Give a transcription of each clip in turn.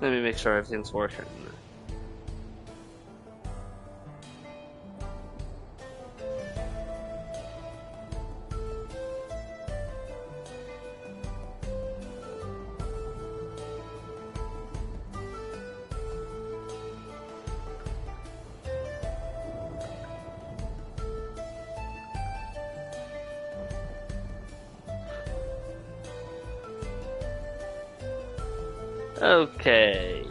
Let me make sure everything's working. Okay.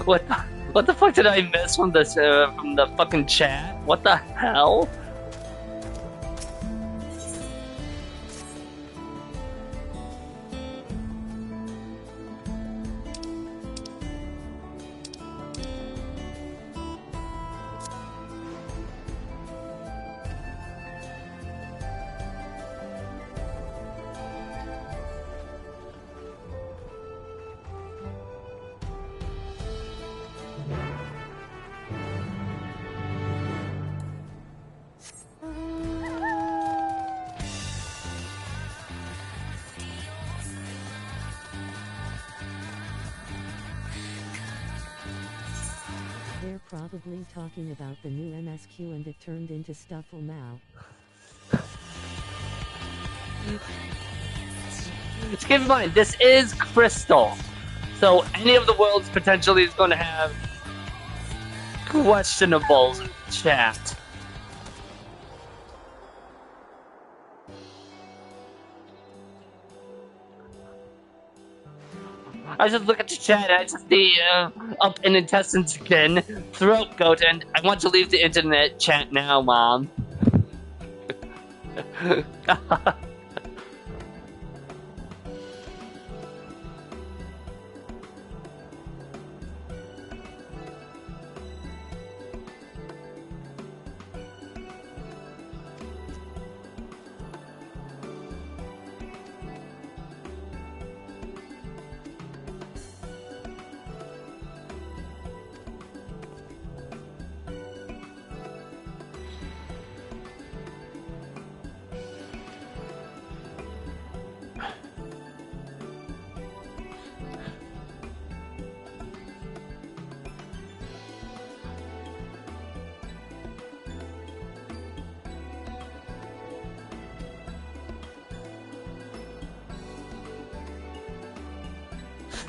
What the, what the fuck did I miss from this from the fucking chat? What the hell? They're probably talking about the new MSQ and it turned into Stuffle now. Just keep in mind, this is Crystal. So any of the worlds potentially is going to have questionable chat. I just look at the chat and I just see up in intestines again, throat goat, and I want to leave the internet chat now, Mom.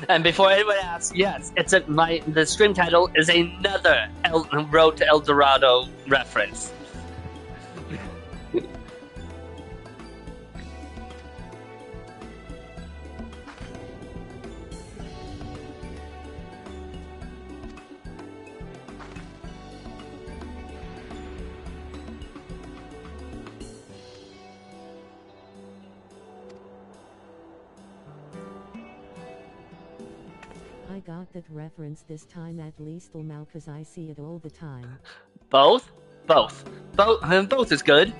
And before anyone asks, yes, the stream title is another Road to El Dorado reference. I got that reference this time at least now cause I see it all the time. Both? Both is good.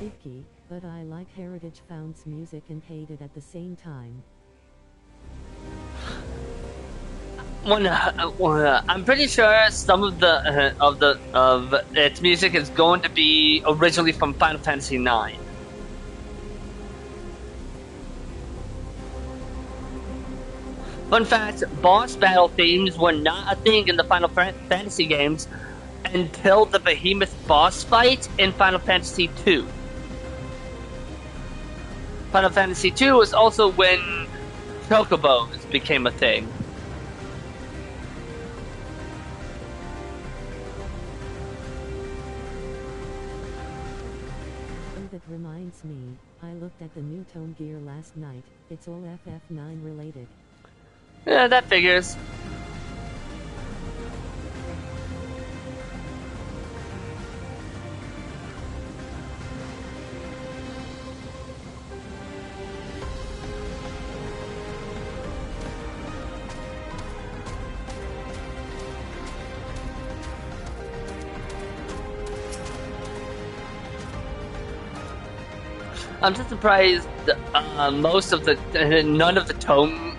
Icky, but I like Heritage Found's music and hate it at the same time. I'm pretty sure some of its music is going to be originally from Final Fantasy IX. Fun fact, boss battle themes were not a thing in the Final Fantasy games until the Behemoth boss fight in Final Fantasy II. Final Fantasy II was also when chocobos became a thing. Oh, that reminds me, I looked at the new Tome gear last night. It's all FF9 related. Yeah, that figures. I'm just surprised none of the tome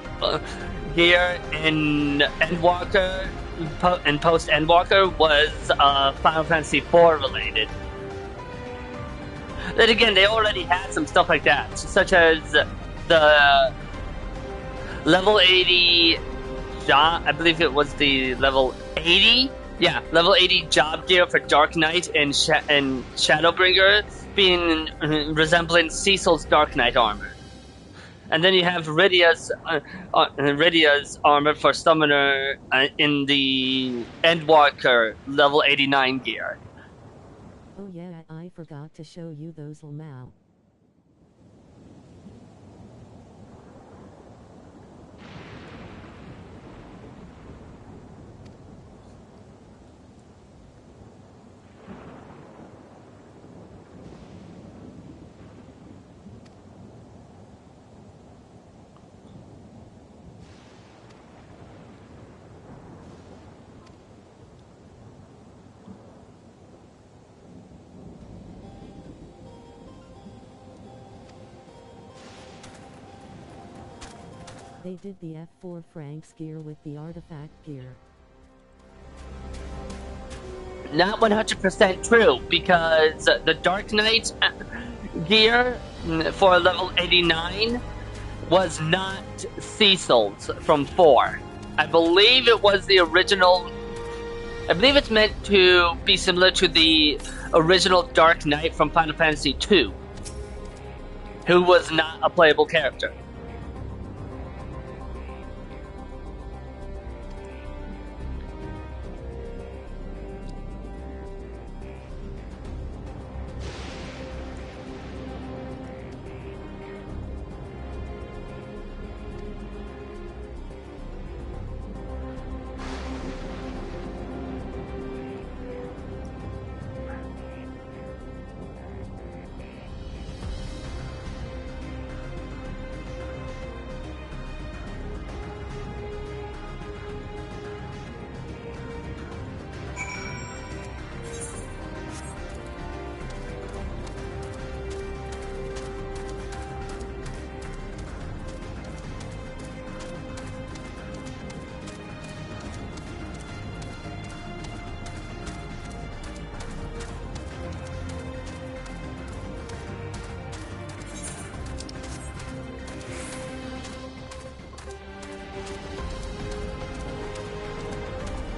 gear in Endwalker and post Endwalker was Final Fantasy IV related. Then again, they already had some stuff like that, such as the level 80 job. I believe it was the level 80. Yeah, level 80 job gear for Dark Knight and Shadowbringer being resembling Cecil's Dark Knight armor. And then you have Rydia's armor for Summoner in the Endwalker level 89 gear. Oh yeah, I forgot to show you those Lmao. They did the F4 Franks gear with the artifact gear. Not 100% true, because the Dark Knight gear for level 89 was not Cecil's from 4. I believe it was the original. I believe it's meant to be similar to the original Dark Knight from Final Fantasy II, who was not a playable character.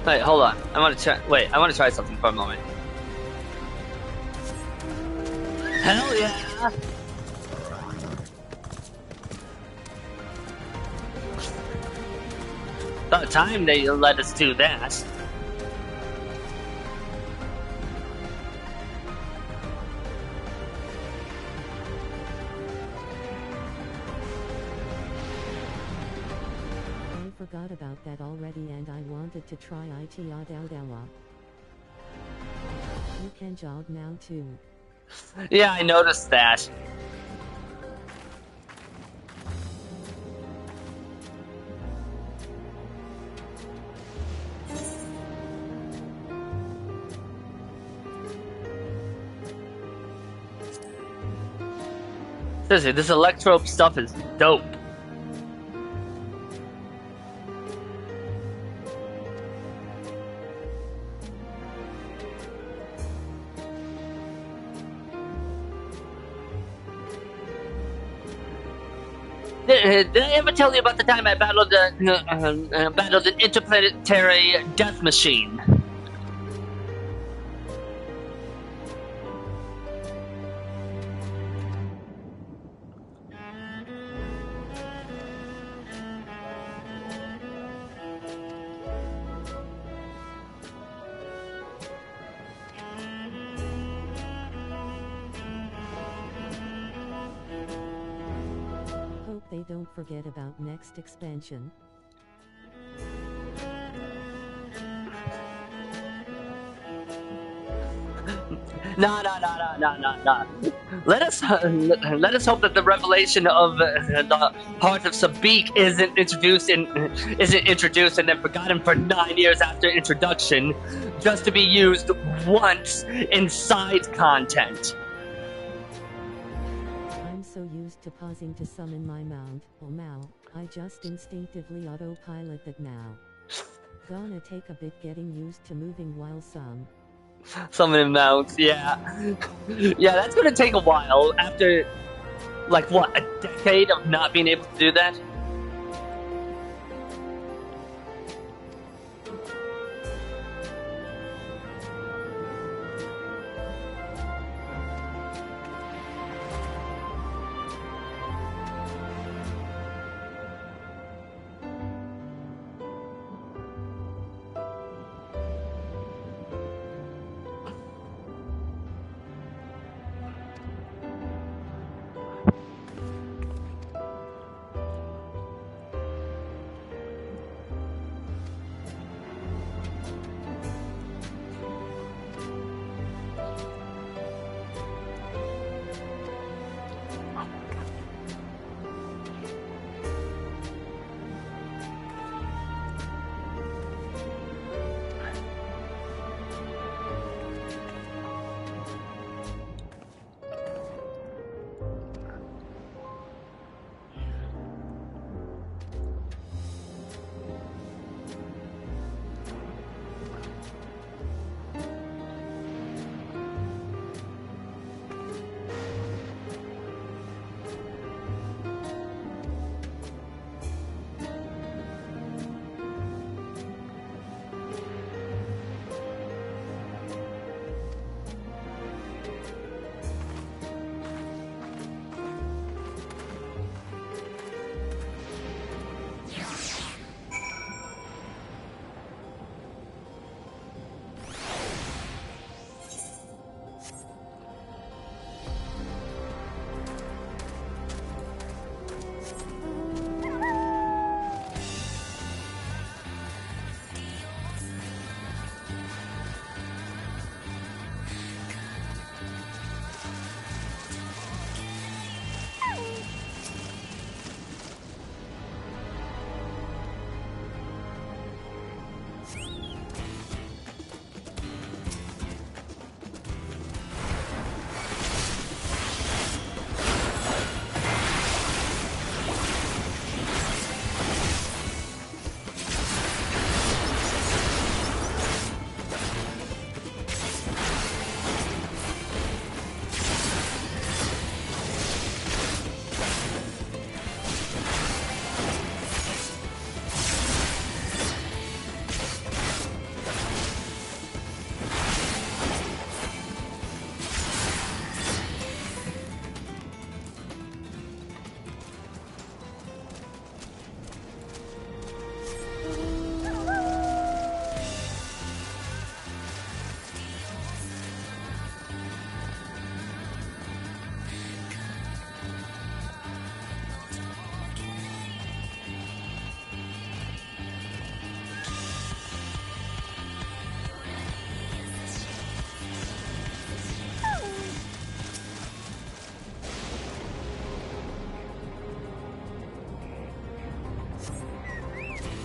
Wait, hold on. I want to try something for a moment. Hell yeah! About time they let us do that. Forgot about that already and I wanted to try it Yadawa. You can jog now too. Yeah, I noticed that. Seriously, this electrope stuff is dope. Did I ever tell you about the time I battled an interplanetary death machine? Hope they don't forget about next expansion. No. Let us hope that the revelation of the heart of Sabik isn't introduced and then forgotten for 9 years after introduction, just to be used once in side content. I'm so used to pausing to summon my mount, or Mao, I just instinctively autopilot that now. Gonna take a bit getting used to moving while Summoning mounts, yeah. Yeah, that's gonna take a while after, like, what, a decade of not being able to do that?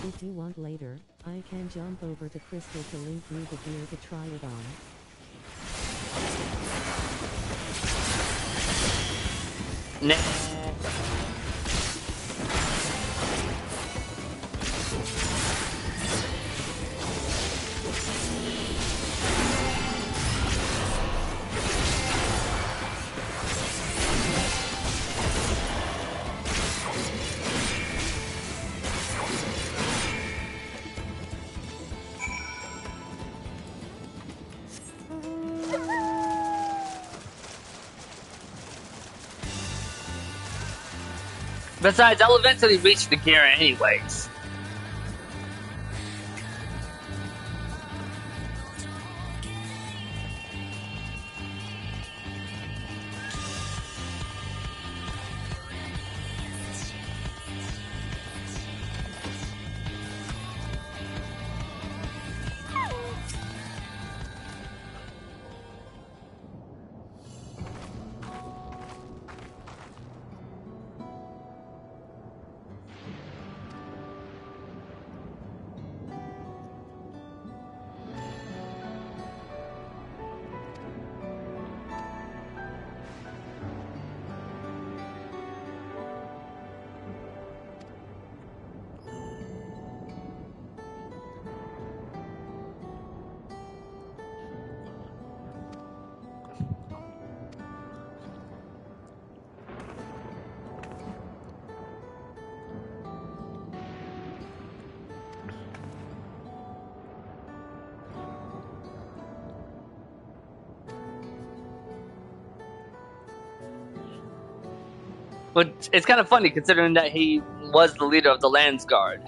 If you want later, I can jump over to Crystal to link you the gear to try it on. Nah. Besides, I'll eventually reach the gear anyways. But it's kind of funny considering that he was the leader of the Lands Guard.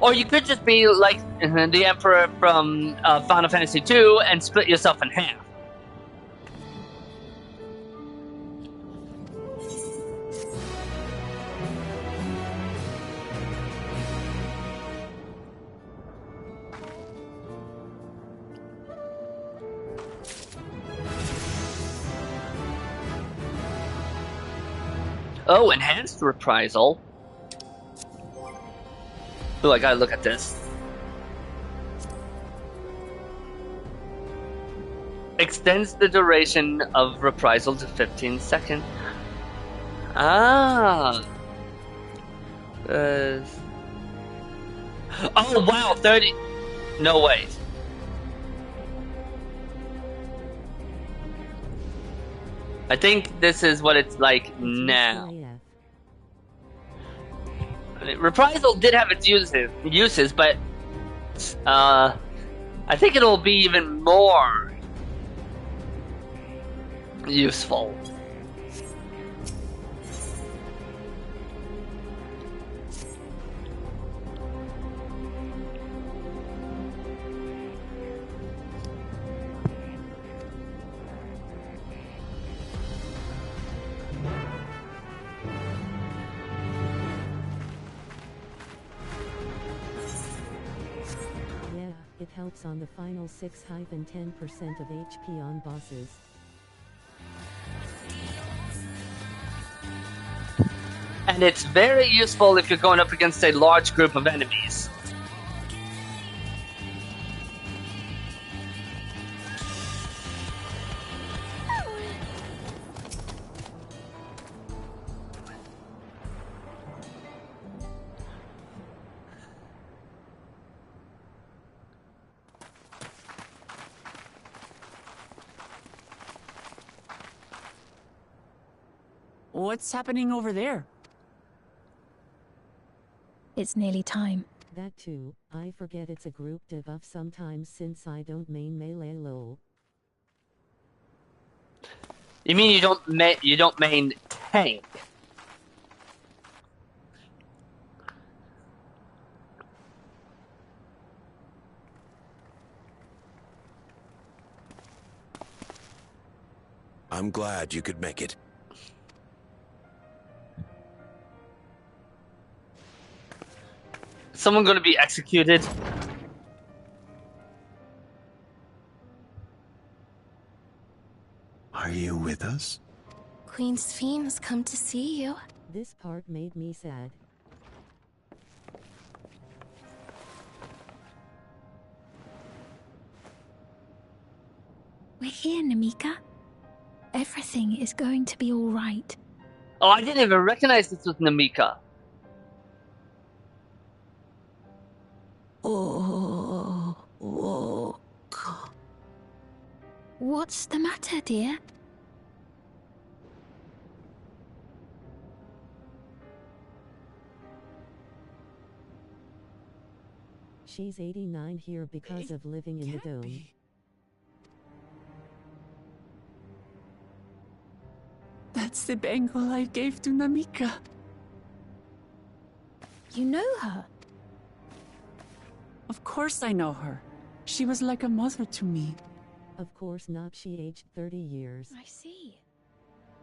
Or you could just be like the Emperor from Final Fantasy II and split yourself in half. Oh, enhanced reprisal. Oh, I gotta look at this. Extends the duration of reprisal to 15 seconds. Ah. Oh, wow, 30. No, wait. I think this is what it's like now. Reprisal did have its uses, but I think it'll be even more useful. It helps on the final 6-10% of HP on bosses. And it's very useful if you're going up against a large group of enemies. What's happening over there? It's nearly time. That too, I forget it's a group debuff sometimes since I don't main melee lol. You mean you don't main tank? I'm glad you could make it. Someone going to be executed? Are you with us? Queen Sphene's come to see you. This part made me sad. We're here, Namika. Everything is going to be all right. Oh, I didn't even recognize this was Namika. Oh, what's the matter, dear? She's 89 here because of living in the dome. That's the bangle I gave to Namika. You know her? Of course I know her. She was like a mother to me. Of course not, she aged 30 years. I see.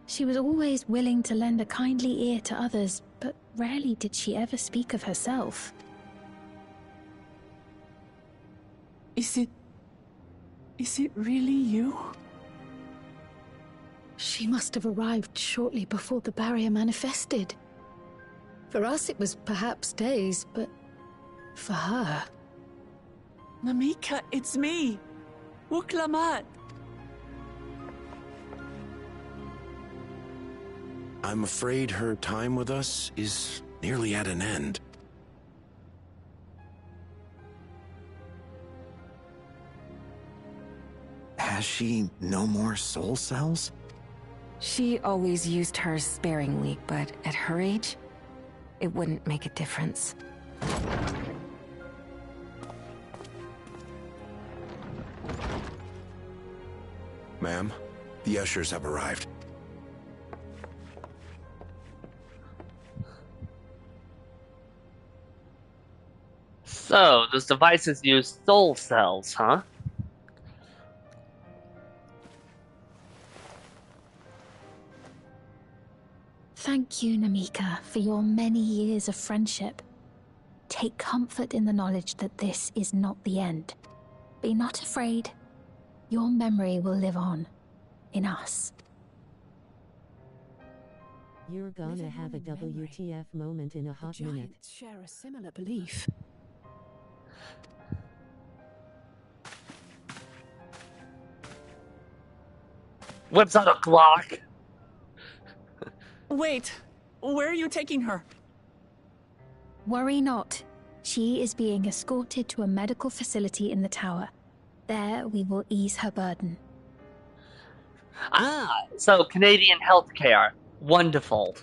She was always willing to lend a kindly ear to others, but rarely did she ever speak of herself. Is it really you? She must have arrived shortly before the barrier manifested. For us, it was perhaps days, but for her... Namika, it's me! Wuklamat! I'm afraid her time with us is nearly at an end. Has she no more soul cells? She always used hers sparingly, but at her age, it wouldn't make a difference. Ma'am, the ushers have arrived. So, those devices use soul cells, huh? Thank you, Namika, for your many years of friendship. Take comfort in the knowledge that this is not the end. Be not afraid. Your memory will live on, in us. You're gonna have a WTF moment in a hot minute. Giants share a similar belief. Whips out a Glock. Wait! Where are you taking her? Worry not. She is being escorted to a medical facility in the tower. There we will ease her burden. Ah, so Canadian healthcare. Wonderful.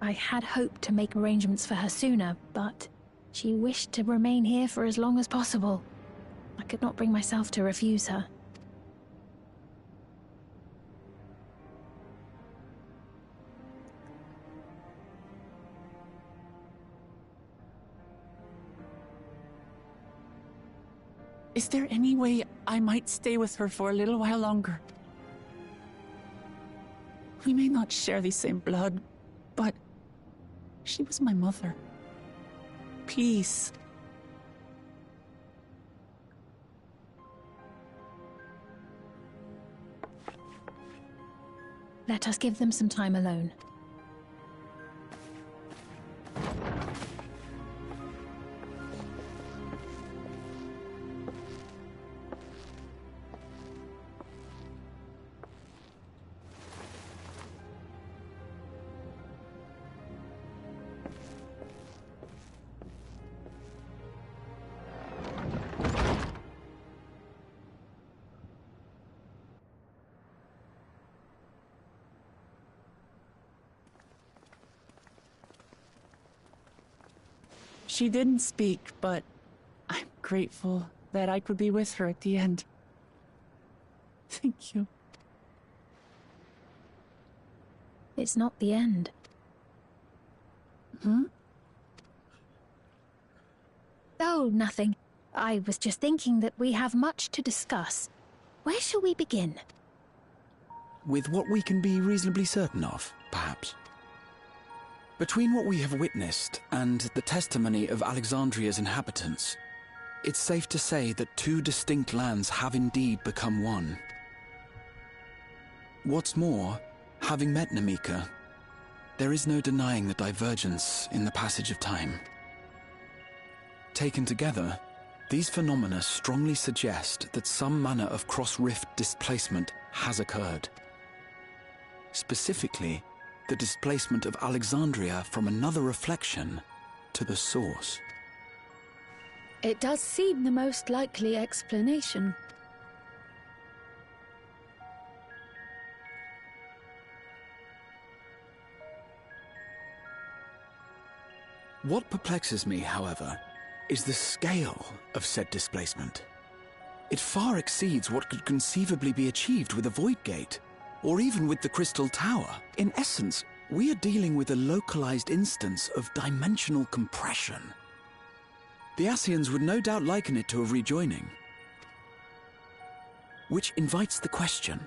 I had hoped to make arrangements for her sooner, but she wished to remain here for as long as possible. I could not bring myself to refuse her. Is there any way I might stay with her for a little while longer? We may not share the same blood, but she was my mother. Please. Let us give them some time alone. She didn't speak, but I'm grateful that I could be with her at the end. Thank you. It's not the end. Hmm? Oh, nothing. I was just thinking that we have much to discuss. Where shall we begin? With what we can be reasonably certain of, perhaps. Between what we have witnessed and the testimony of Alexandria's inhabitants, it's safe to say that two distinct lands have indeed become one. What's more, having met Namika, there is no denying the divergence in the passage of time. Taken together, These phenomena strongly suggest that some manner of cross-rift displacement has occurred. Specifically, the displacement of Alexandria from another reflection to the source. It does seem the most likely explanation. What perplexes me, however, is the scale of said displacement. It far exceeds what could conceivably be achieved with a Void Gate, or even with the Crystal Tower. In essence, we are dealing with a localized instance of dimensional compression. The Ascians would no doubt liken it to a rejoining. Which invites the question,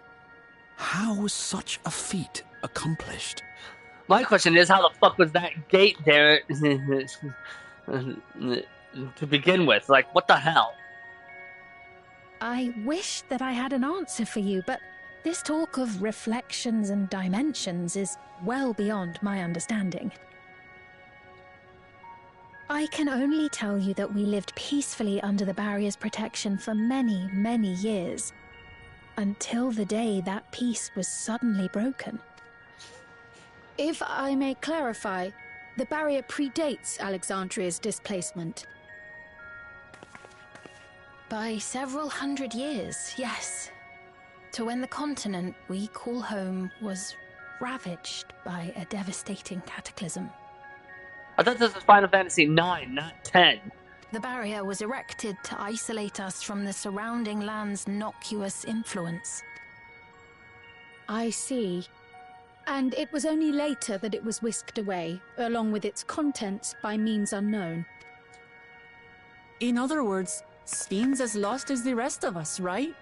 how was such a feat accomplished? My question is, how the fuck was that gate there to begin with? Like, what the hell? I wish that I had an answer for you, but this talk of reflections and dimensions is well beyond my understanding. I can only tell you that we lived peacefully under the barrier's protection for many, many years, until the day that peace was suddenly broken. If I may clarify, the barrier predates Alexandria's displacement. By several hundred years, yes. To when the continent we call home was ravaged by a devastating cataclysm. I thought this was Final Fantasy 9, not 10. The barrier was erected to isolate us from the surrounding land's noxious influence. I see. And it was only later that it was whisked away, along with its contents, by means unknown. In other words, Sven's as lost as the rest of us, right?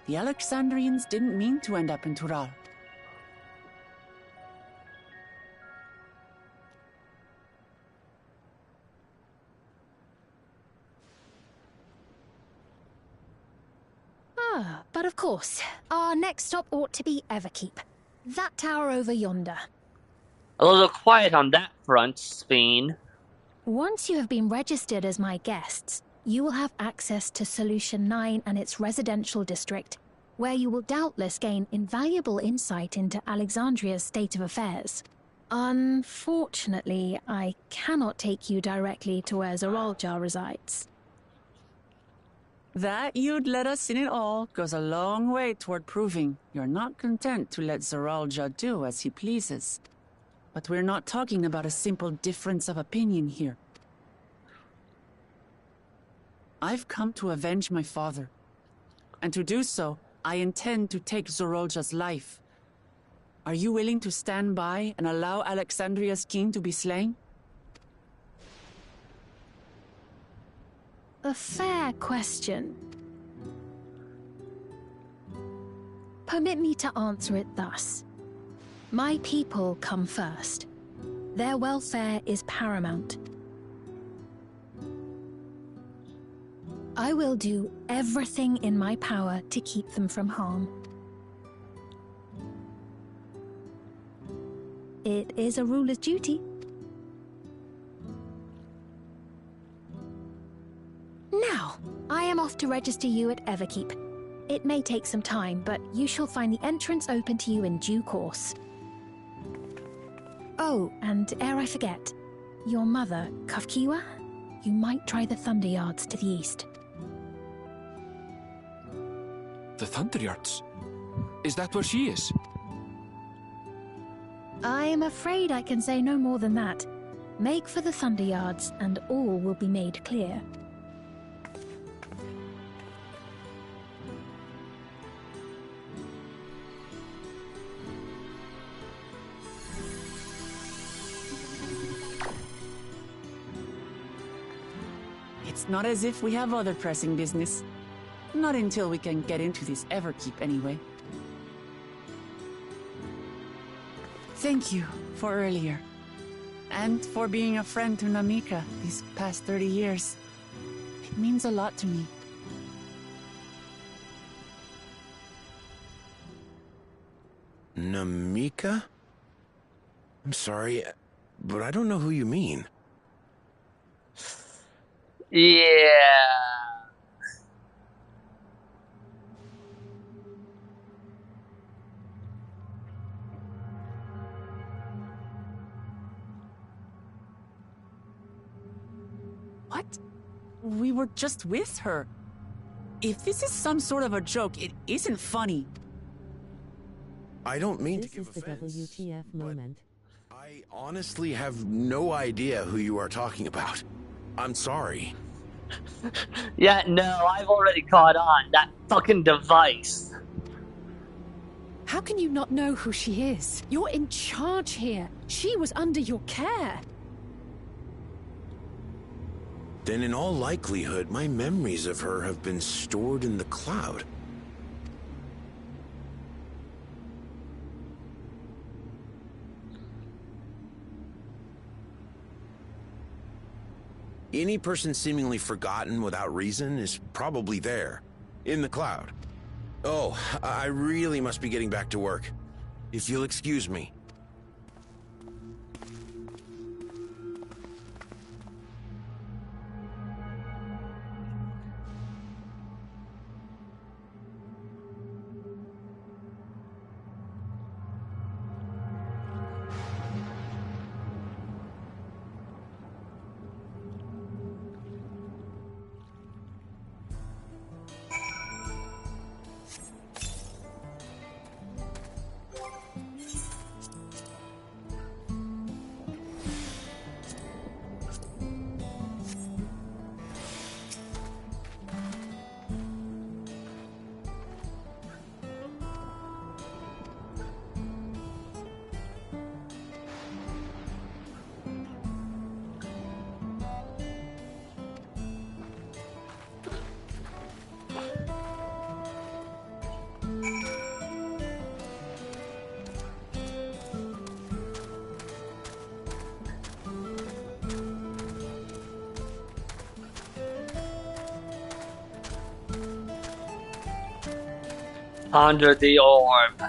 The Alexandrians didn't mean to end up in Tural. But of course, our next stop ought to be Everkeep. That tower over yonder. A little quiet on that front, Sven. Once you have been registered as my guests, you will have access to Solution 9 and its residential district, where you will doubtless gain invaluable insight into Alexandria's state of affairs. Unfortunately, I cannot take you directly to where Zoralja resides. That you'd let us in it all goes a long way toward proving you're not content to let Zoralja do as he pleases. But we're not talking about a simple difference of opinion here. I've come to avenge my father. And to do so, I intend to take Zoralja's life. Are you willing to stand by and allow Alexandria's king to be slain? A fair question. Permit me to answer it thus. My people come first. Their welfare is paramount. I will do everything in my power to keep them from harm. It is a ruler's duty. Now, I am off to register you at Everkeep. It may take some time, but you shall find the entrance open to you in due course. Oh, and ere I forget, your mother, Kafkiwa, you might try the Thunder Yards to the east. The Thunder Yards? Is that where she is? I'm afraid I can say no more than that. Make for the Thunder Yards, and all will be made clear. It's not as if we have other pressing business. Not until we can get into this Everkeep, anyway. Thank you for earlier. And for being a friend to Namika these past 30 years. It means a lot to me. Namika? I'm sorry, but I don't know who you mean. Yeah. What? We were just with her. If this is some sort of a joke, it isn't funny. I don't mean This to give is the offense, WTF moment. I honestly have no idea who you are talking about. I'm sorry. Yeah, no, I've already caught on. That fucking device. How can you not know who she is? You're in charge here. She was under your care. Then in all likelihood, my memories of her have been stored in the cloud. Any person seemingly forgotten without reason is probably there, in the cloud. Oh, I really must be getting back to work. If you'll excuse me. Under the orb.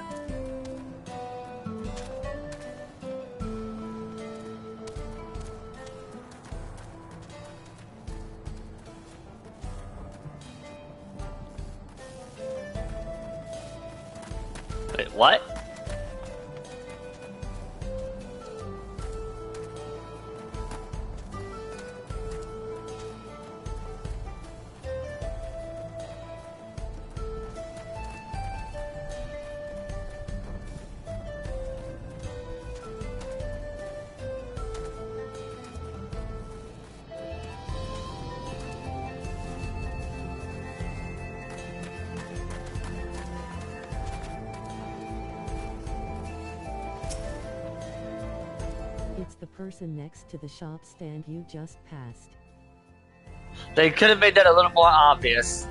Wait, what? It's the person next to the shop stand you just passed. They could have made that a little more obvious.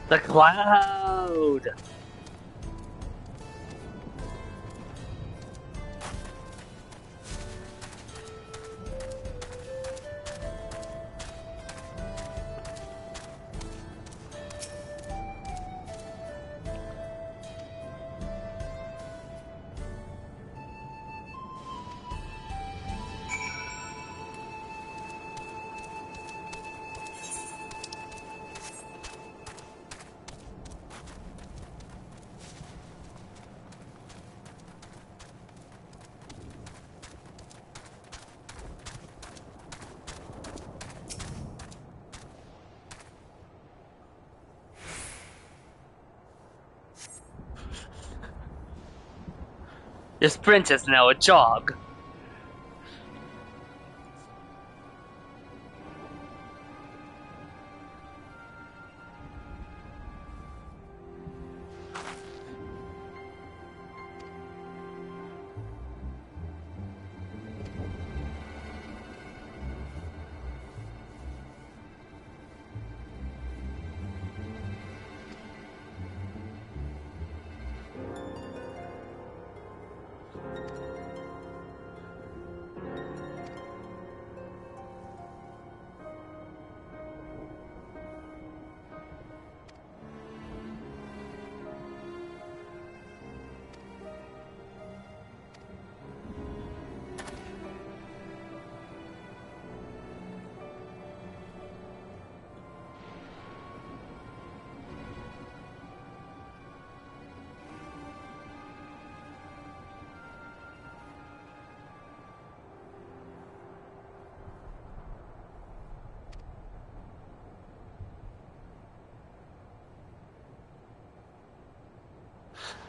The cloud! This prince is now a jog.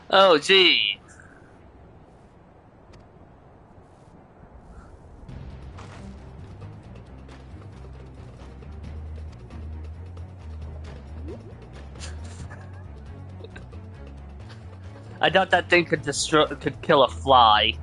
Oh, gee. I doubt that thing could kill a fly.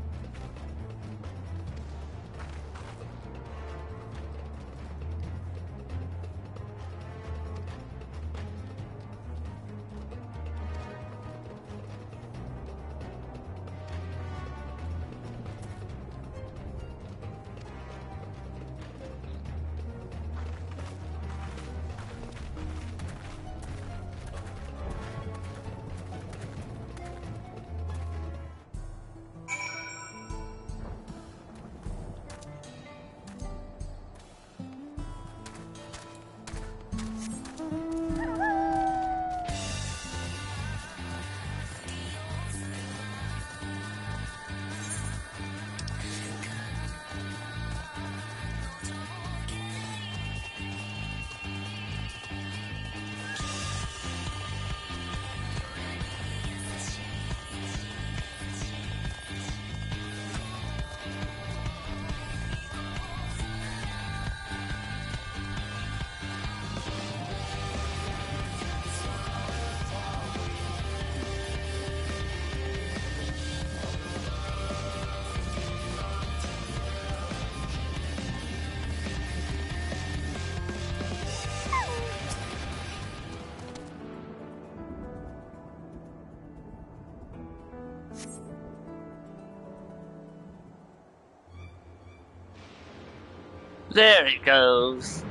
There it goes.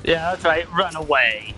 Yeah, that's right. Run away.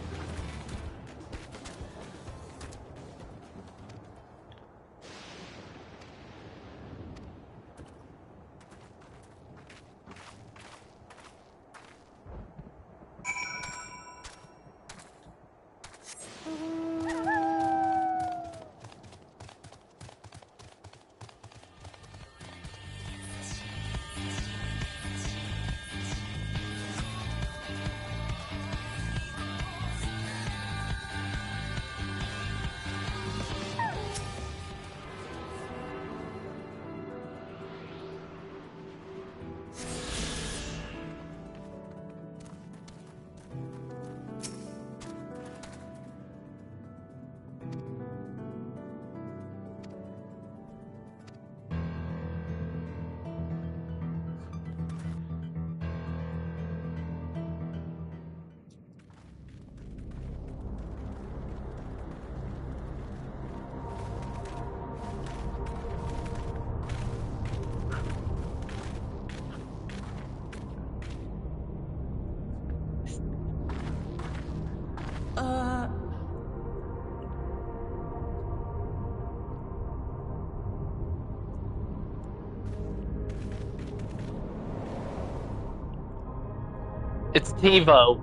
It's TiVo.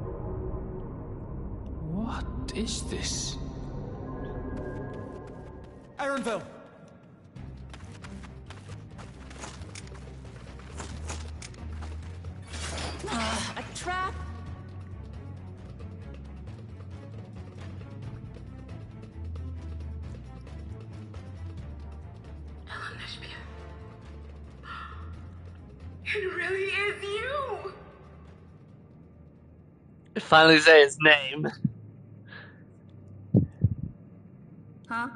What is this? Aaronville! A trap? Nashpia. It really is you! Finally say his name. Huh?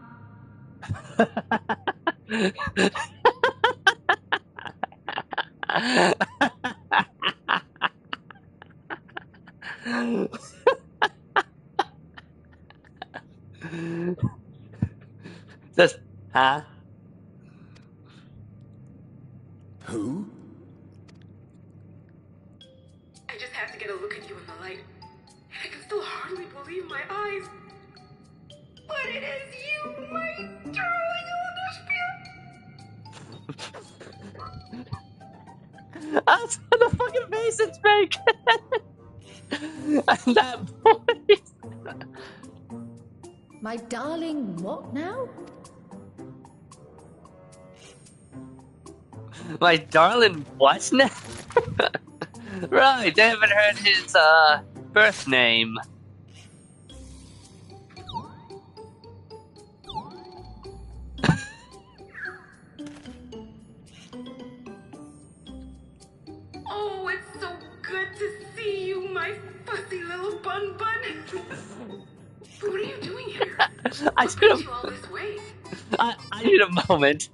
Just, huh? Who? I just have to get a look at you in the light. I can still hardly believe my eyes. But it is you, my darling Nashpia. I saw the fucking face it's fake. And that voice. My darling, what now? My darling, what now? Right, they haven't heard his birth name. Oh, it's so good to see you, my fussy little bun bun. What are you doing here? I What should brings have. you all this way? I need a moment.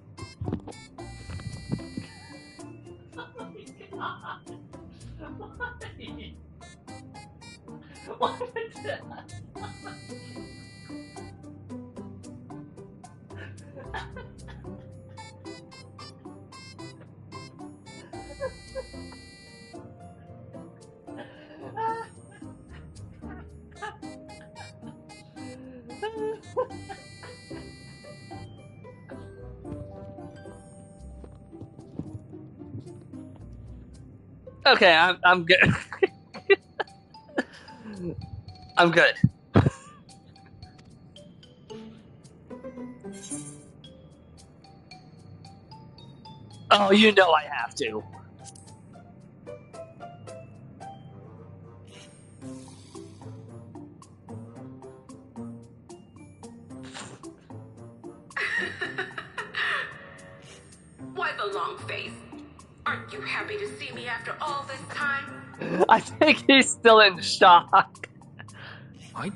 Why? Okay, I'm good. I'm good. Oh, you know I have to. Why the long face? Aren't you happy to see me after all this time? I think he's still in shock.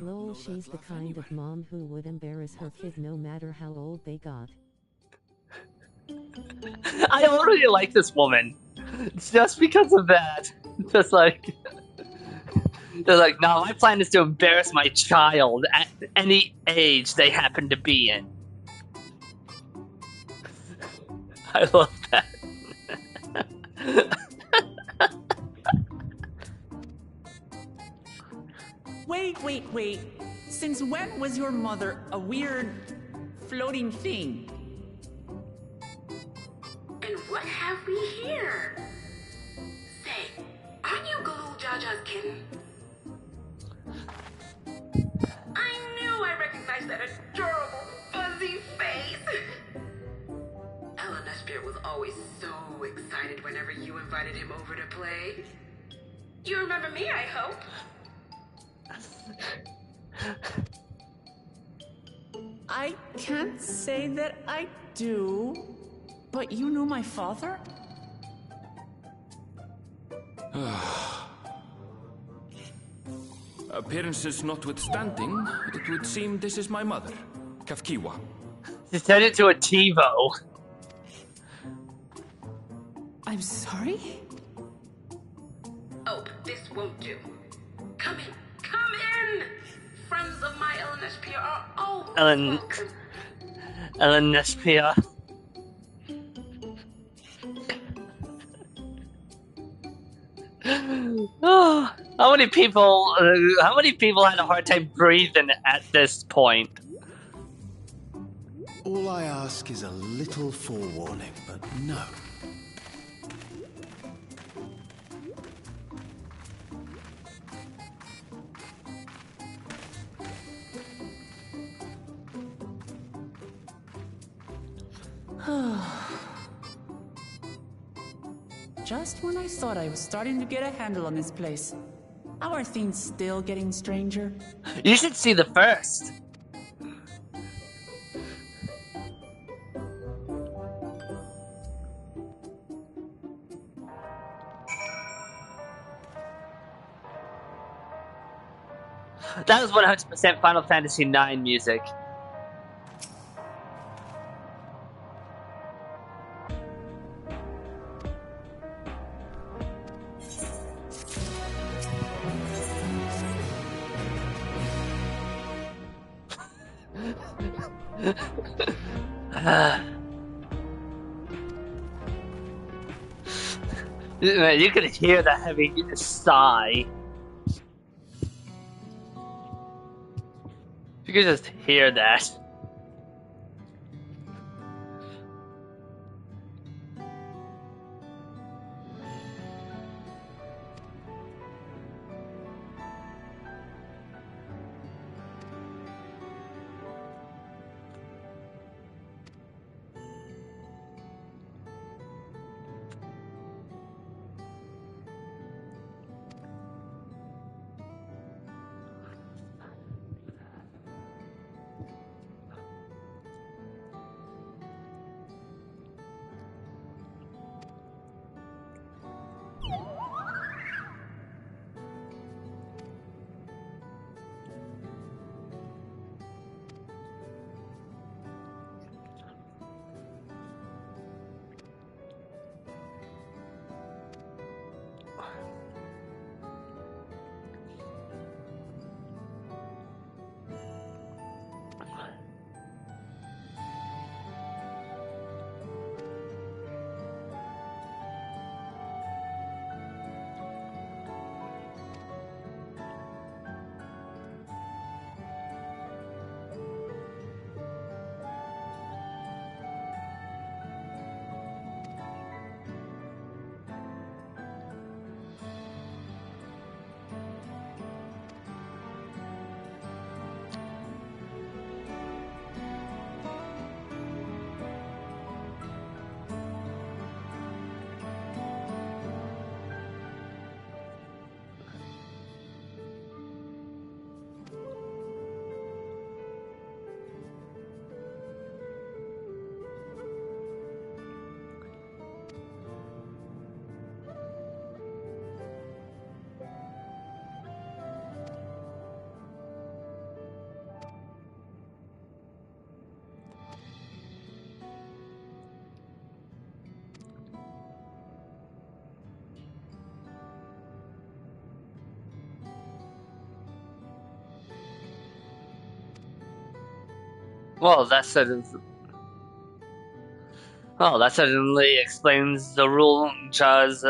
Lol, she's the kind of mom who would embarrass her kid no matter how old they got. I don't really like this woman. Just because of that. Just like... They're like, no, my plan is to embarrass my child at any age they happen to be in. I love that. Wait. Since when was your mother a weird floating thing? And what have we here? Say, aren't you Galul Jaja's kitten? I knew I recognized that adorable fuzzy face. Ellen Nashpia was always so excited whenever you invited him over to play. You remember me, I hope? I can't say that I do, but you knew my father? Appearances notwithstanding, it would seem this is my mother, Kafkiwa. She turned into a TiVo. I'm sorry? Oh, this won't do. Come in. Friends of my Ellen Nashpia are always welcome. Ellen Nashpia. Oh, how many people had a hard time breathing at this point? All I ask is a little forewarning, but no. Just when I thought I was starting to get a handle on this place. How are things still getting stranger? You should see the first. That was 100% Final Fantasy IX music. You could hear the heavy sigh. You could just hear that. Well, that certainly explains the rule Ja's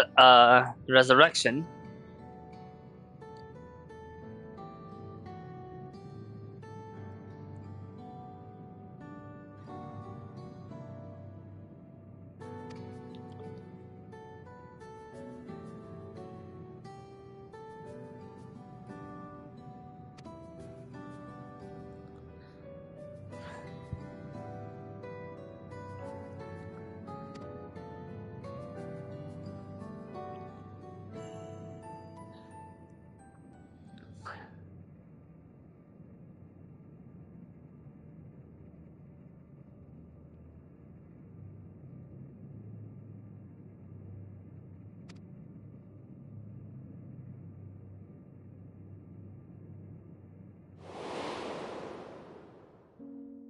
resurrection.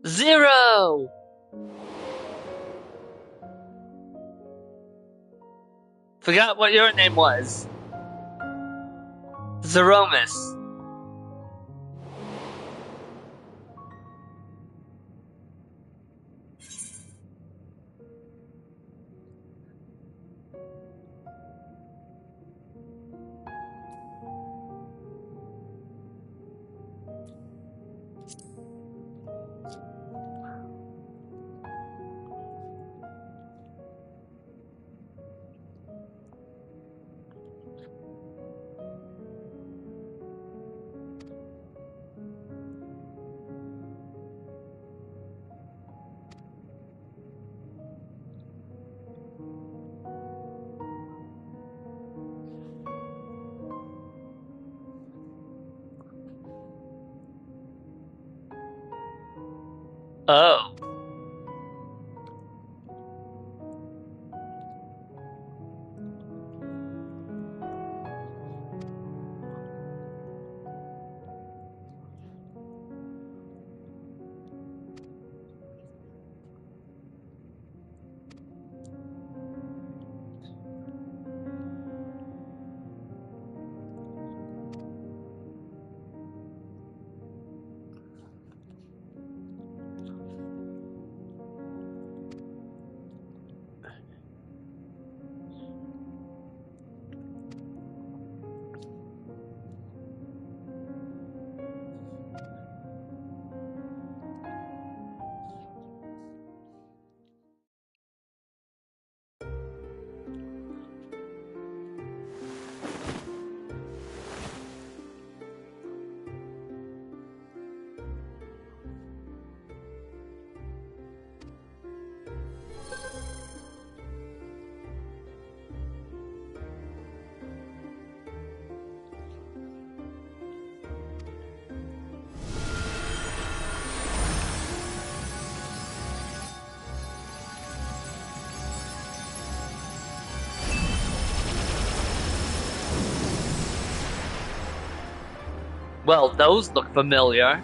Zero! Forgot what your name was. Zeromus. Oh. Well, those look familiar.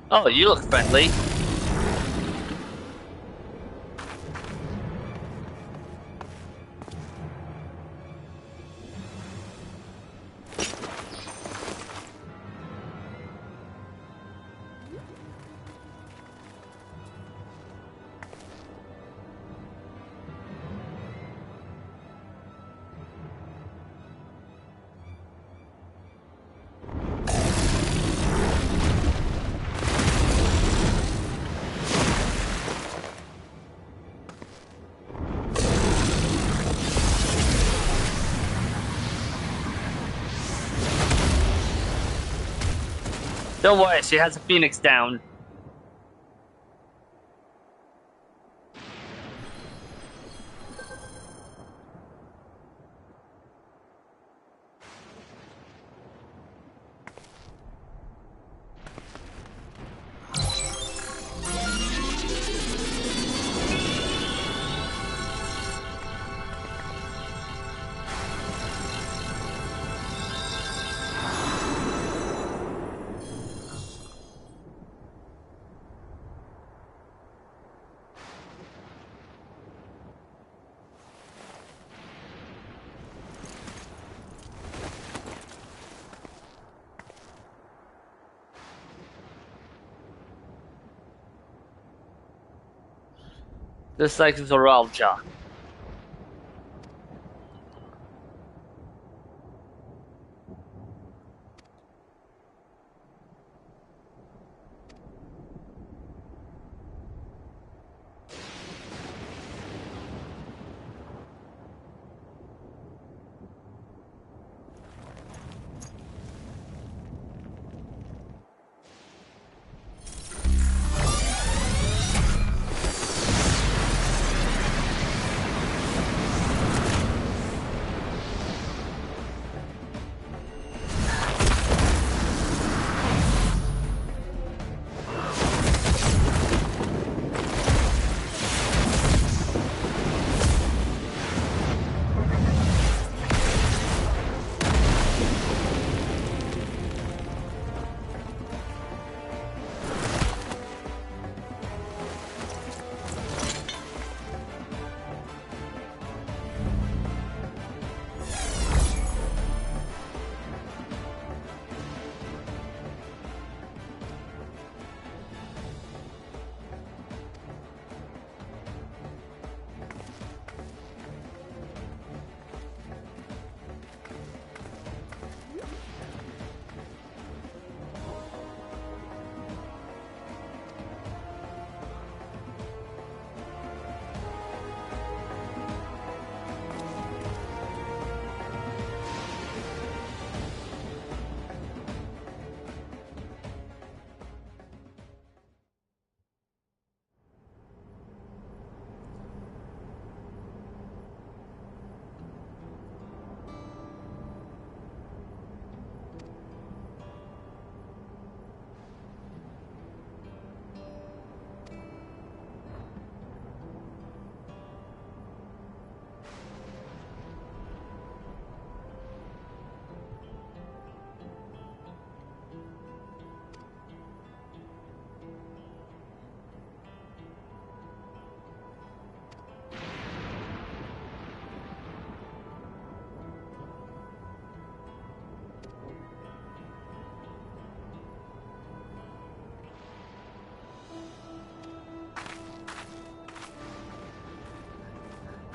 Oh, you look friendly. Don't worry, she has a phoenix down. Just like Zoralja.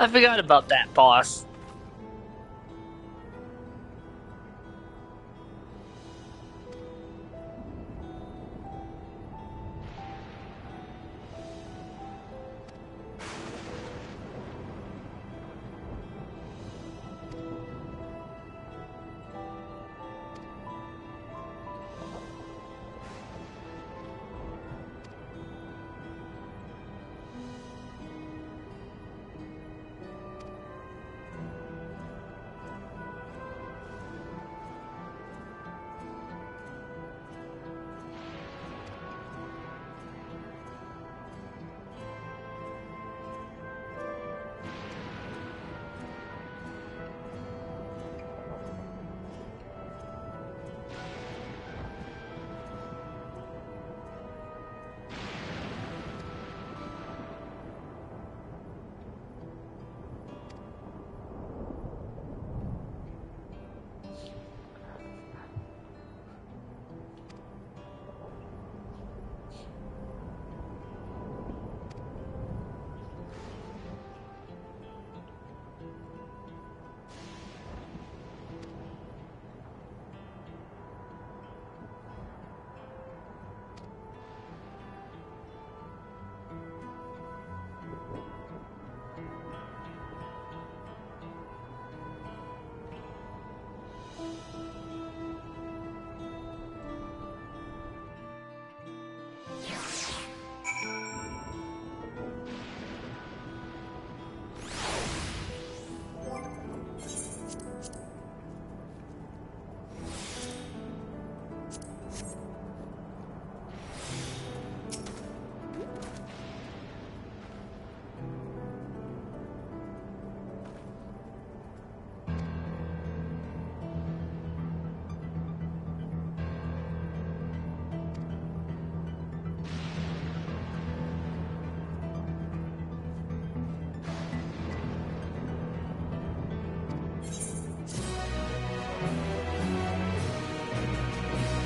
I forgot about that boss.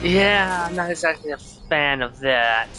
Yeah, I'm not exactly a fan of that.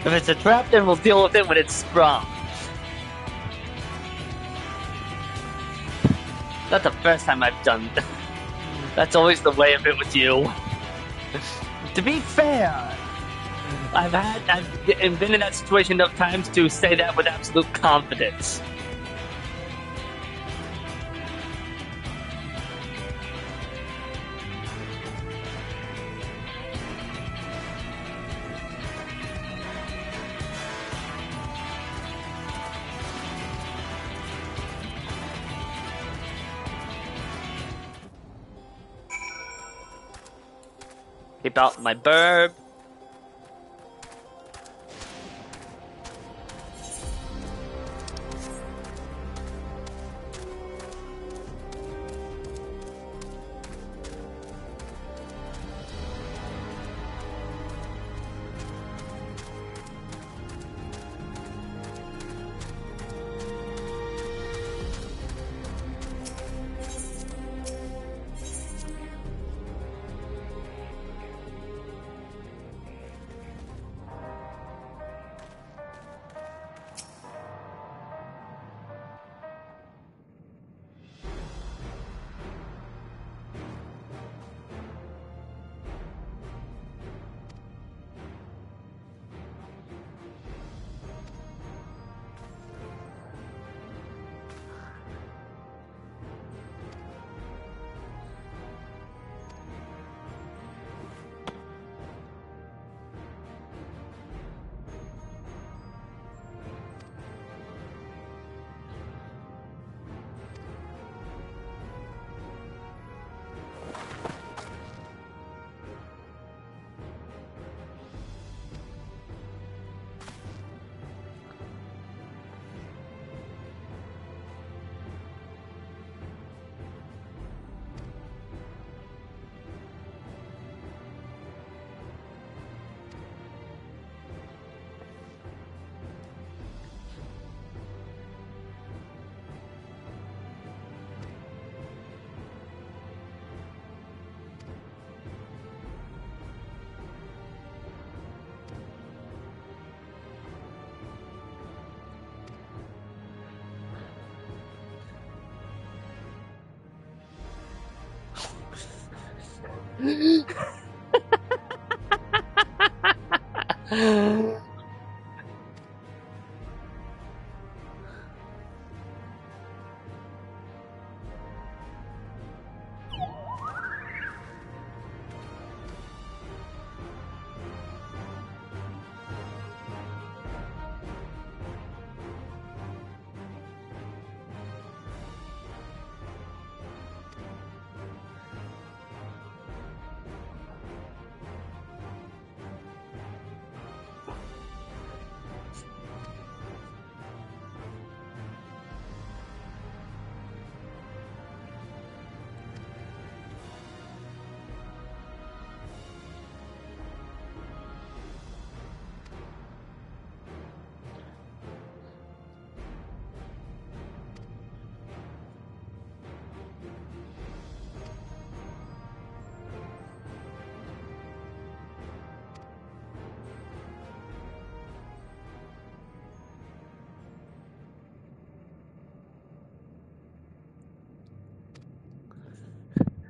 If it's a trap, then we'll deal with it when it's sprung. Not the first time I've done that. That's always the way of it with you. To be fair, I've been in that situation enough times to say that with absolute confidence. Keep out my burb.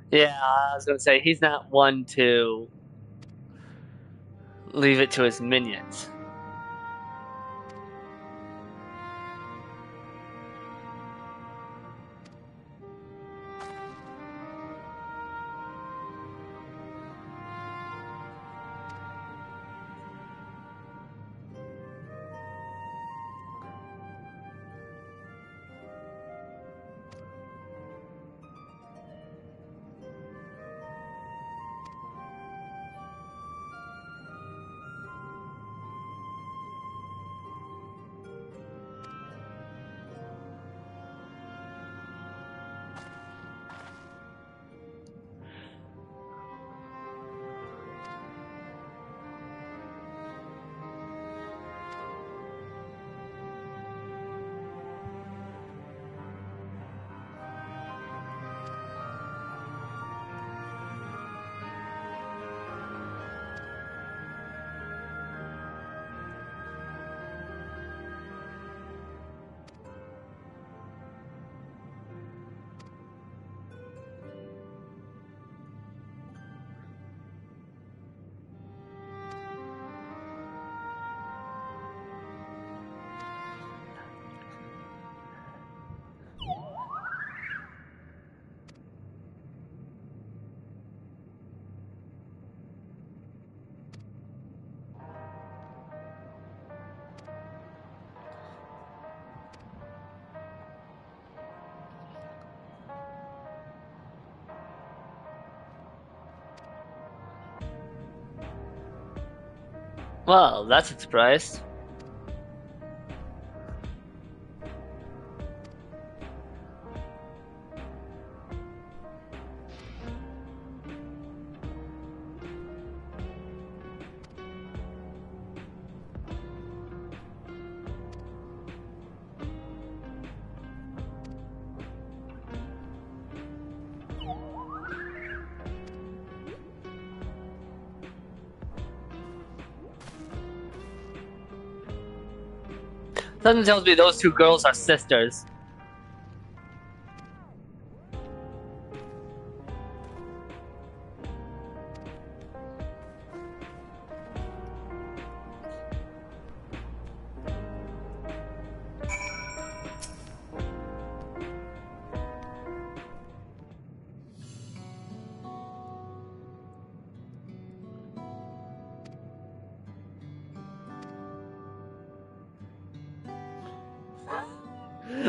Yeah, I was gonna say he's not one to leave it to his minions. Well, that's a surprise. Something tells me those two girls are sisters.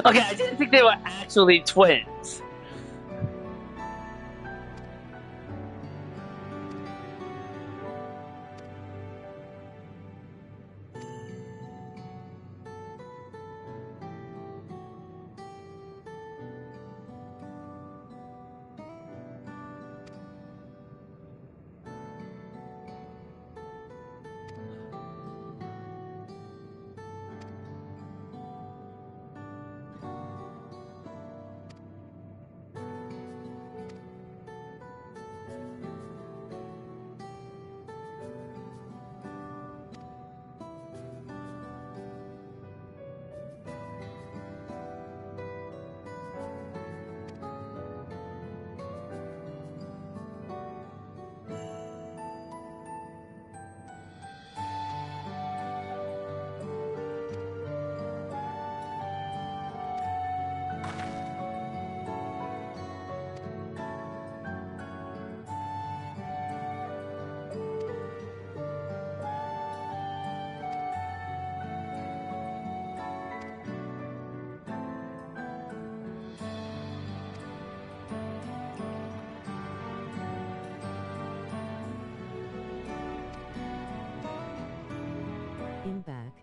Okay, I didn't think they were actually twins. In back.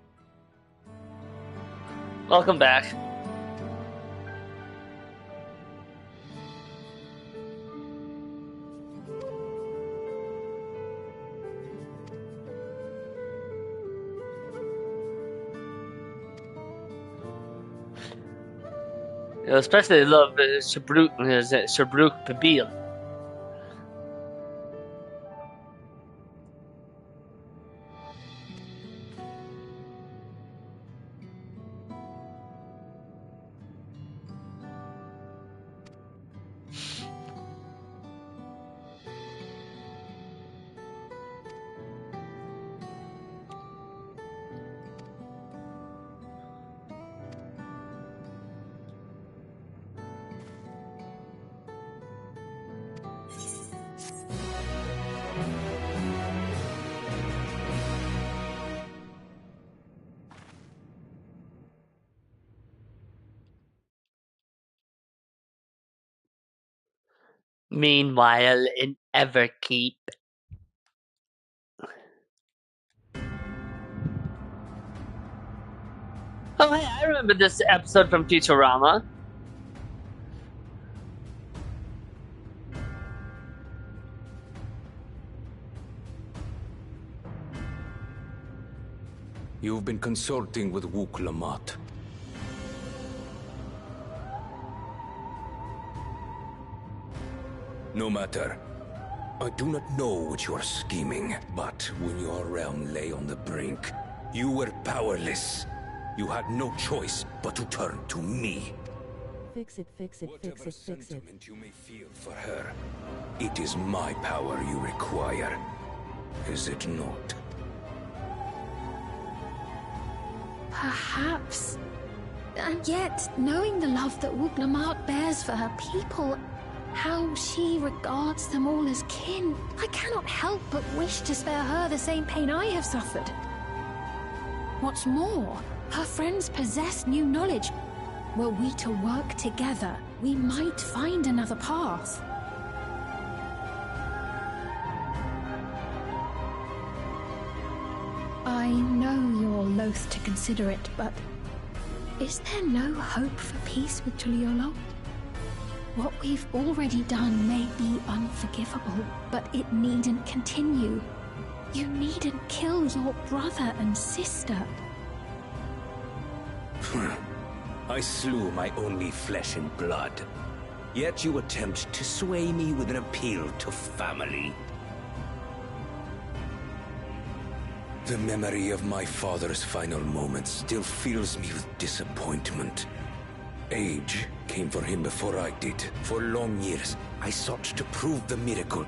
Welcome back. Especially love Shabrook Pabil. Meanwhile, in Everkeep. Oh, hey, I remember this episode from Futurama. You've been consulting with Wuk Lamat. No matter. I do not know what you are scheming, but when your realm lay on the brink, you were powerless. You had no choice but to turn to me. Fix it, fix it, fix it, fix it. Whatever sentiment you may feel for her, it is my power you require. Is it not? Perhaps. And yet, knowing the love that Wuk Lamat bears for her people, how she regards them all as kin, I cannot help but wish to spare her the same pain I have suffered. What's more, her friends possess new knowledge. Were we to work together, we might find another path. I know you're loath to consider it, but is there no hope for peace with Tuliolo? What we've already done may be unforgivable, but it needn't continue. You needn't kill your brother and sister. I slew my only flesh and blood. Yet you attempt to sway me with an appeal to family. The memory of my father's final moments still fills me with disappointment. Age came for him before I did. For long years, I sought to prove the miracle.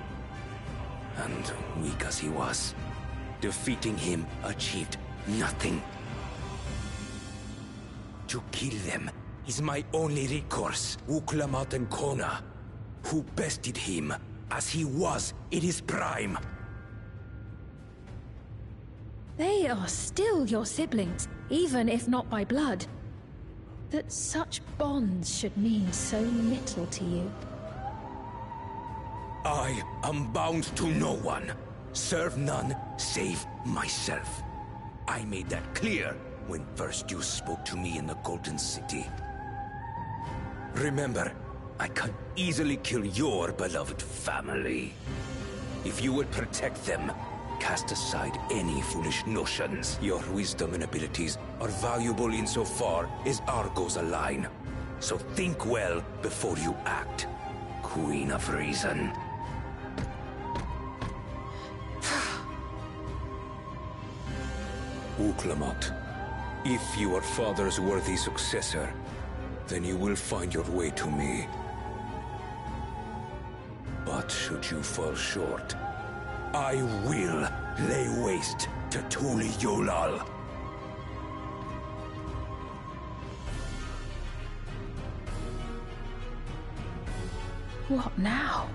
And weak as he was, defeating him achieved nothing. To kill them is my only recourse. Wuk Lamat and Kona, who bested him as he was in his prime. They are still your siblings, even if not by blood. That such bonds should mean so little to you. I am bound to no one. Serve none save myself. I made that clear when first you spoke to me in the Golden City. Remember, I can easily kill your beloved family. If you would protect them, cast aside any foolish notions. Your wisdom and abilities are valuable insofar as our goals align. So think well before you act, Queen of Reason. Wuk Lamat, if you are father's worthy successor, then you will find your way to me. But should you fall short, I will lay waste to Tuli Yolal. What now?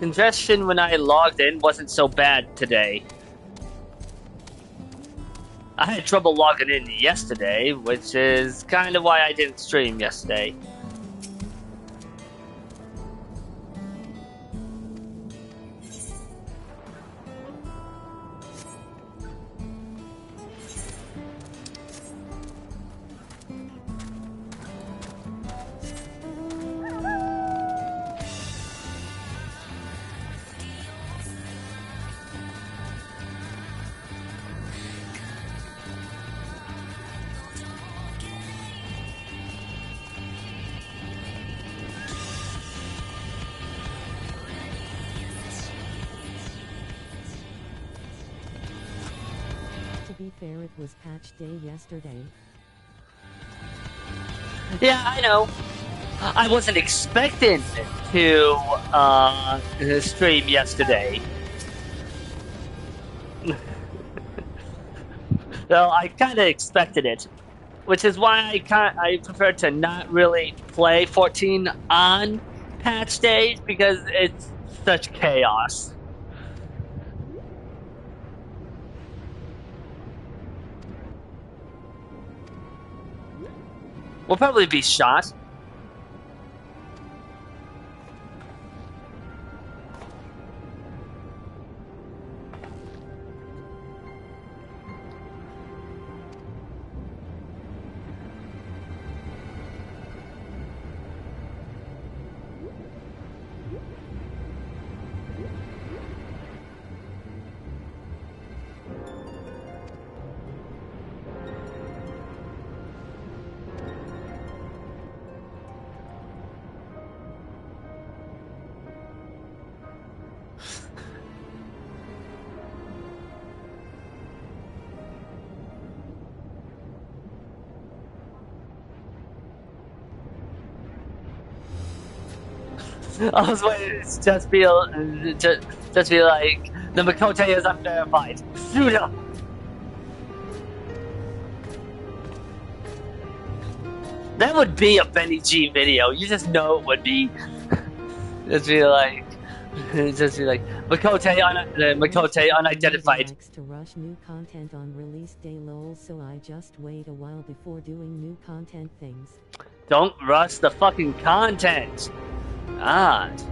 Congestion when I logged in wasn't so bad today. I had trouble logging in yesterday, which is kind of why I didn't stream yesterday. To be fair, it was patch day yesterday. Yeah, I know. I wasn't expecting to stream yesterday. Well, I kind of expected it, which is why I prefer to not really play 14 on patch days because it's such chaos. We'll probably be shot. I was waiting to just be like, the Makote is unverified. Pseudo. That would be a Benny G video. You just know it would be. Just be like Makote unidentified. Likes to rush new content on release day lol, so I just wait a while before doing new content things. Don't rush the fucking content. God.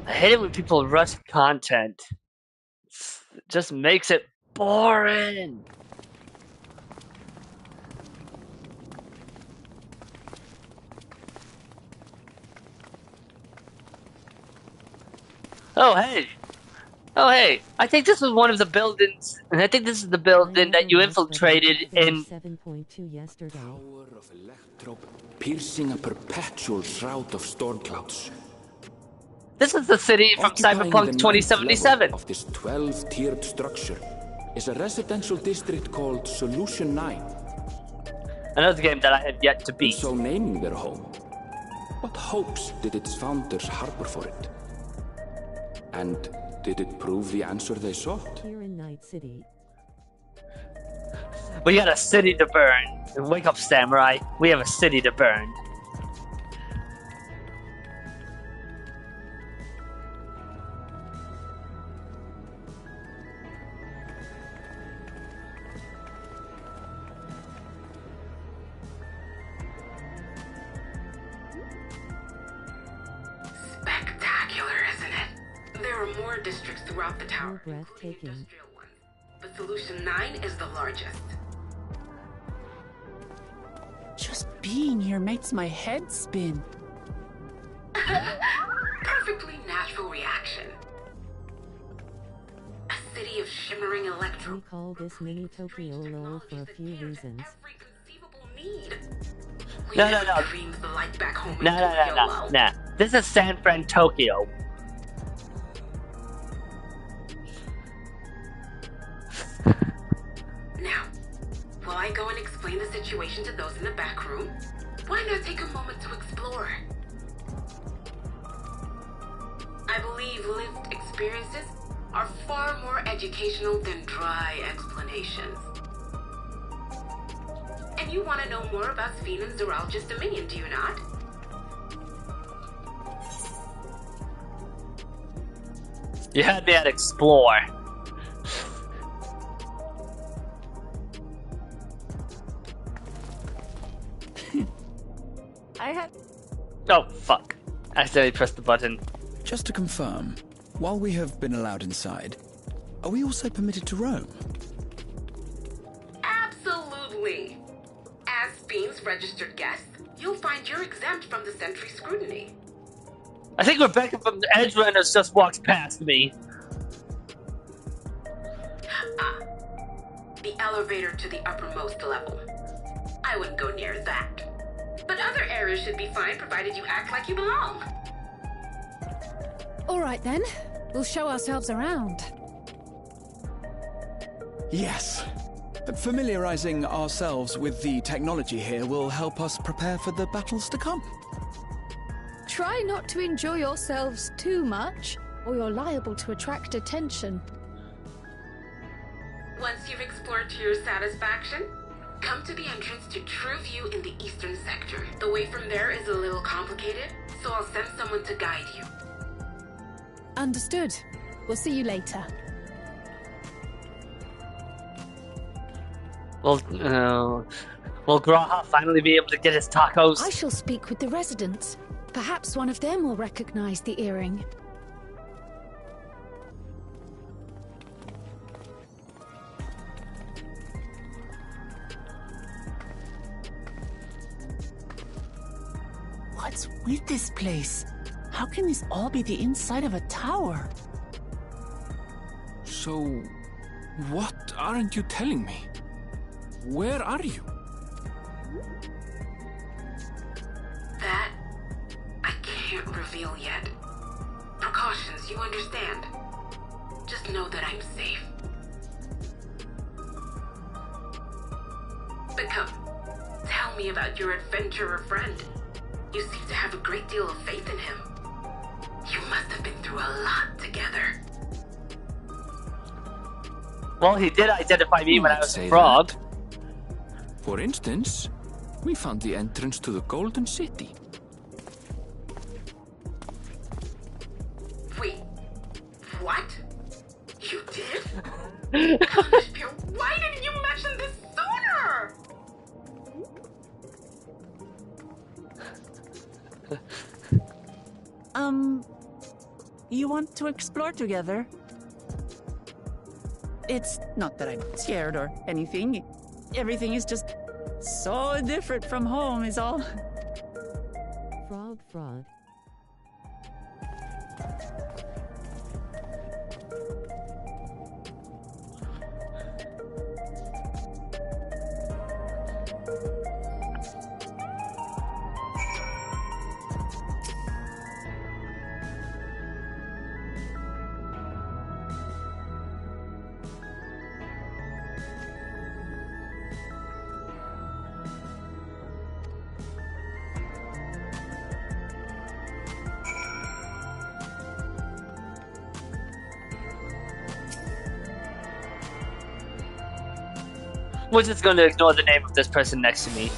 I hate it when people rush content. It just makes it boring. Oh hey! Oh hey! I think this was one of the buildings, and I think this is the building that you infiltrated in. 7.2 yesterday. Power of electro piercing a perpetual shroud of storm clouds. This is the city from Cyberpunk 2077. Of this 12-tiered structure is a residential district called Solution 9. Another game that I had yet to And beat. so naming their home, what hopes did its founders harbor for it? And did it prove the answer they sought? Here in Night City. We got a city to burn. Wake up, samurai. We have a city to burn. Spectacular, isn't it? There are more districts throughout the tower, So including breathtaking. industrial ones. But Solution 9 is the largest. Just being here makes my head spin. Perfectly natural reaction. A city of shimmering electro. We call this mini Tokyo lol for a few reasons. Every conceivable need. We No. never dreamed the light back home in No. Tokyo. Nah. This is San Fran, Tokyo. situation to those in the back room, why not take a moment to explore? I believe lived experiences are far more educational than dry explanations. And you want to know more about Sphene and Zoralja's dominion, do you not? You had me at explore. I had... Oh, fuck. I accidentally pressed the button. Just to confirm, while we have been allowed inside, are we also permitted to roam? Absolutely. As Sphene's registered guest, you'll find you're exempt from the sentry scrutiny. I think Rebecca from the Edge Runners just walked past me. Ah, the elevator to the uppermost level. I wouldn't go near that. But other areas should be fine, provided you act like you belong. All right then, we'll show ourselves around. Yes. Familiarizing ourselves with the technology here will help us prepare for the battles to come. Try not to enjoy yourselves too much, or you're liable to attract attention. Once you've explored to your satisfaction, come to the entrance to True View in the eastern sector. The way from there is a little complicated, so I'll send someone to guide you. Understood. We'll see you later. Will Graha finally be able to get his tacos? I shall speak with the residents. Perhaps one of them will recognize the earring. What's with this place? How can this all be the inside of a tower? So, what aren't you telling me? Where are you? That I can't reveal yet. Precautions, you understand. Just know that I'm safe. But come, tell me about your adventurer friend. You seem to have a great deal of faith in him. You must have been through a lot together. Well, he did identify me when I was a frog. That. For instance, we found the entrance to the Golden City. Wait, what? You did? Gosh, Pierre, why didn't you mention this sooner? You want to explore together? It's not that I'm scared or anything. Everything is just so different from home is all. Frog, frog. We're just going to ignore the name of this person next to me.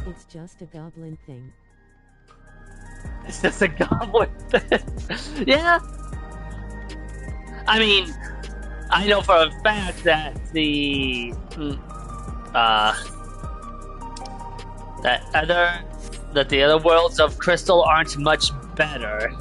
It's just a goblin thing. It's just a goblin thing. Yeah. I mean, I know for a fact that the the other worlds of Crystal aren't much better.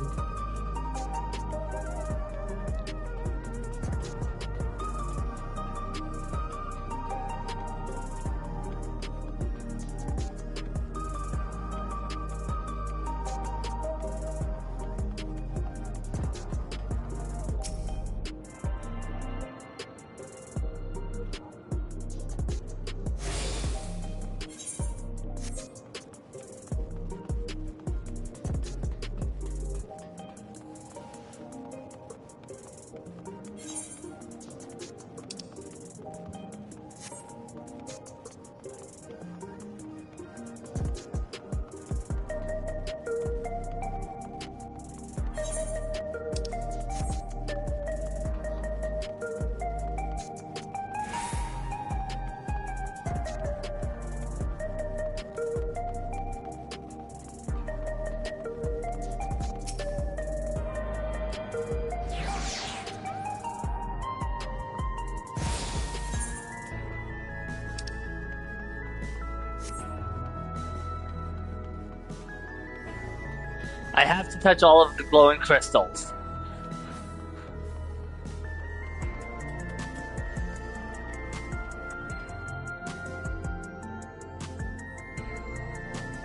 I have to touch all of the glowing crystals.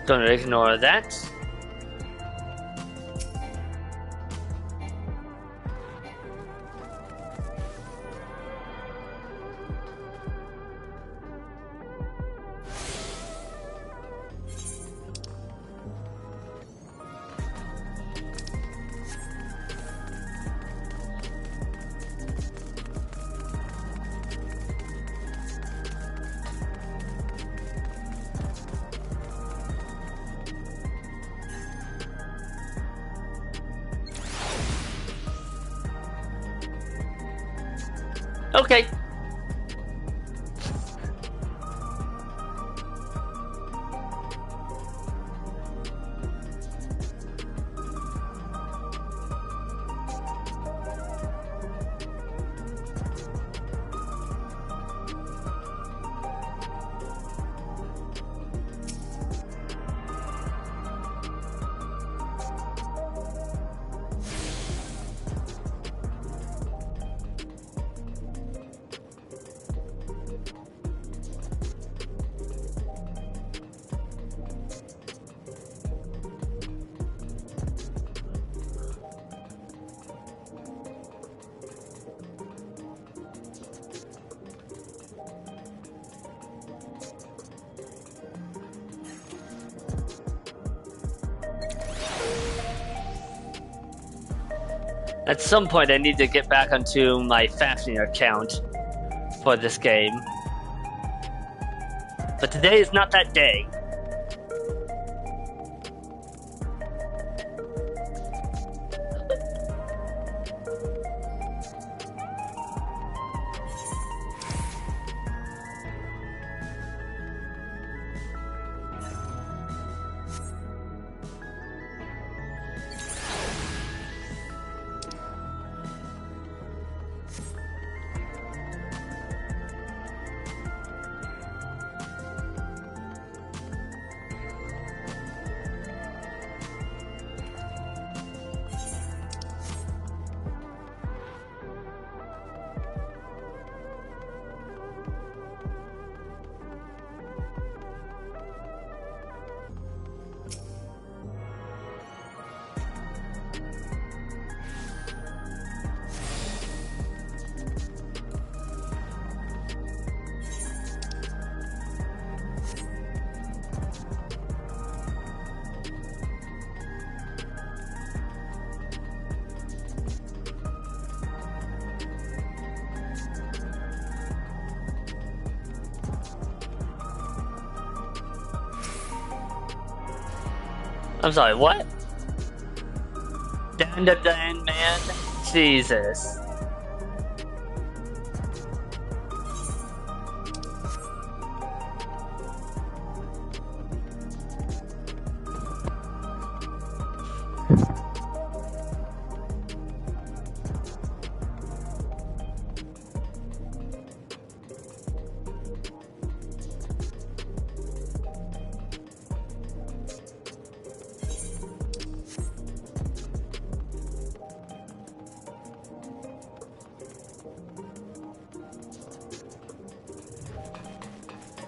Gonna ignore that. Okay. At some point, I need to get back onto my Fafnir account for this game. But today is not that day. I'm sorry, what? Dan, man? Jesus.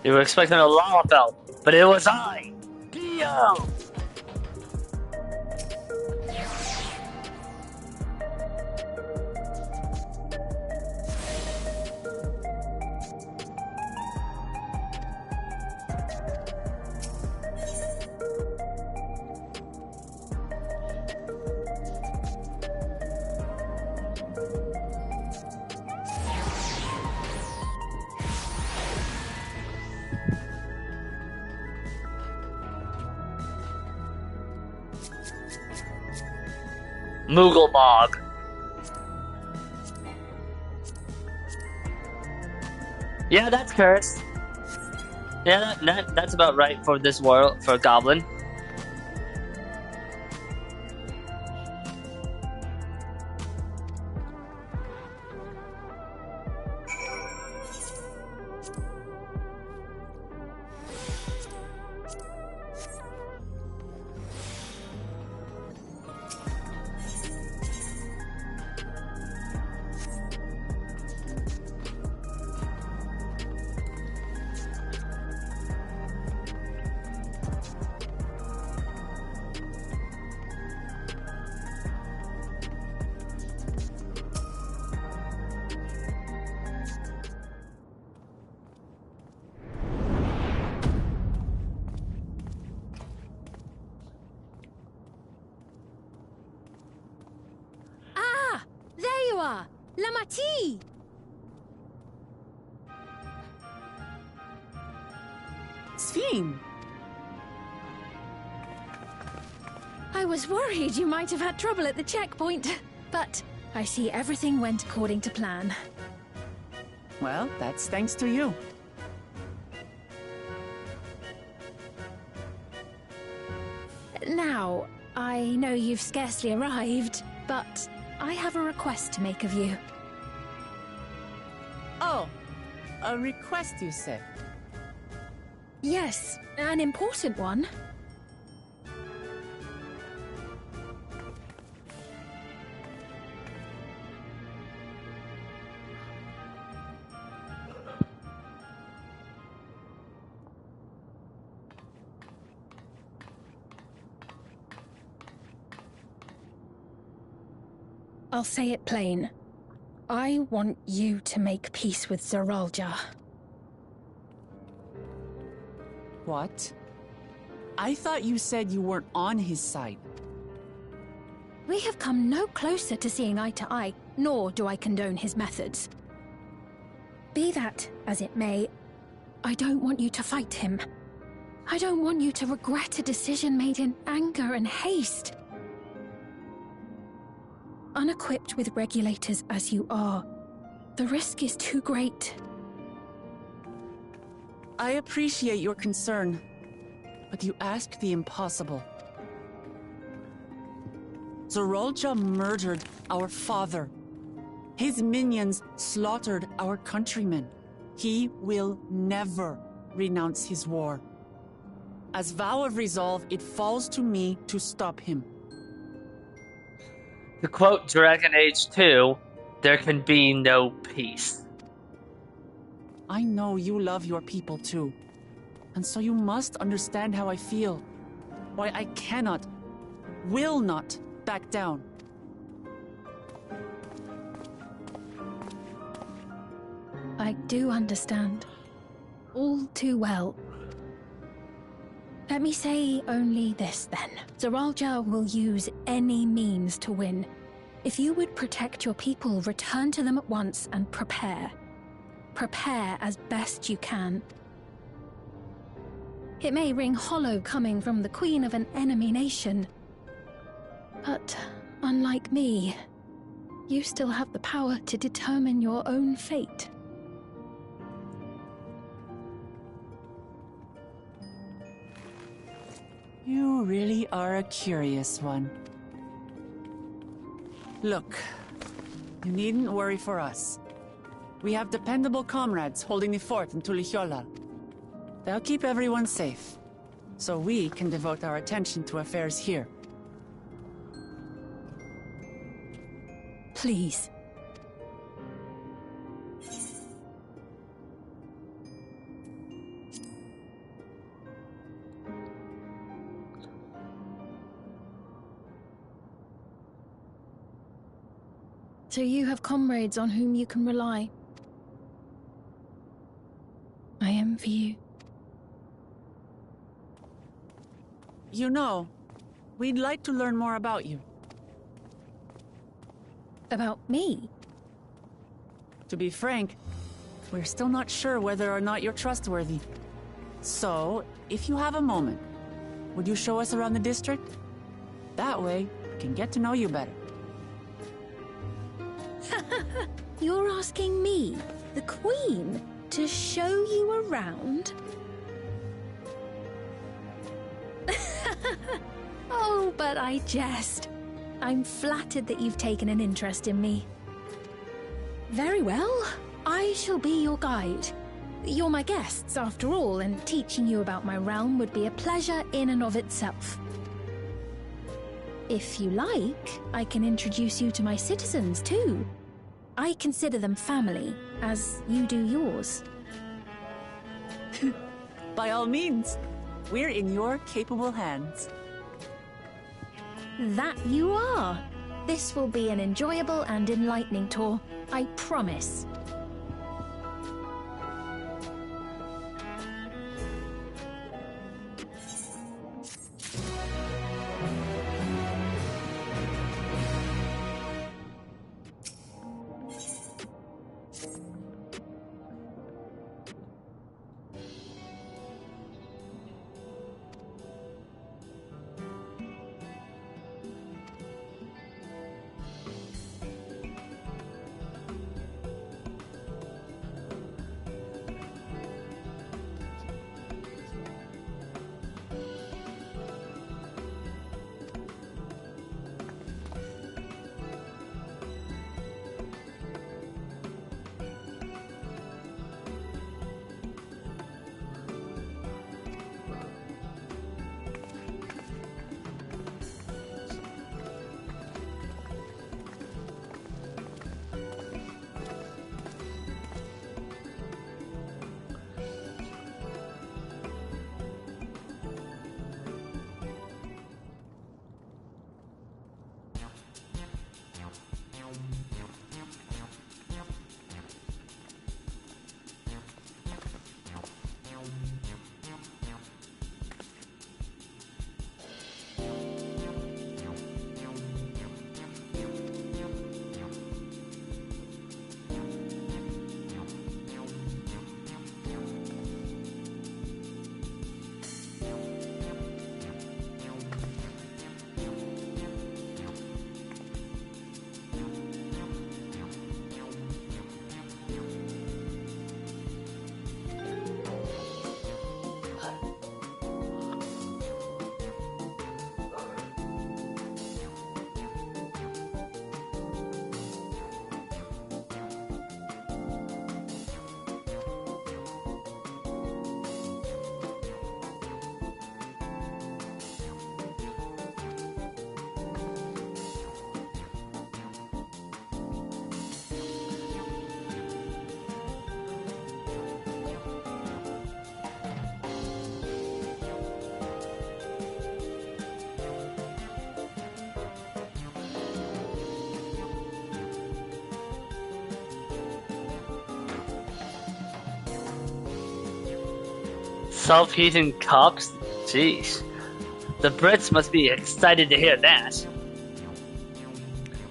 You were expecting a lava belt, but it was I, Dio! Moogle Bog. Yeah, that's cursed. Yeah, that's about right for this world, for a goblin. Lamati! Sphene! I was worried you might have had trouble at the checkpoint, but I see everything went according to plan. Well, that's thanks to you. Now, I know you've scarcely arrived, but I have a request to make of you. Oh, a request, you say? Yes, an important one. I'll say it plain. I want you to make peace with Zoralja. What? I thought you said you weren't on his side. We have come no closer to seeing eye to eye, nor do I condone his methods. Be that as it may, I don't want you to fight him. I don't want you to regret a decision made in anger and haste. Unequipped with regulators as you are, the risk is too great. I appreciate your concern, but you ask the impossible. Zoralja murdered our father. His minions slaughtered our countrymen. He will never renounce his war. As vow of resolve, it falls to me to stop him. To quote Dragon Age 2, there can be no peace. I know you love your people too. And so you must understand how I feel. Why I cannot, will not back down. I do understand. All too well. Let me say only this, then. Zoralja will use any means to win. If you would protect your people, return to them at once and prepare. Prepare as best you can. It may ring hollow coming from the queen of an enemy nation. But, unlike me, you still have the power to determine your own fate. You really are a curious one. Look, you needn't worry for us. We have dependable comrades holding the fort in Tulihiola. They'll keep everyone safe, so we can devote our attention to affairs here. Please. So you have comrades on whom you can rely. I envy you. You know, we'd like to learn more about you. About me? To be frank, we're still not sure whether or not you're trustworthy. So, if you have a moment, would you show us around the district? That way, we can get to know you better. You're asking me, the Queen, to show you around? Oh, but I jest. I'm flattered that you've taken an interest in me. Very well. I shall be your guide. You're my guests, after all, and teaching you about my realm would be a pleasure in and of itself. If you like, I can introduce you to my citizens, too. I consider them family, as you do yours. By all means, we're in your capable hands. That you are. This will be an enjoyable and enlightening tour, I promise. Self-heating cups? Jeez. The Brits must be excited to hear that.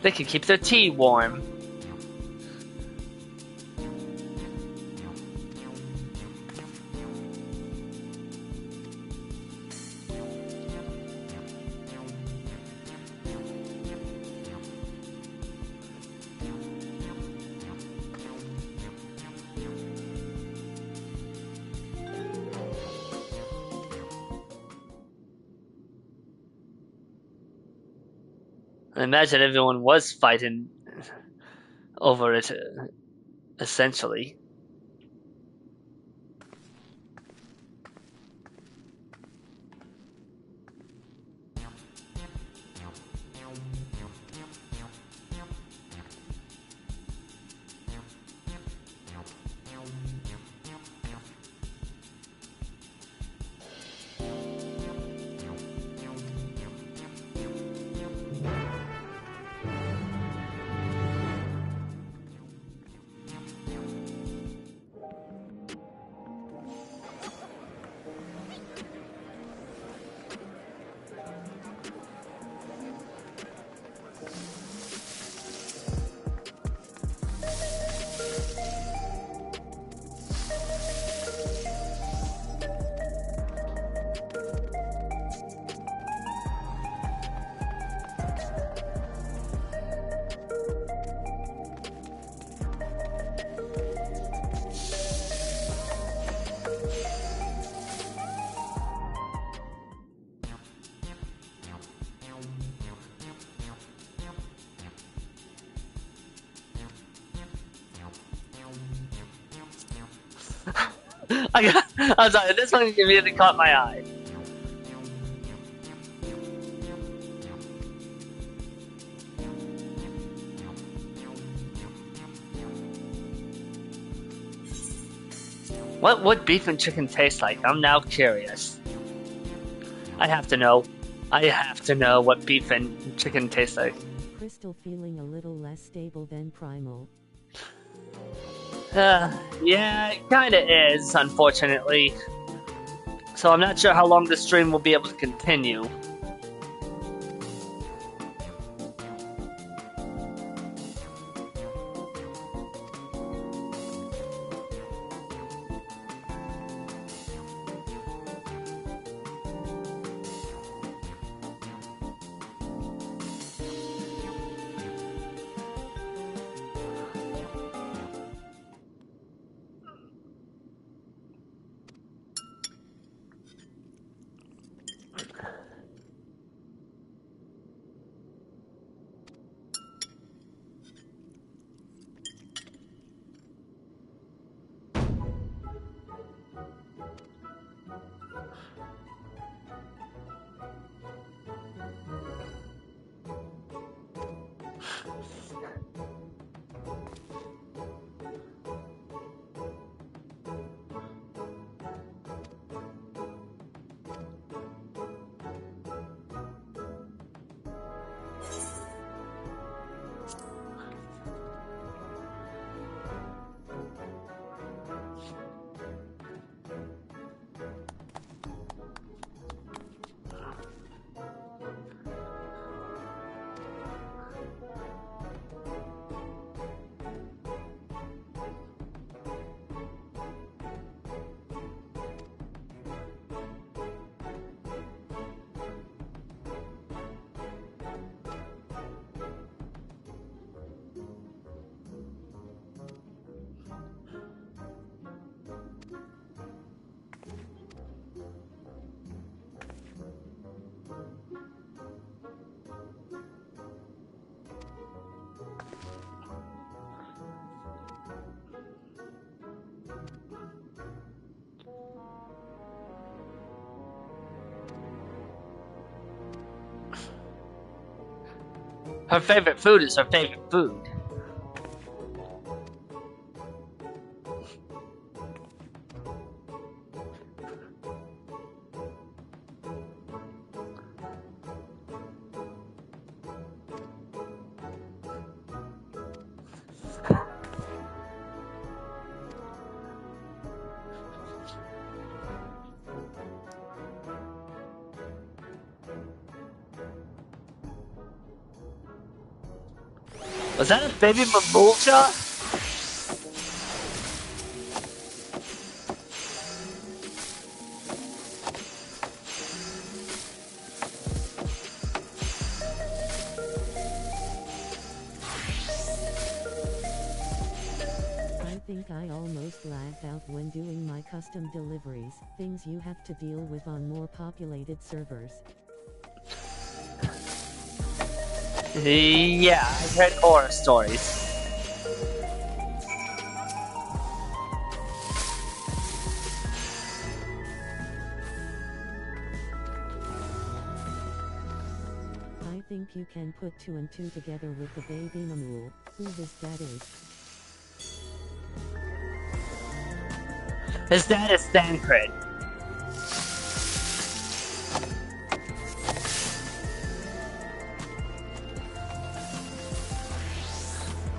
They can keep their tea warm. I imagine everyone was fighting over it, essentially. I'm sorry, this one really caught my eye. What would beef and chicken taste like? I'm now curious. I have to know. I have to know what beef and chicken taste like. Crystal feeling a little less stable than Primal. Yeah, it kinda is, unfortunately. So I'm not sure how long this stream will be able to continue. Her favorite food is her favorite food. Was that a baby mamulcha? I think I almost lagged out when doing my custom deliveries, things you have to deal with on more populated servers. Yeah, I've heard horror stories. I think you can put 2 and 2 together with the baby Mamul. Who his dad is. His dad is Thancred.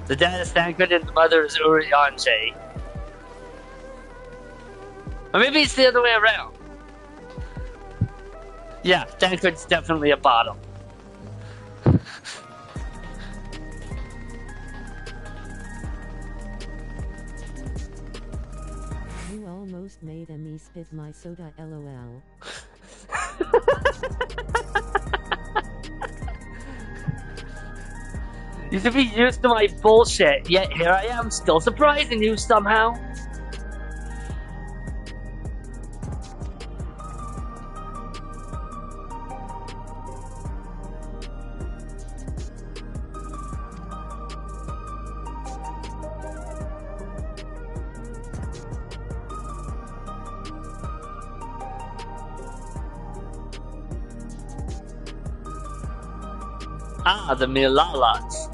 The dad is Thancred and the mother is Urianger. Or maybe it's the other way around. Yeah, Thancred's definitely a bottom. You almost made me spit my soda, lol. You should be used to my bullshit, yet here I am, still surprising you somehow. Ah, the Milalats.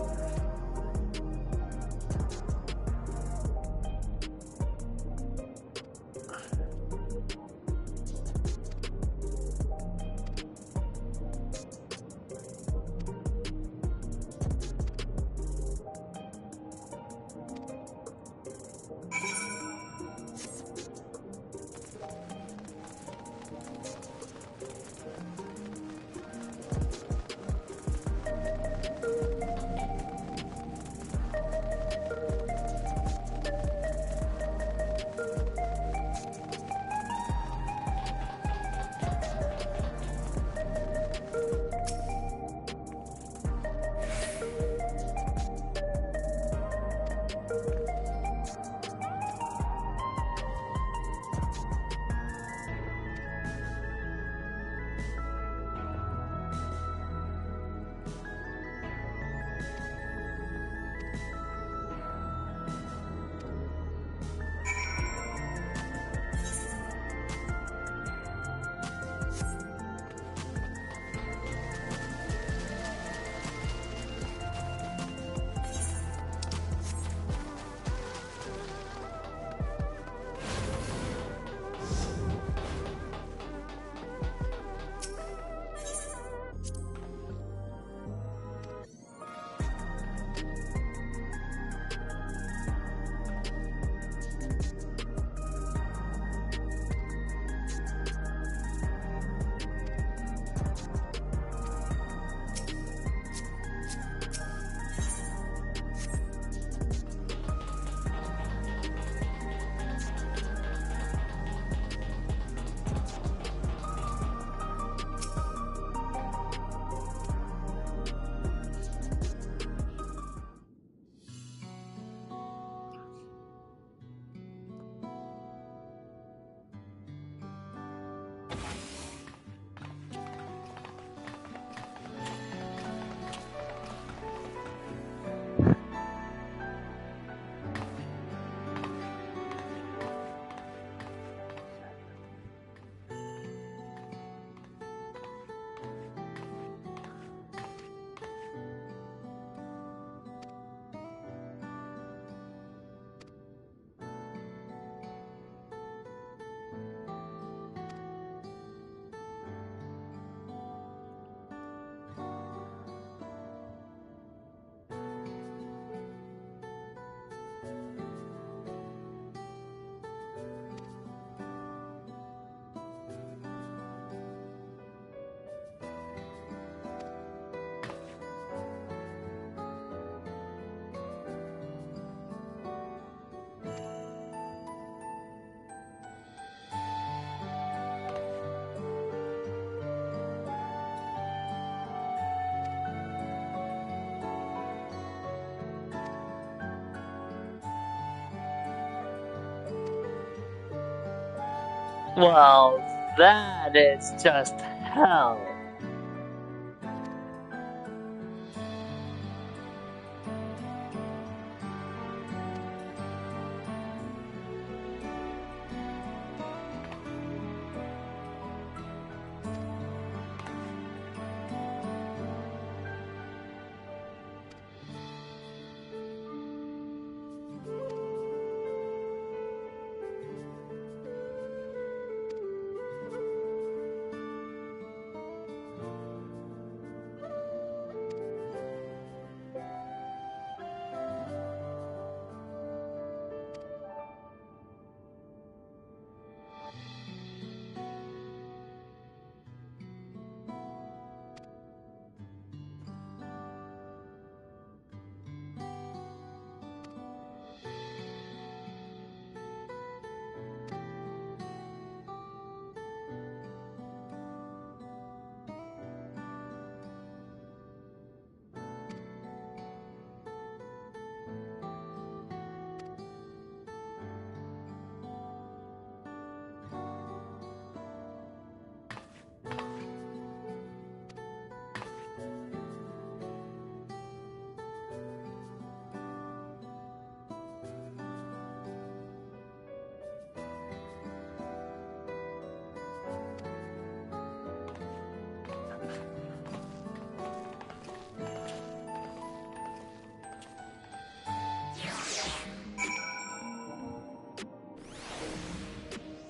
Well, that is just hell.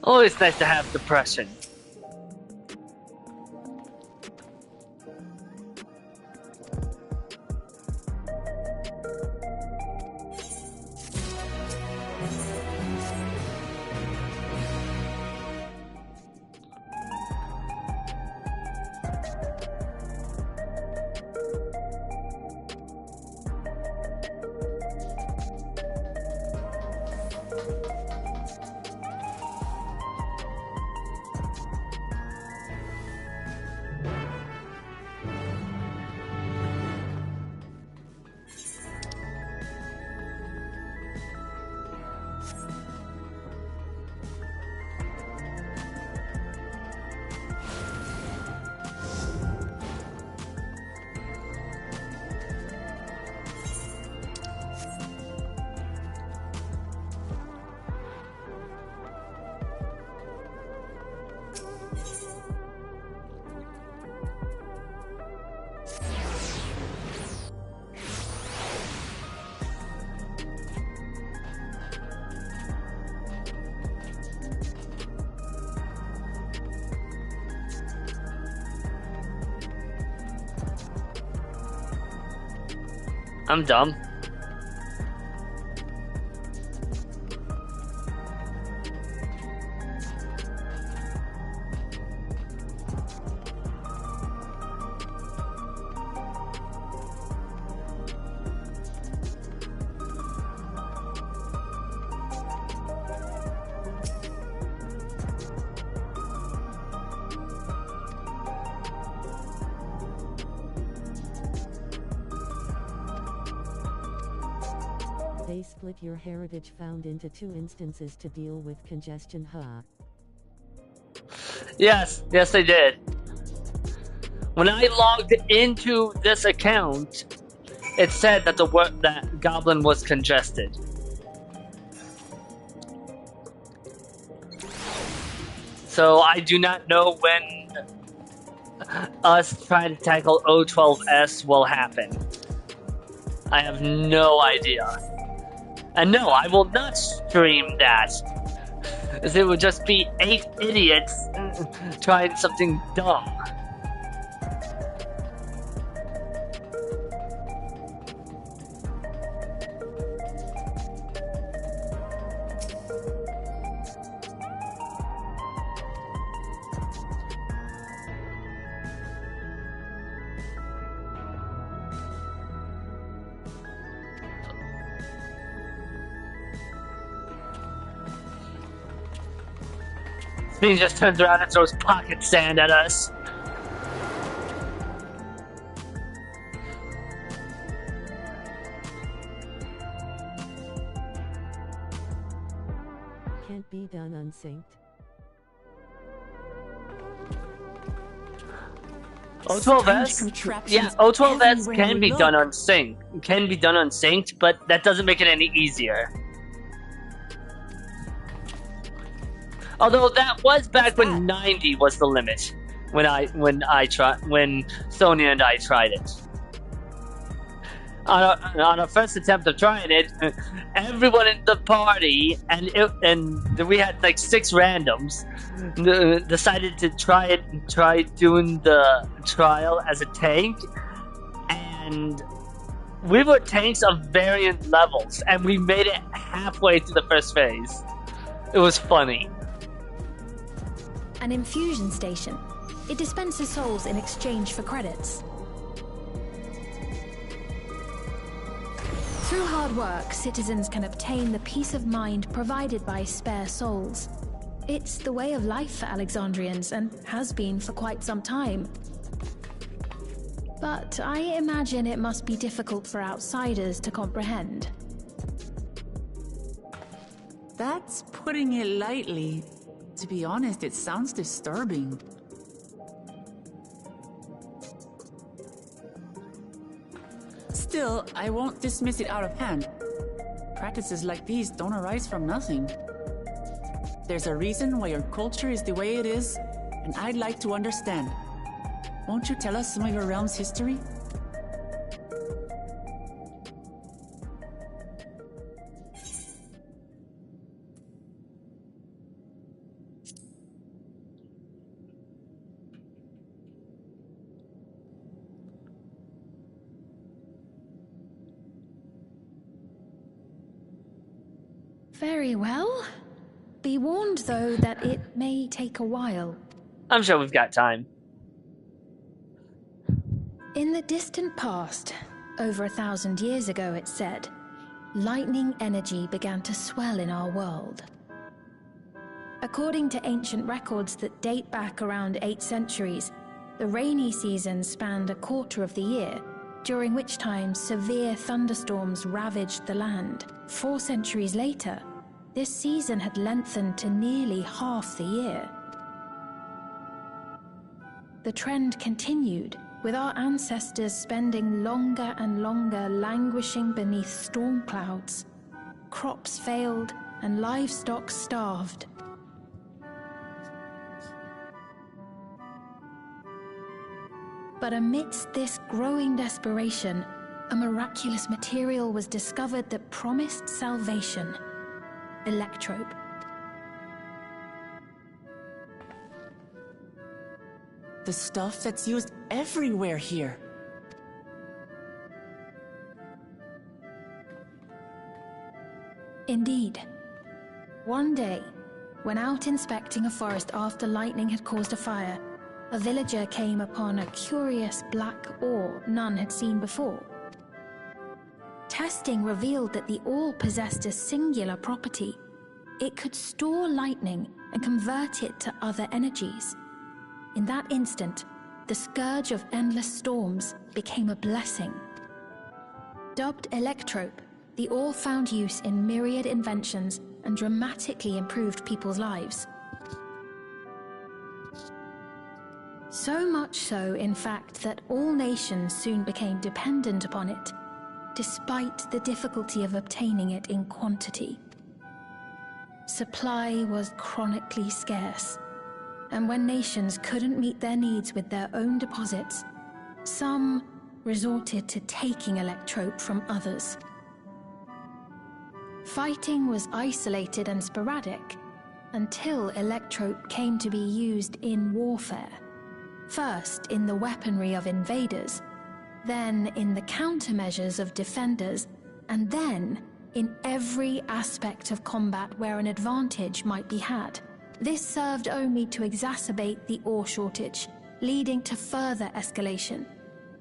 Always nice to have depression. I'm dumb. They split your heritage found into 2 instances to deal with congestion, huh? Yes, they did. When I logged into this account, it said that that goblin was congested. So I do not know when us trying to tackle O12S will happen. I have no idea. And no, I will not stream that. As it would just be 8 idiots trying something dumb. He just turns around and throws pocket sand at us. Can't be done unsynced. O12S, yeah, O12S can be done on sync, unsynced, but that doesn't make it any easier. Although that was back when 90 was the limit, when Sonia and I tried it. On our first attempt of trying it, everyone in the party, and we had like 6 randoms, decided to try doing the trial as a tank, and we were tanks of variant levels, and we made it halfway through the first phase. It was funny. An infusion station. It dispenses souls in exchange for credits. Through hard work, citizens can obtain the peace of mind provided by spare souls. It's the way of life for Alexandrians, and has been for quite some time. But I imagine it must be difficult for outsiders to comprehend. That's putting it lightly. To be honest, it sounds disturbing. Still, I won't dismiss it out of hand. Practices like these don't arise from nothing. There's a reason why your culture is the way it is, and I'd like to understand. Won't you tell us some of your realm's history? Very well. Be warned, though, that it may take a while. I'm sure we've got time. In the distant past, over 1,000 years ago it's said, lightning energy began to swell in our world. According to ancient records that date back around 8 centuries, the rainy season spanned a quarter of the year, during which time severe thunderstorms ravaged the land. 4 centuries later, this season had lengthened to nearly half the year. The trend continued, with our ancestors spending longer and longer languishing beneath storm clouds. Crops failed and livestock starved. But amidst this growing desperation, a miraculous material was discovered that promised salvation: electrope. The stuff that's used everywhere here. Indeed. One day, when out inspecting a forest after lightning had caused a fire, a villager came upon a curious black ore none had seen before. Testing revealed that the ore possessed a singular property. It could store lightning and convert it to other energies. In that instant, the scourge of endless storms became a blessing. Dubbed electrope, the ore found use in myriad inventions and dramatically improved people's lives. So much so, in fact, that all nations soon became dependent upon it, despite the difficulty of obtaining it in quantity. Supply was chronically scarce, and when nations couldn't meet their needs with their own deposits, some resorted to taking electrope from others. Fighting was isolated and sporadic until electrope came to be used in warfare. First in the weaponry of invaders, then in the countermeasures of defenders, and then in every aspect of combat where an advantage might be had. This served only to exacerbate the ore shortage, leading to further escalation.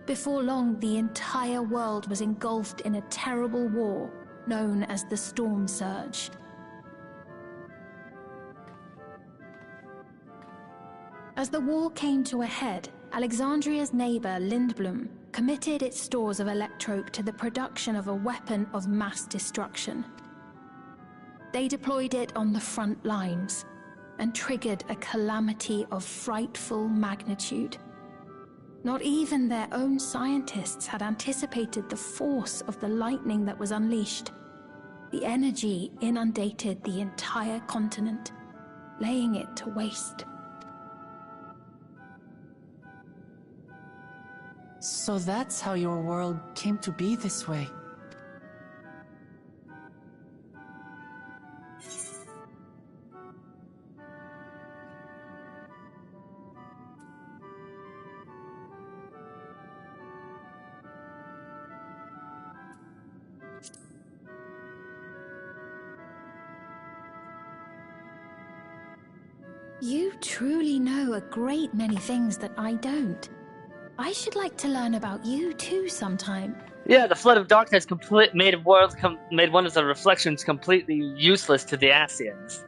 Before long, the entire world was engulfed in a terrible war known as the Storm Surge. As the war came to a head, Alexandria's neighbor Lindblum committed its stores of electrope to the production of a weapon of mass destruction. They deployed it on the front lines and triggered a calamity of frightful magnitude. Not even their own scientists had anticipated the force of the lightning that was unleashed. The energy inundated the entire continent, laying it to waste. So that's how your world came to be this way. You truly know a great many things that I don't. I should like to learn about you too sometime. Yeah, the flood of darkness made one of the reflections completely useless to the Asians.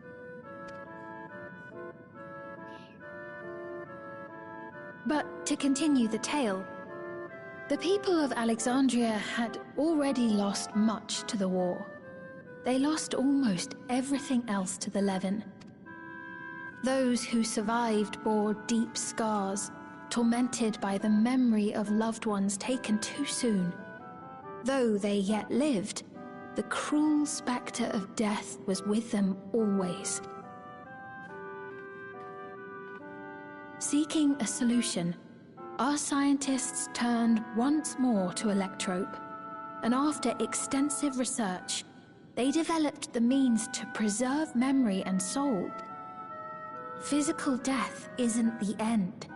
But to continue the tale, the people of Alexandria had already lost much to the war. They lost almost everything else to the Levin. Those who survived bore deep scars, tormented by the memory of loved ones taken too soon. Though they yet lived, the cruel spectre of death was with them always. Seeking a solution, our scientists turned once more to Electrope, and after extensive research, they developed the means to preserve memory and soul. Physical death isn't the end.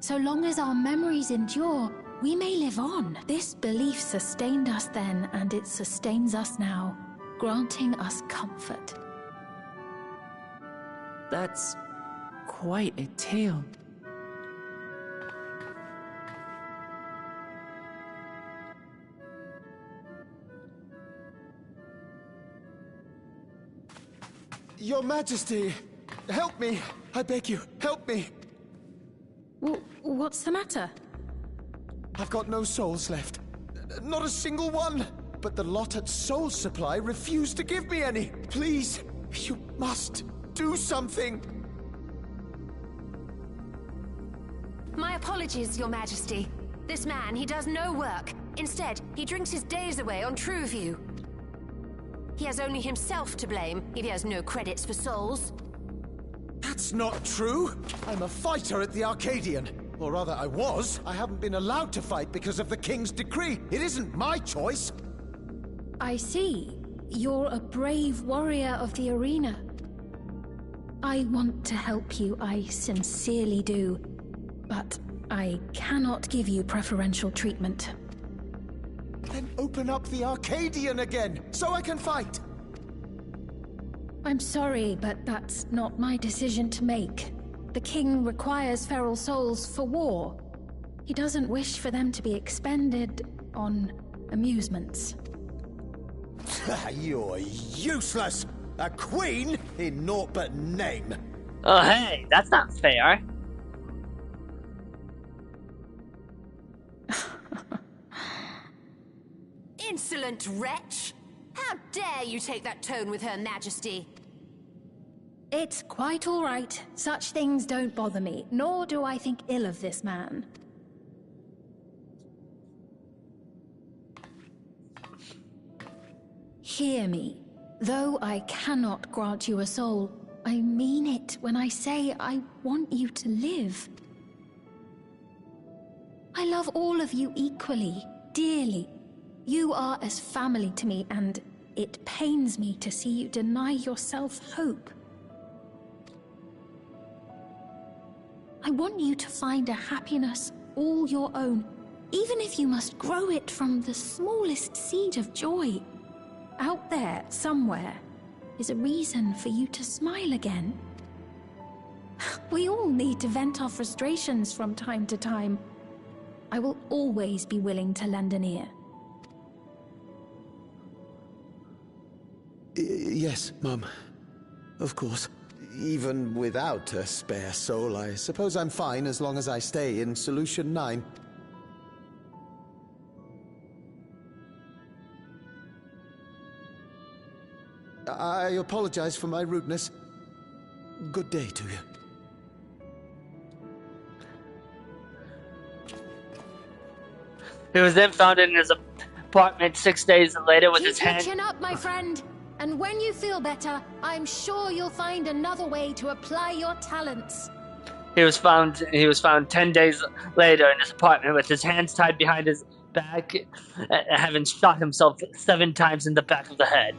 So long as our memories endure, we may live on. This belief sustained us then, and it sustains us now, granting us comfort. That's quite a tale. Your Majesty! Help me! I beg you, help me! What's the matter? I've got no souls left. Not a single one! But the lot at Soul Supply refused to give me any! Please, you must do something! My apologies, Your Majesty. This man, he does no work. Instead, he drinks his days away on Trueview. He has only himself to blame if he has no credits for souls. That's not true! I'm a fighter at the Arcadian. Or rather, I was. I haven't been allowed to fight because of the King's decree. It isn't my choice. I see. You're a brave warrior of the arena. I want to help you, I sincerely do. But I cannot give you preferential treatment. Then open up the Arcadian again, so I can fight! I'm sorry, but that's not my decision to make. The king requires feral souls for war. He doesn't wish for them to be expended on amusements. You're useless! A queen in naught but name! Oh hey, that's not fair. Insolent wretch! How dare you take that tone with Her Majesty? It's quite all right. Such things don't bother me, nor do I think ill of this man. Hear me. Though I cannot grant you a soul, I mean it when I say I want you to live. I love all of you equally, dearly. You are as family to me, and it pains me to see you deny yourself hope. I want you to find a happiness all your own, even if you must grow it from the smallest seed of joy. Out there, somewhere, is a reason for you to smile again. We all need to vent our frustrations from time to time. I will always be willing to lend an ear. Yes, Mum. Of course. Even without a spare soul, I suppose I'm fine as long as I stay in Solution 9. I apologize for my rudeness. Good day to you. He was then found in his apartment 6 days later with his Keep your hand. chin up, my friend. And when you feel better, I'm sure you'll find another way to apply your talents. He was found 10 days later in his apartment with his hands tied behind his back, having shot himself 7 times in the back of the head.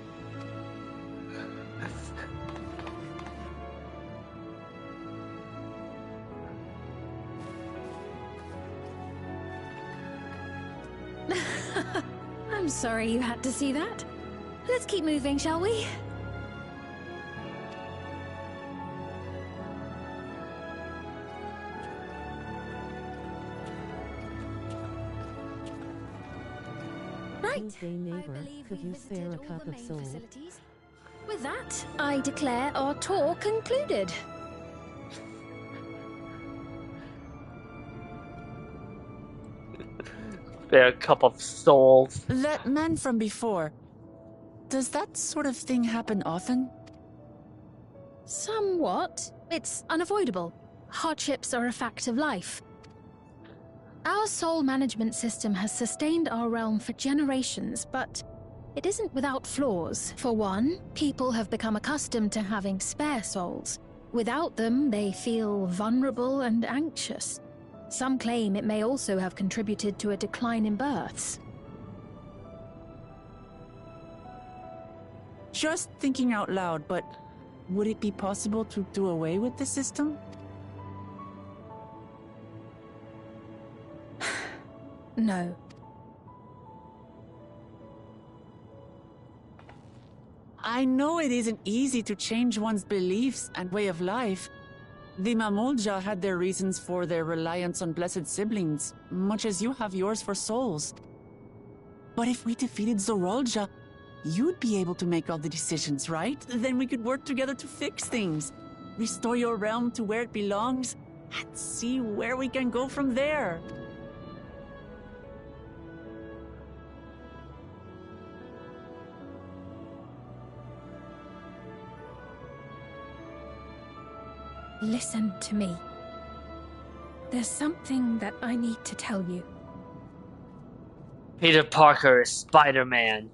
I'm sorry you had to see that. Let's keep moving, shall we? Right. Good day, neighbor. Could you spare a cup of soul? With that, I declare our tour concluded. Spare a cup of souls. That man from before. Does that sort of thing happen often? Somewhat. It's unavoidable. Hardships are a fact of life. Our soul management system has sustained our realm for generations, but it isn't without flaws. For one, people have become accustomed to having spare souls. Without them, they feel vulnerable and anxious. Some claim it may also have contributed to a decline in births. Just thinking out loud, but would it be possible to do away with the system? No. I know it isn't easy to change one's beliefs and way of life. The Mamolja had their reasons for their reliance on blessed siblings, much as you have yours for souls. But if we defeated Zorolja, you'd be able to make all the decisions, right? Then we could work together to fix things. Restore your realm to where it belongs, and see where we can go from there. Listen to me. There's something that I need to tell you. Peter Parker is Spider-Man.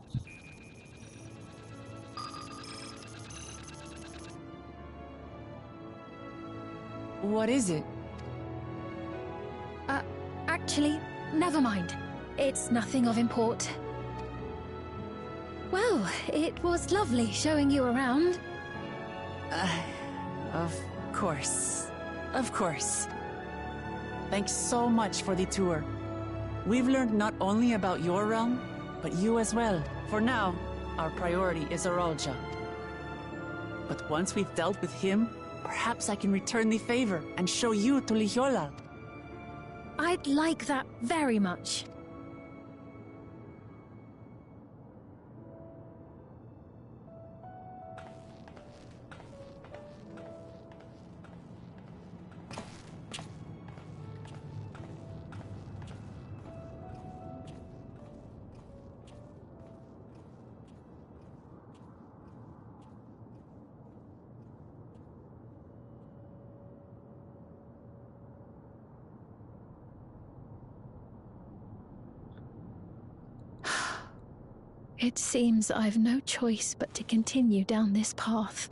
What is it? Actually, never mind. It's nothing of import. Well, it was lovely showing you around. Of course. Of course. Thanks so much for the tour. We've learned not only about your realm, but you as well. For now, our priority is Zorolja. But once we've dealt with him, perhaps I can return the favor and show you to Lihiolal. I'd like that very much. It seems I've no choice but to continue down this path.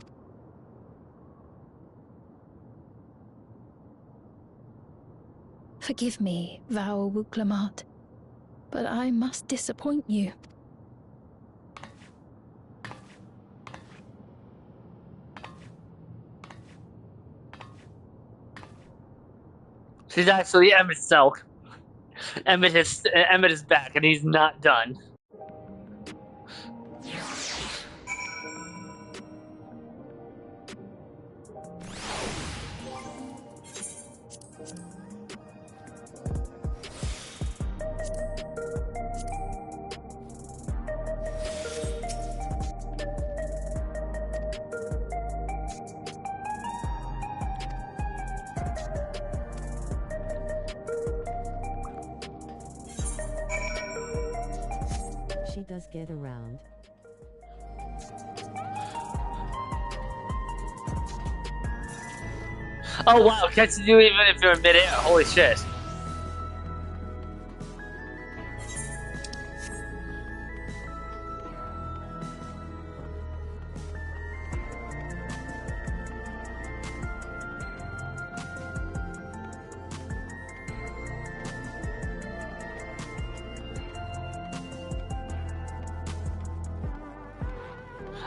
Forgive me, Vau Wuklamat, but I must disappoint you. She's actually Emmett's self. Emmett is back, and he's not done. She does get around. Oh wow, catches you even if you're in midair. Holy shit.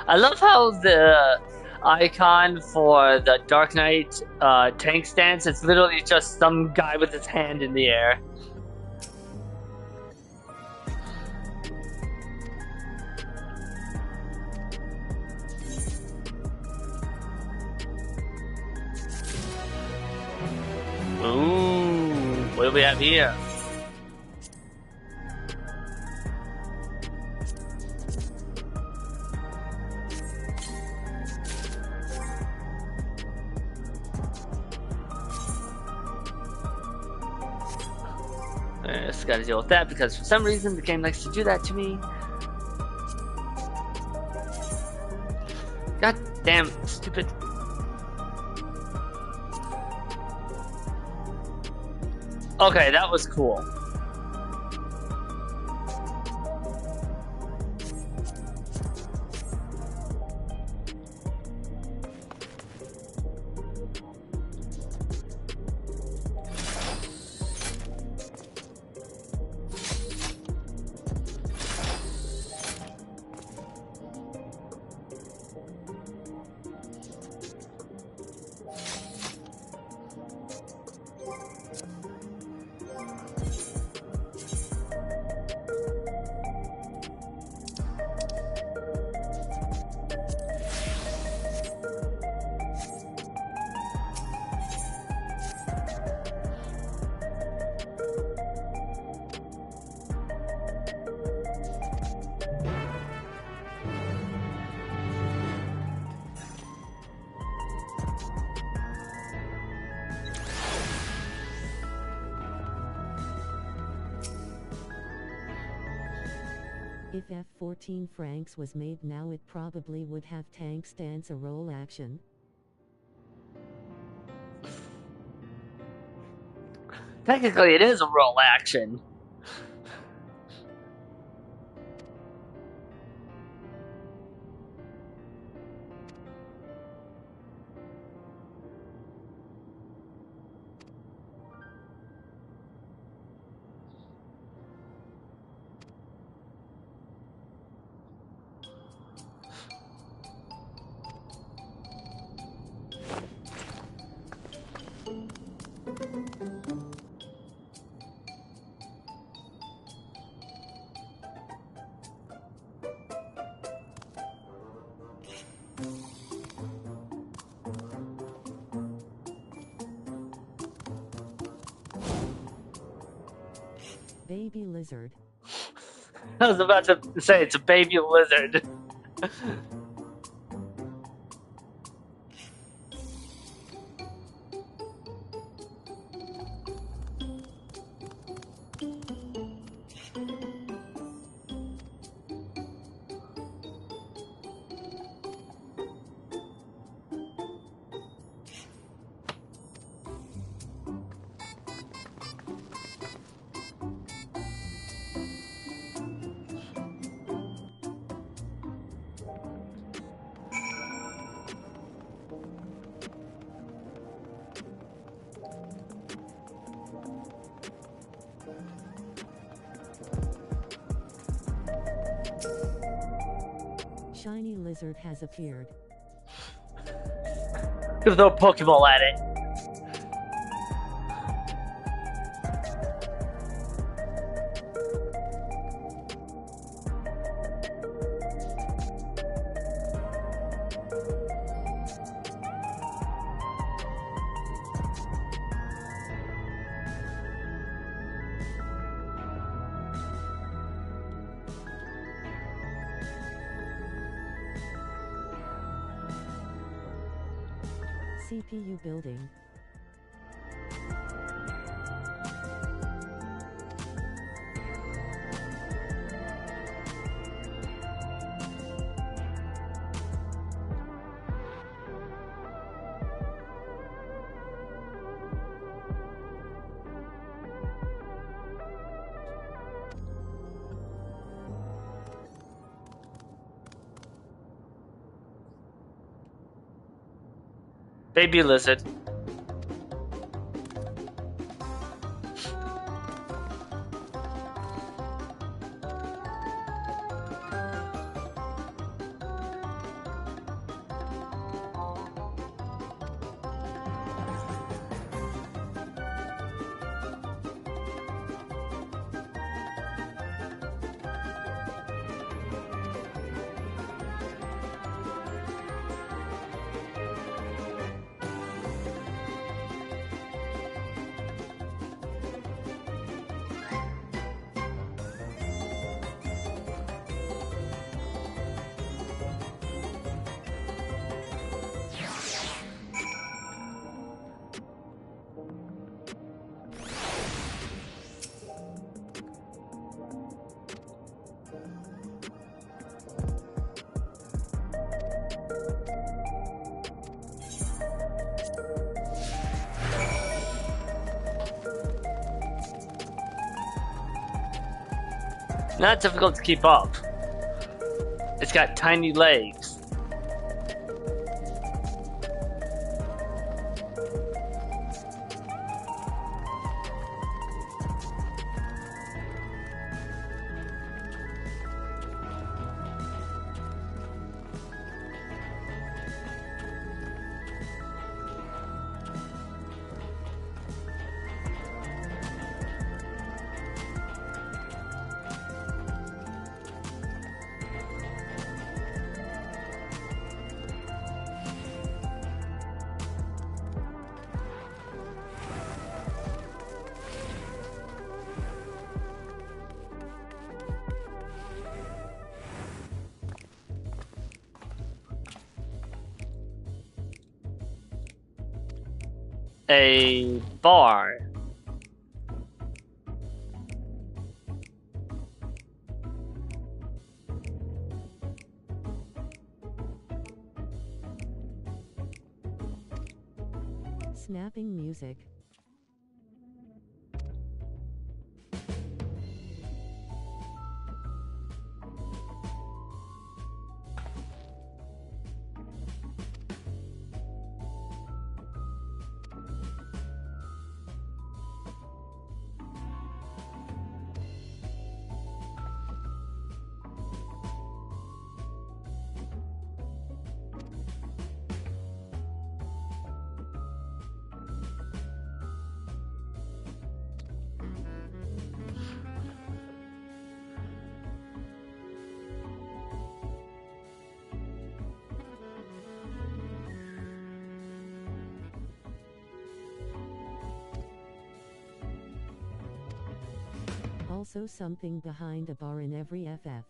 I love how the icon for the Dark Knight tank stance is literally just some guy with his hand in the air. Ooh, what do we have here? Just gotta deal with that because for some reason the game likes to do that to me. God damn, stupid. Okay, that was cool. If F-14 Franks was made now, it probably would have tank stance a roll action. Technically, it is a roll action. Baby lizard. I was about to say it's a baby lizard. Shiny lizard has appeared. There's no Pokeball at it. CPU building. Baby lizard. Not difficult to keep up. It's got tiny legs. A bar. Snapping music. Also something behind a bar in every FF.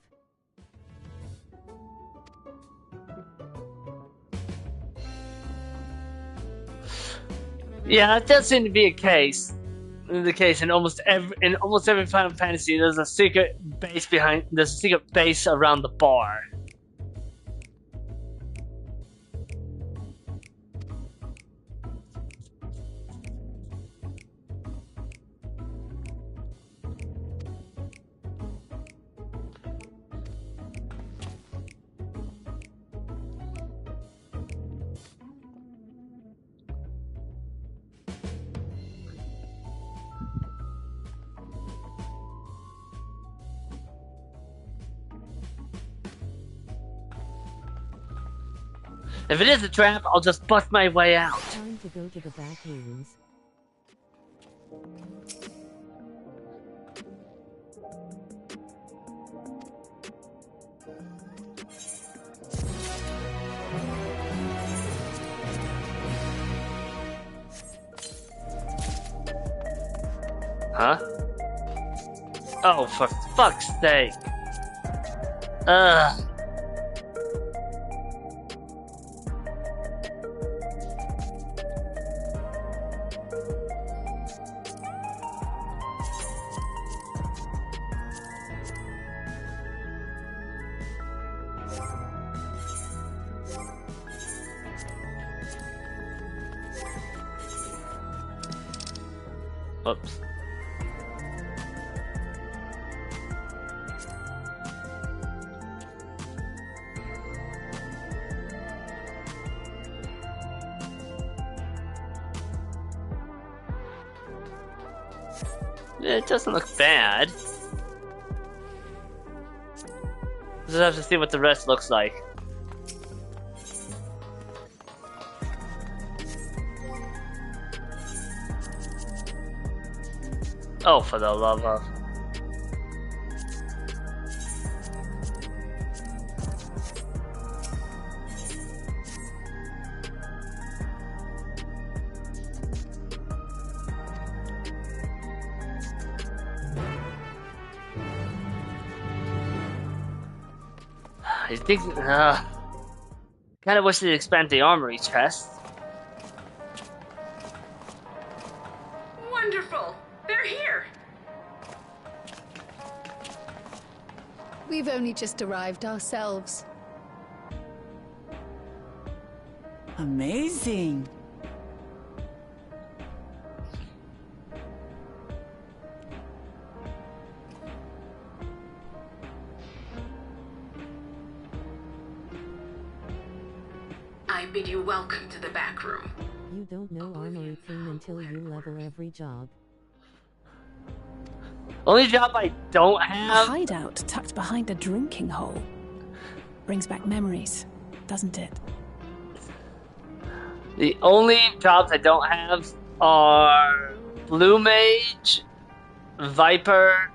Yeah, that does seem to be the case in almost every Final Fantasy. There's a secret base around the bar. If it is a trap, I'll just bust my way out. Time to go to the back rooms. Huh? Oh, for fuck's sake. Ugh. Oops. It doesn't look bad. Just have to see what the rest looks like. Oh, for the love of... I think... kind of wish they'd expand the armory chest. Wonderful! They're here! We've only just arrived ourselves. Amazing. I bid you welcome to the back room. You don't know armory clean until you level every job. Only job I don't A have. hideout tucked behind a drinking hole. Brings back memories, doesn't it? The only jobs I don't have are Blue Mage, Viper,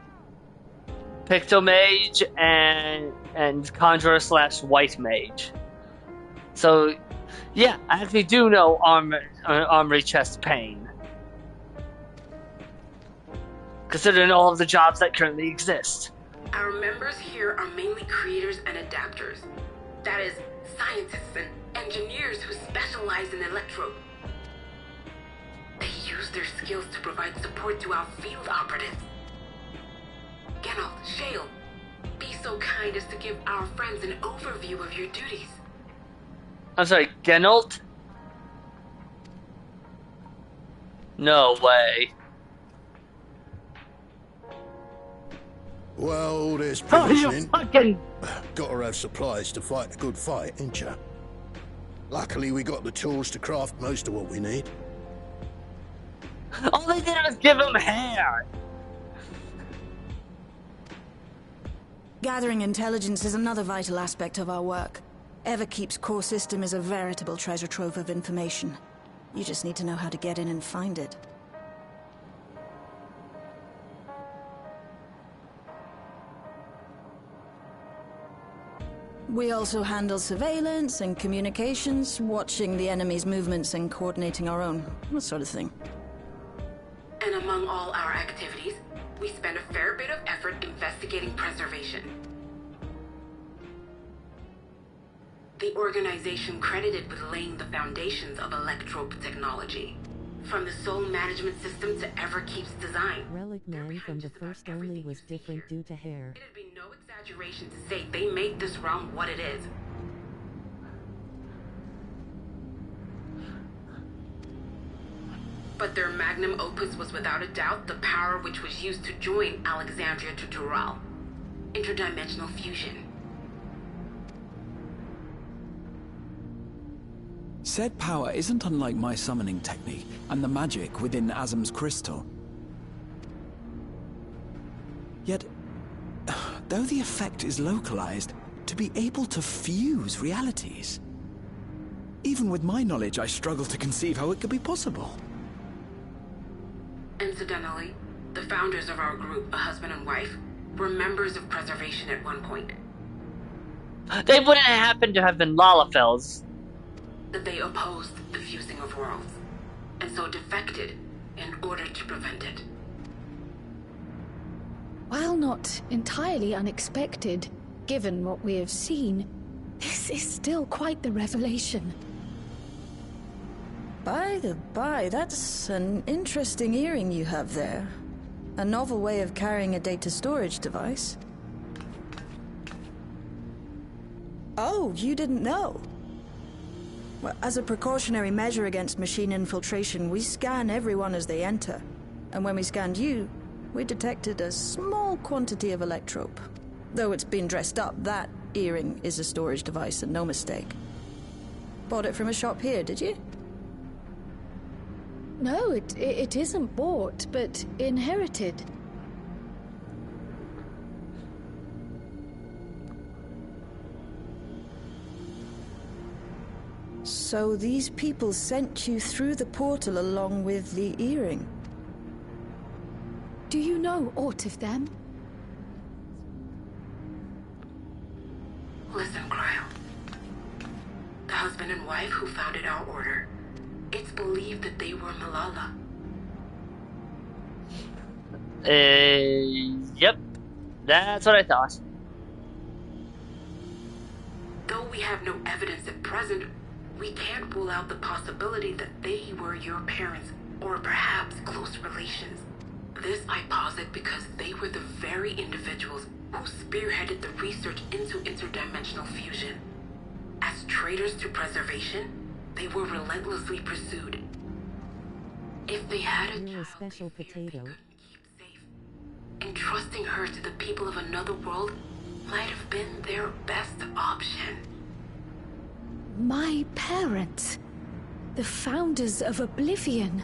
Picto Mage, and Conjurer / White Mage. So, yeah, I actually do know Armory Chest Pain. Considering all of the jobs that currently exist. Our members here are mainly creators and adapters. That is, scientists and engineers who specialize in electro. They use their skills to provide support to our field operatives. Geralt, Shale, be so kind as to give our friends an overview of your duties. I'm sorry, Geralt? No way. Well, there's Oh, you provisioning. fucking... Gotta have supplies to fight a good fight, ain't ya? Luckily, we got the tools to craft most of what we need. All they did was give him hair! Gathering intelligence is another vital aspect of our work. Everkeep's core system is a veritable treasure trove of information. You just need to know how to get in and find it. We also handle surveillance and communications, watching the enemy's movements and coordinating our own, that sort of thing. And among all our activities, we spend a fair bit of effort investigating preservation. The organization credited with laying the foundations of electrope technology. From the soul management system to Everkeep's design. Relic Man from the first only was different due to hair. It'd be no exaggeration to say they made this realm what it is. But their magnum opus was without a doubt the power which was used to join Alexandria to Dural. Interdimensional fusion. Said power isn't unlike my summoning technique and the magic within Azam's crystal. Yet, though the effect is localized, to be able to fuse realities. Even with my knowledge, I struggle to conceive how it could be possible. Incidentally, the founders of our group, a husband and wife, were members of Preservation at one point. They wouldn't happen to have been Lalafels. That they opposed the fusing of worlds, and so defected in order to prevent it. While not entirely unexpected, given what we have seen, this is still quite the revelation. By the by, that's an interesting earring you have there. A novel way of carrying a data storage device. Oh, you didn't know? Well, as a precautionary measure against machine infiltration, we scan everyone as they enter. And when we scanned you, we detected a small quantity of electrope. Though it's been dressed up, that earring is a storage device and no mistake. Bought it from a shop here, did you? No, it isn't bought, but inherited. So these people sent you through the portal along with the earring? Do you know aught of them? Listen, Cryo. The husband and wife who founded our order. It's believed that they were Malala. Yep. That's what I thought. Though we have no evidence at present, we can't rule out the possibility that they were your parents, or perhaps close relations. This I posit because they were the very individuals who spearheaded the research into interdimensional fusion. As traitors to preservation, they were relentlessly pursued. If they had a You're a special potato. entrusting her to the people of another world might have been their best option. My parents. The founders of Oblivion.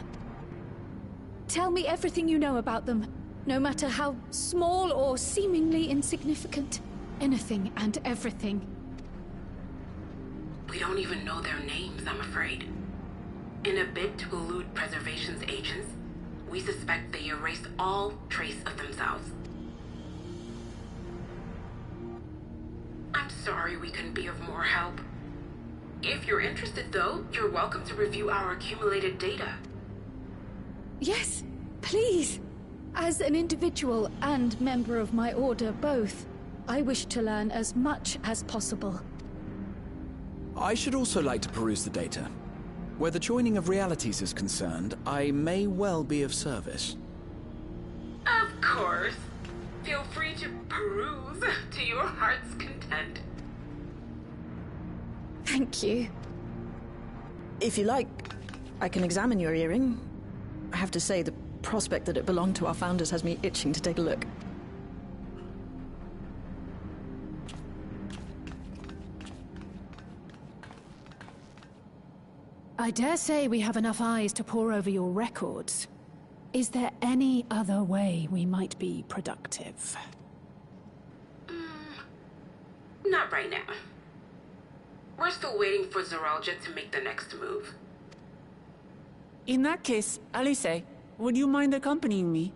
Tell me everything you know about them, no matter how small or seemingly insignificant. Anything and everything. We don't even know their names, I'm afraid. In a bid to elude Preservation's agents, we suspect they erased all trace of themselves. I'm sorry we couldn't be of more help. If you're interested, though, you're welcome to review our accumulated data. Yes, please. As an individual and member of my order both, I wish to learn as much as possible. I should also like to peruse the data. Where the joining of realities is concerned, I may well be of service. Of course. Feel free to peruse to your heart's content. Thank you. If you like, I can examine your earring. I have to say, the prospect that it belonged to our founders has me itching to take a look. I dare say we have enough eyes to pore over your records. Is there any other way we might be productive? Not right now. We're still waiting for Zoralja to make the next move. In that case, Alice, would you mind accompanying me?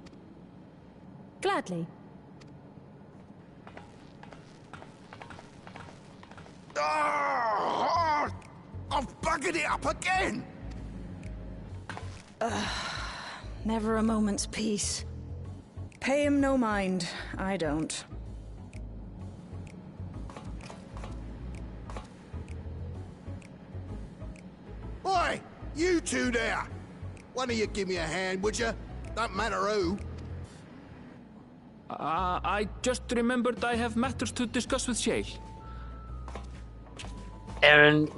Gladly. Oh, I've buggered it up again! Never a moment's peace. Pay him no mind. I don't. Oi! You two there! One of you give me a hand, would you? Don't matter who. I just remembered I have matters to discuss with Shay. Aaron.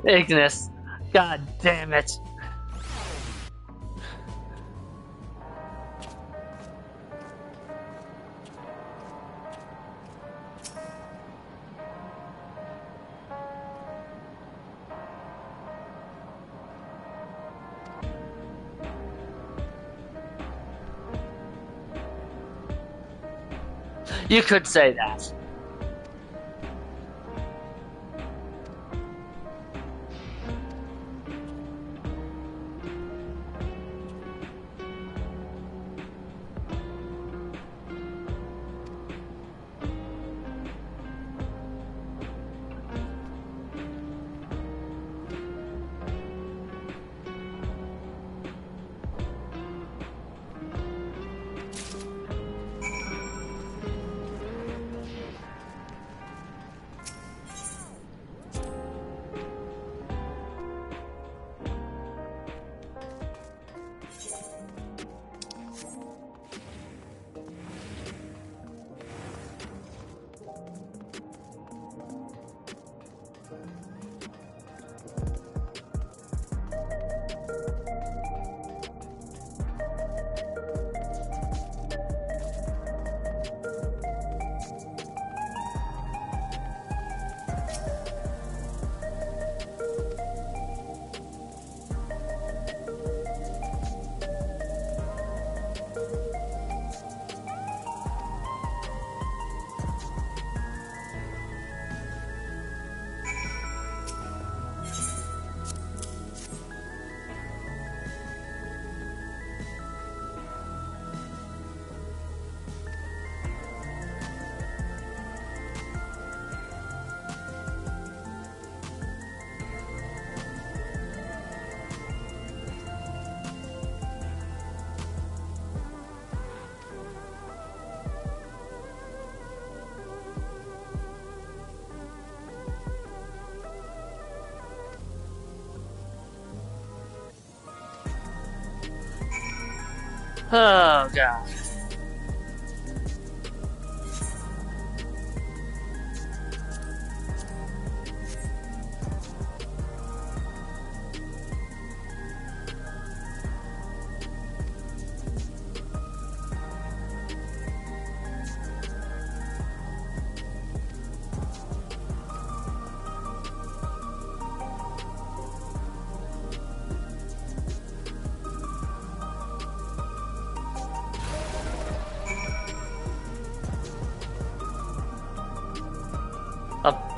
Ignis. God damn it. You could say that. Oh, God.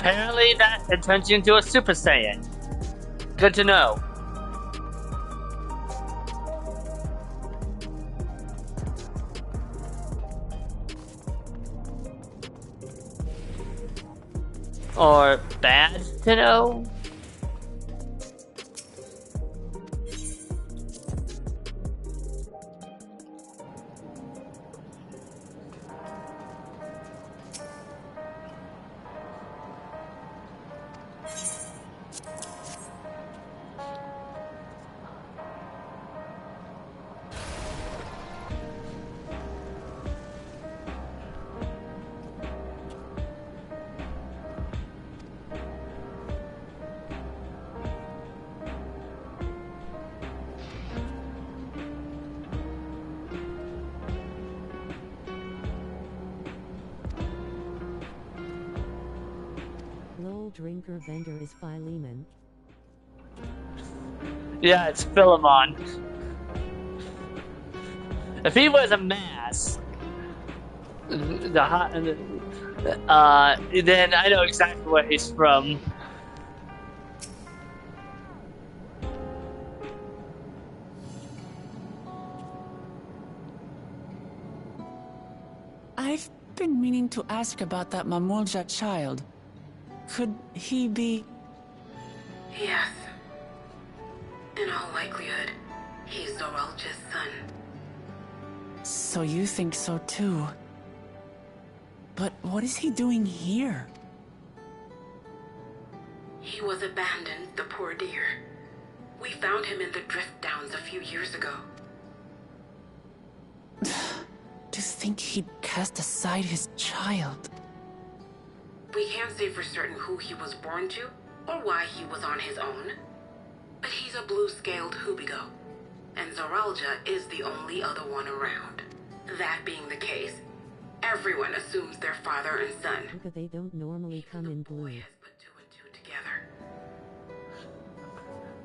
apparently it turns you into a Super Saiyan. Good to know. Or bad to know? Lol drinker vendor is Philemon. Yeah, it's Philemon. If he was a mask, then I know exactly where he's from. I've been meaning to ask about that Mamulja child. Could he be... Yes. In all likelihood, he's Zoralja's son. So you think so too? But what is he doing here? He was abandoned, the poor dear. We found him in the Drift Downs a few years ago. To think he'd cast aside his child. We can't say for certain who he was born to, or why he was on his own. But he's a blue-scaled Hubigo, and Zoralja is the only other one around. That being the case, everyone assumes they're father and son. But they don't normally come in blue.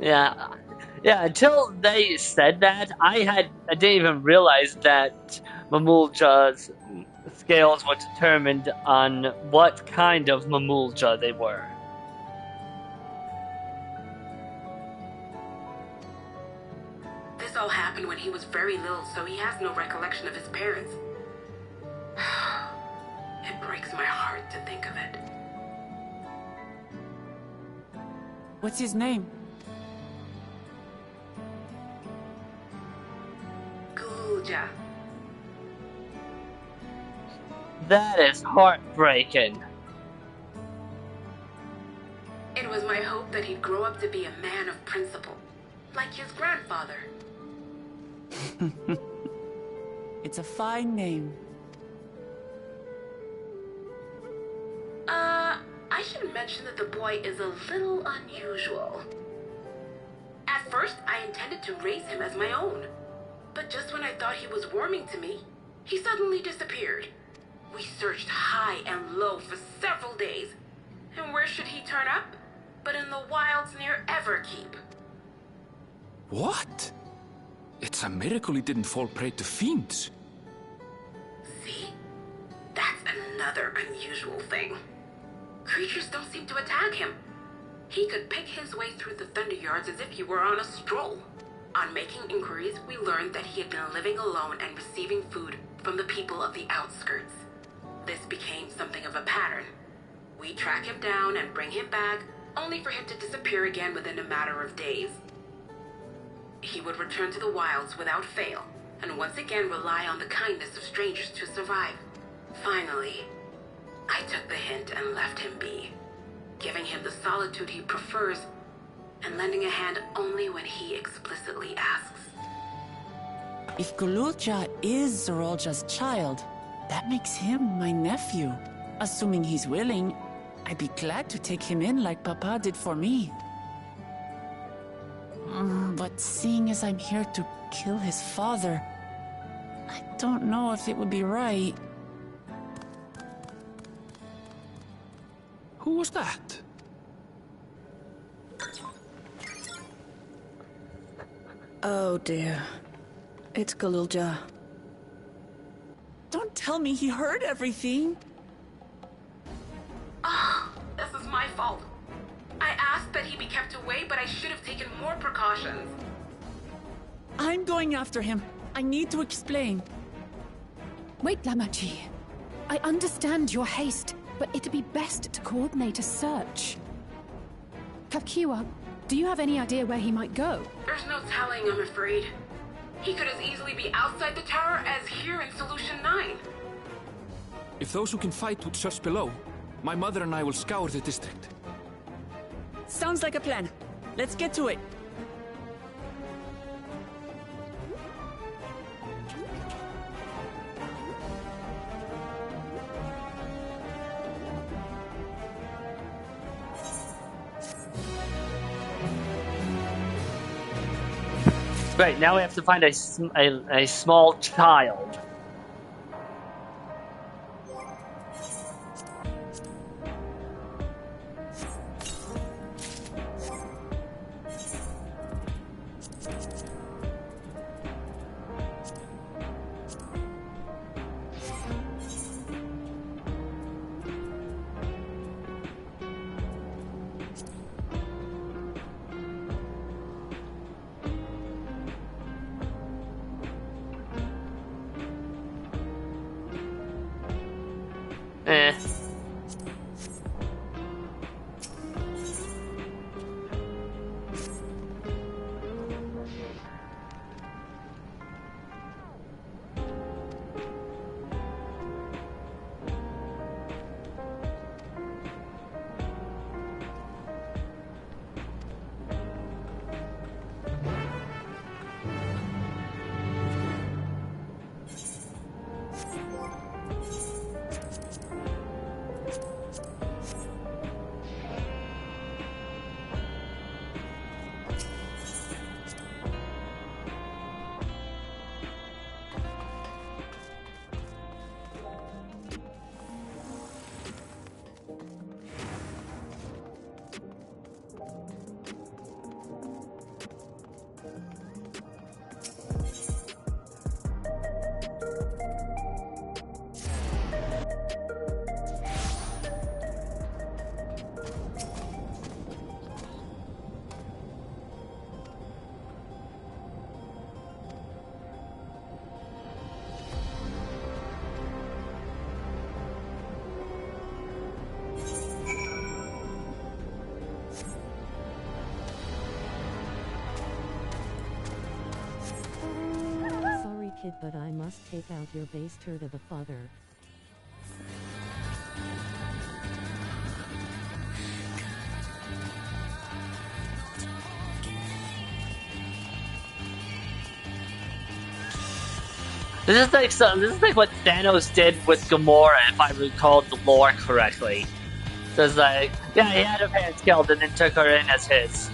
Yeah, until they said that, I didn't even realize that Mamulja's scales were determined on what kind of Mamulja they were. This all happened when he was very little, so he has no recollection of his parents. It breaks my heart to think of it. What's his name? Gulja. That is heartbreaking. It was my hope that he'd grow up to be a man of principle, like his grandfather. It's a fine name. I should mention that the boy is a little unusual. At first, I intended to raise him as my own. But just when I thought he was warming to me, he suddenly disappeared. We searched high and low for several days. And where should he turn up? But in the wilds near Everkeep. What? It's a miracle he didn't fall prey to fiends. See? That's another unusual thing. Creatures don't seem to attack him. He could pick his way through the Thunder Yards as if he were on a stroll. On making inquiries, we learned that he had been living alone and receiving food from the people of the outskirts. This became something of a pattern. We track him down and bring him back, only for him to disappear again within a matter of days. He would return to the wilds without fail, and once again rely on the kindness of strangers to survive. Finally, I took the hint and left him be, giving him the solitude he prefers, and lending a hand only when he explicitly asks. If Gululja is Zoralja's child, that makes him my nephew. Assuming he's willing, I'd be glad to take him in like Papa did for me. But seeing as I'm here to kill his father, I don't know if it would be right. Who was that? Oh dear. It's Gululja. Don't tell me he heard everything. Ah, this is my fault. I asked that he be kept away, but I should have taken more precautions. I'm going after him. I need to explain. Wait, Lamachi. I understand your haste, but it'd be best to coordinate a search. Kakiwa, do you have any idea where he might go? There's no telling, I'm afraid. He could as easily be outside the tower as here in Solution 9. If those who can fight would search below, my mother and I will scour the district. Sounds like a plan. Let's get to it. Right, now we have to find a small child. Kid, but I must take out your base turd of a father. This is like what Thanos did with Gamora, if I recall the lore correctly. So it's like, yeah, he had her parents killed and then took her in as his.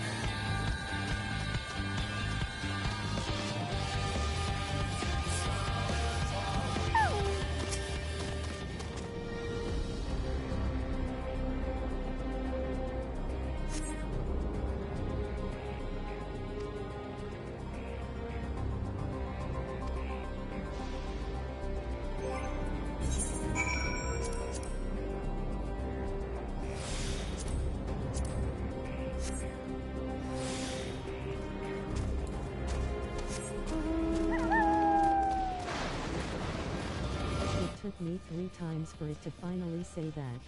Took me 3 times for it to finally say that.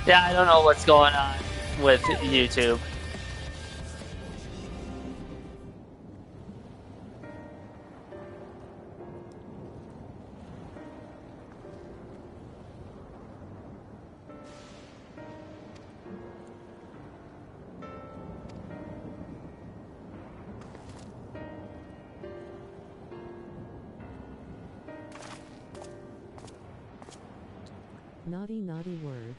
Yeah, I don't know what's going on with YouTube. Naughty, naughty word.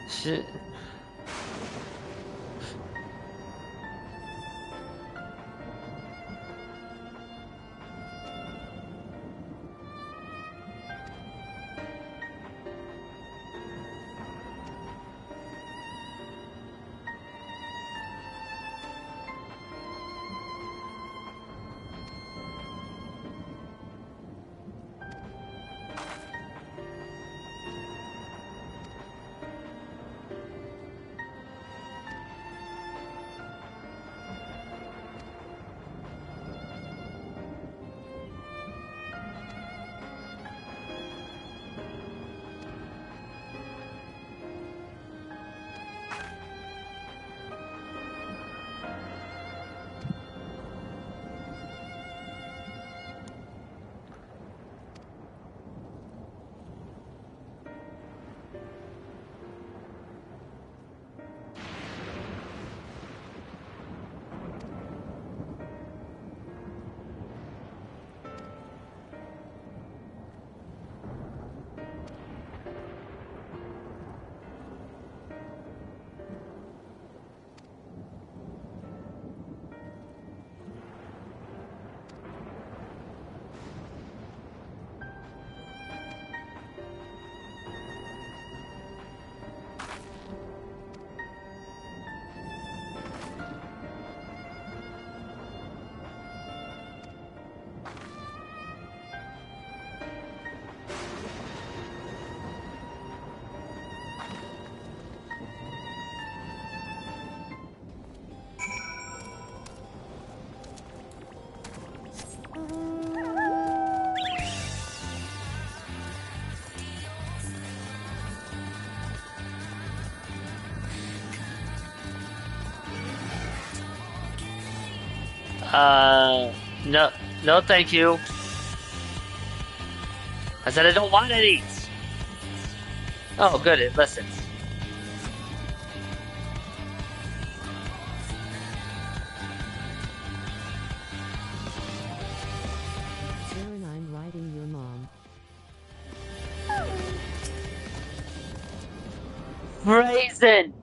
Shit. No, no, thank you. I said I don't want any. Oh, good, it listens. Aaron, I'm writing your mom. Brazen.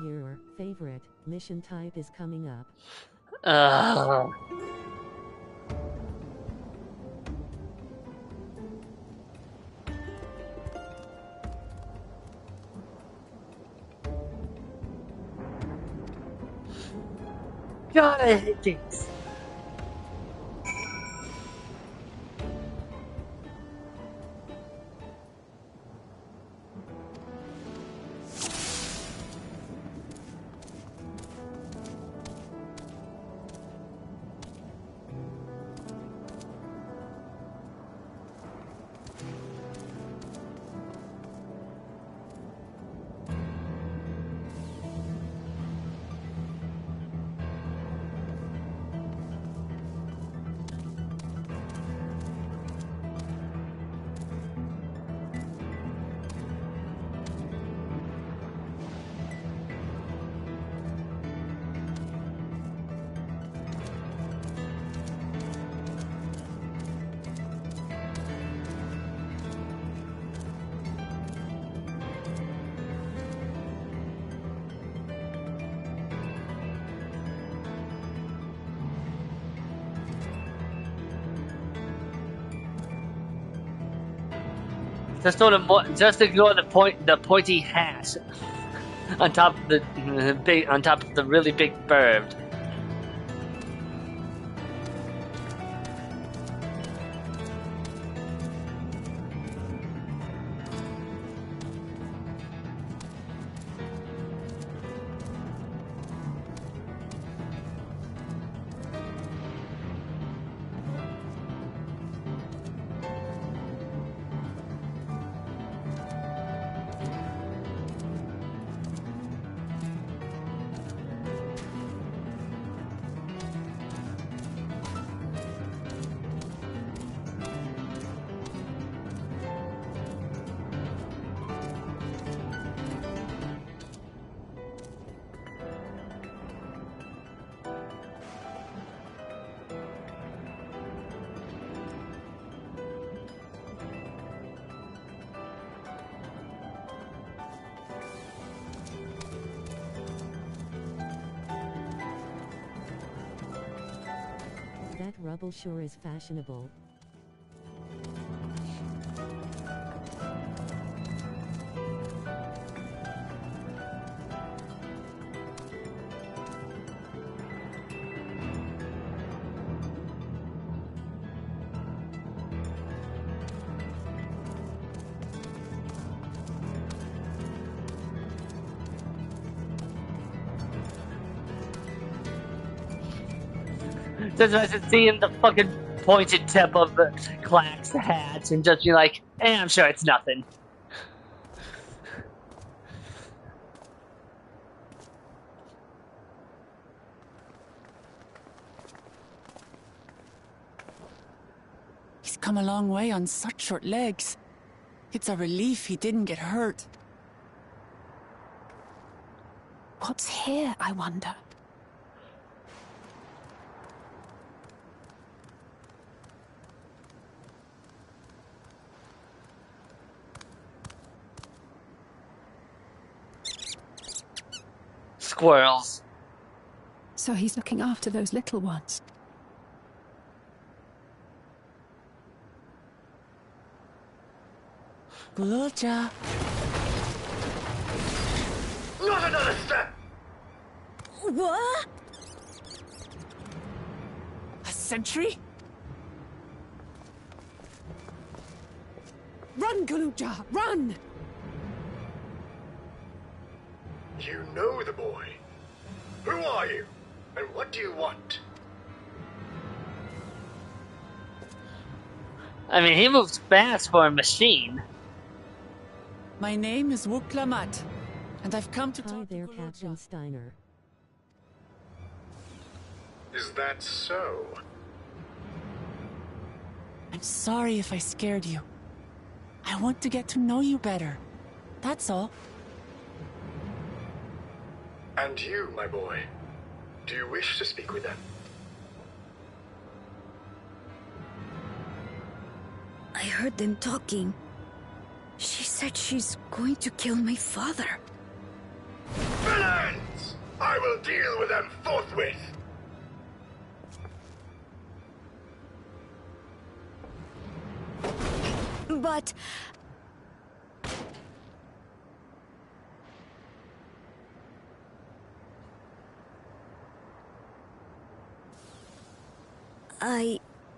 Your favorite mission type is coming up. God, I hate things. Just ignore the pointy hat on top of the really big bird. That rubble sure is fashionable. Just imagine seeing the fucking pointed tip of the Clack's hat and just be like, I'm sure it's nothing. He's come a long way on such short legs. It's a relief he didn't get hurt. What's here, I wonder? Squirrels. So he's looking after those little ones. Gulja. Not another step! What? A sentry? Run, Guluja, run! You know the boy. Who are you? And what do you want? I mean, he moves fast for a machine. My name is Wuklamat, and I've come to talk Hi there, to Captain Steiner. Is that so? I'm sorry if I scared you. I want to get to know you better. That's all. And you, my boy, do you wish to speak with them? I heard them talking. She said she's going to kill my father. Villains! I will deal with them forthwith! But...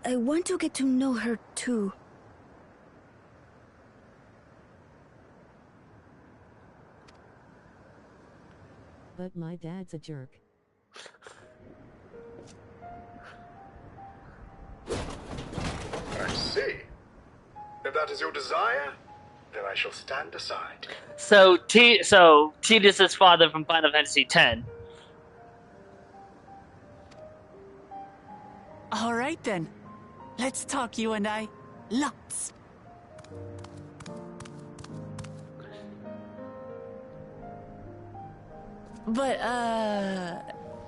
I want to get to know her too. But my dad's a jerk. I see. If that is your desire, then I shall stand aside. So Tidus' father from Final Fantasy X. All right then. Let's talk, you and I. Lots. But,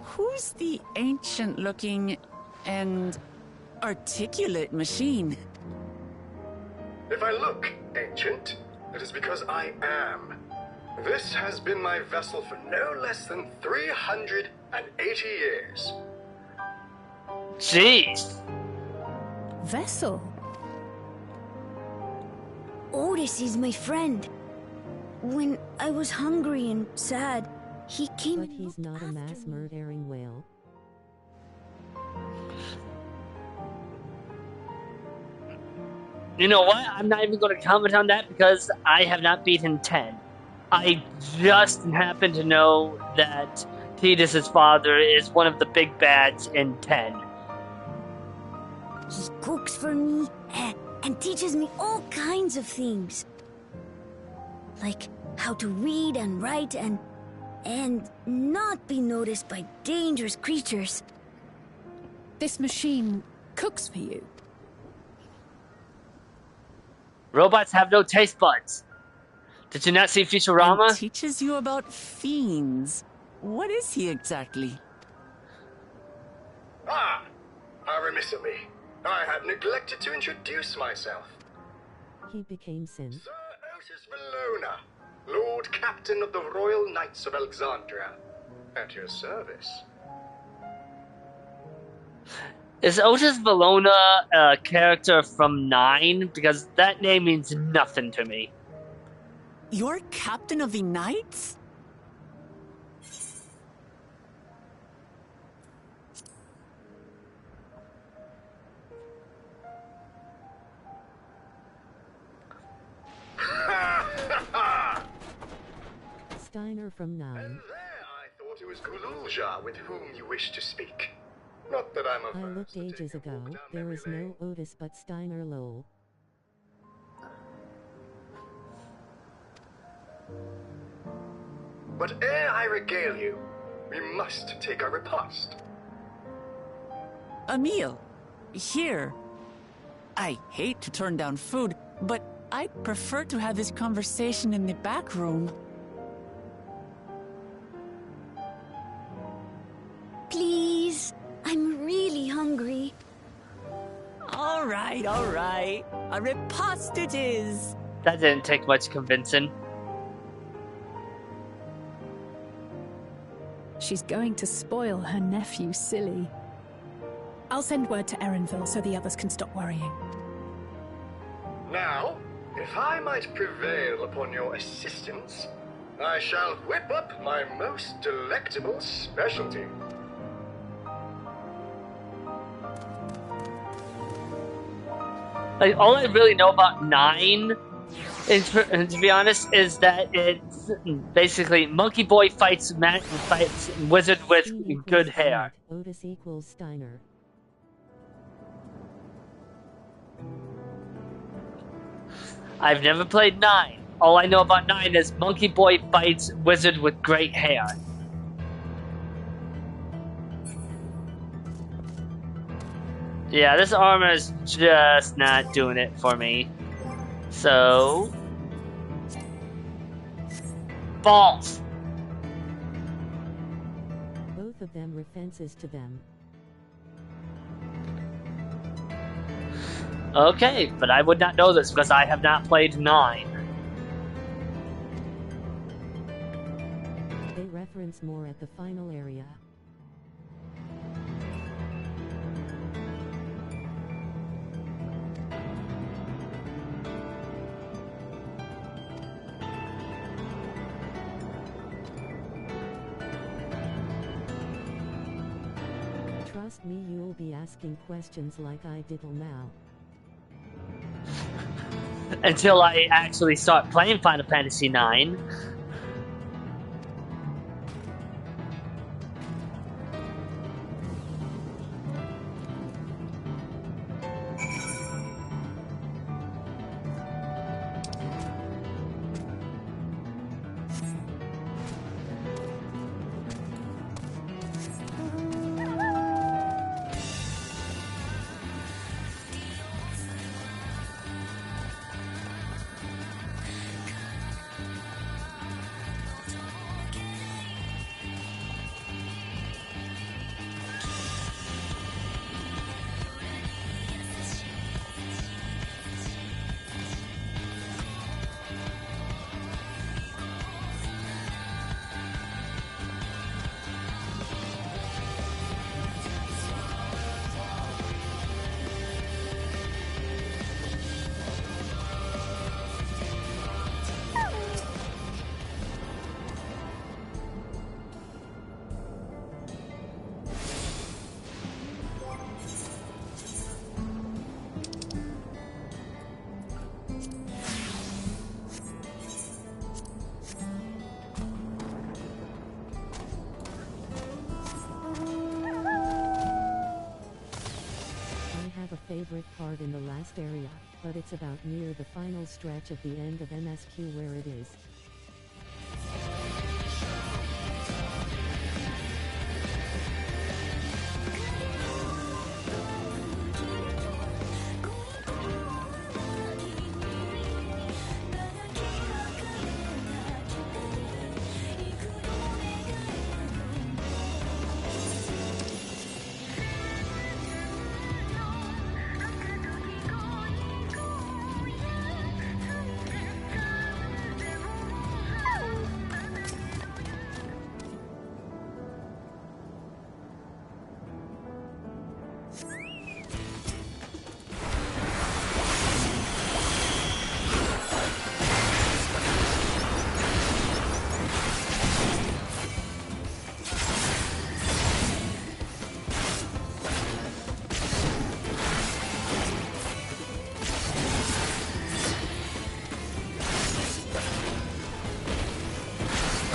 who's the ancient-looking and articulate machine? If I look ancient, it is because I am. This has been my vessel for no less than 380 years. Jeez. Vessel? Otis is my friend. When I was hungry and sad, he came. But he's not a mass murdering whale. You know what? I'm not even going to comment on that because I have not beaten 10. I just happen to know that Tidus's father is one of the big bads in 10. He cooks for me and teaches me all kinds of things. Like how to read and write and not be noticed by dangerous creatures. This machine cooks for you. Robots have no taste buds. Did you not see Futurama? And teaches you about fiends. What is he exactly? Ah! How remiss of me. I had neglected to introduce myself. He became Sin. Sir Otis Valona, Lord Captain of the Royal Knights of Alexandria. At your service. Is Otis Valona a character from 9? Because that name means nothing to me. You're Captain of the Knights? Steiner from 9. And there I thought it was Gululja with whom you wish to speak. Not that I'm I averse looked to ages taking a ago. walk down There memory is no lane. Otis but Steiner lol. But ere I regale you, we must take our repast. A meal. Here. I hate to turn down food, but I'd prefer to have this conversation in the back room. Please, I'm really hungry. All right. A repast it is. That didn't take much convincing. She's going to spoil her nephew silly. I'll send word to Erenville so the others can stop worrying. Now, if I might prevail upon your assistance, I shall whip up my most delectable specialty. Like, all I really know about 9, and to be honest, is that it's basically Monkey Boy fights wizard with Stein good equals hair. Knight, Otis equals Steiner. I've never played 9. All I know about 9 is Monkey Boy fights wizard with great hair. Yeah, this armor is just not doing it for me. So... balls! Both of them references to them. Okay, but I would not know this because I have not played 9. They reference more at the final area. Trust me, you'll be asking questions like I diddle now. Until I actually start playing Final Fantasy 9. have a favorite part in the last area, but it's about near the final stretch of the end of MSQ where it is.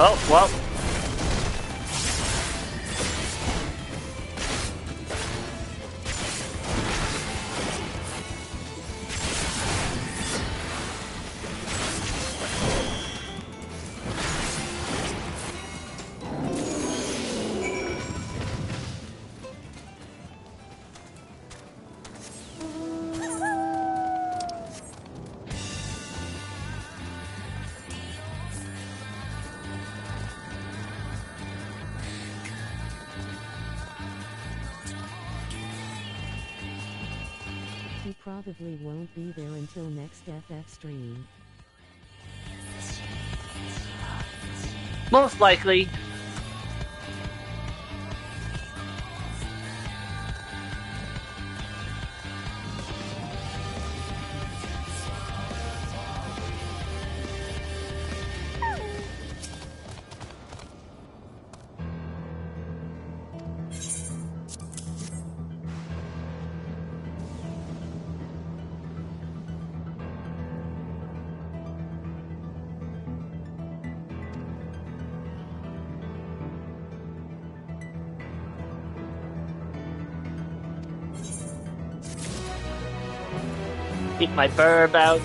Oh, well. He probably won't be there until next FF stream. Most likely. Keep my burb out.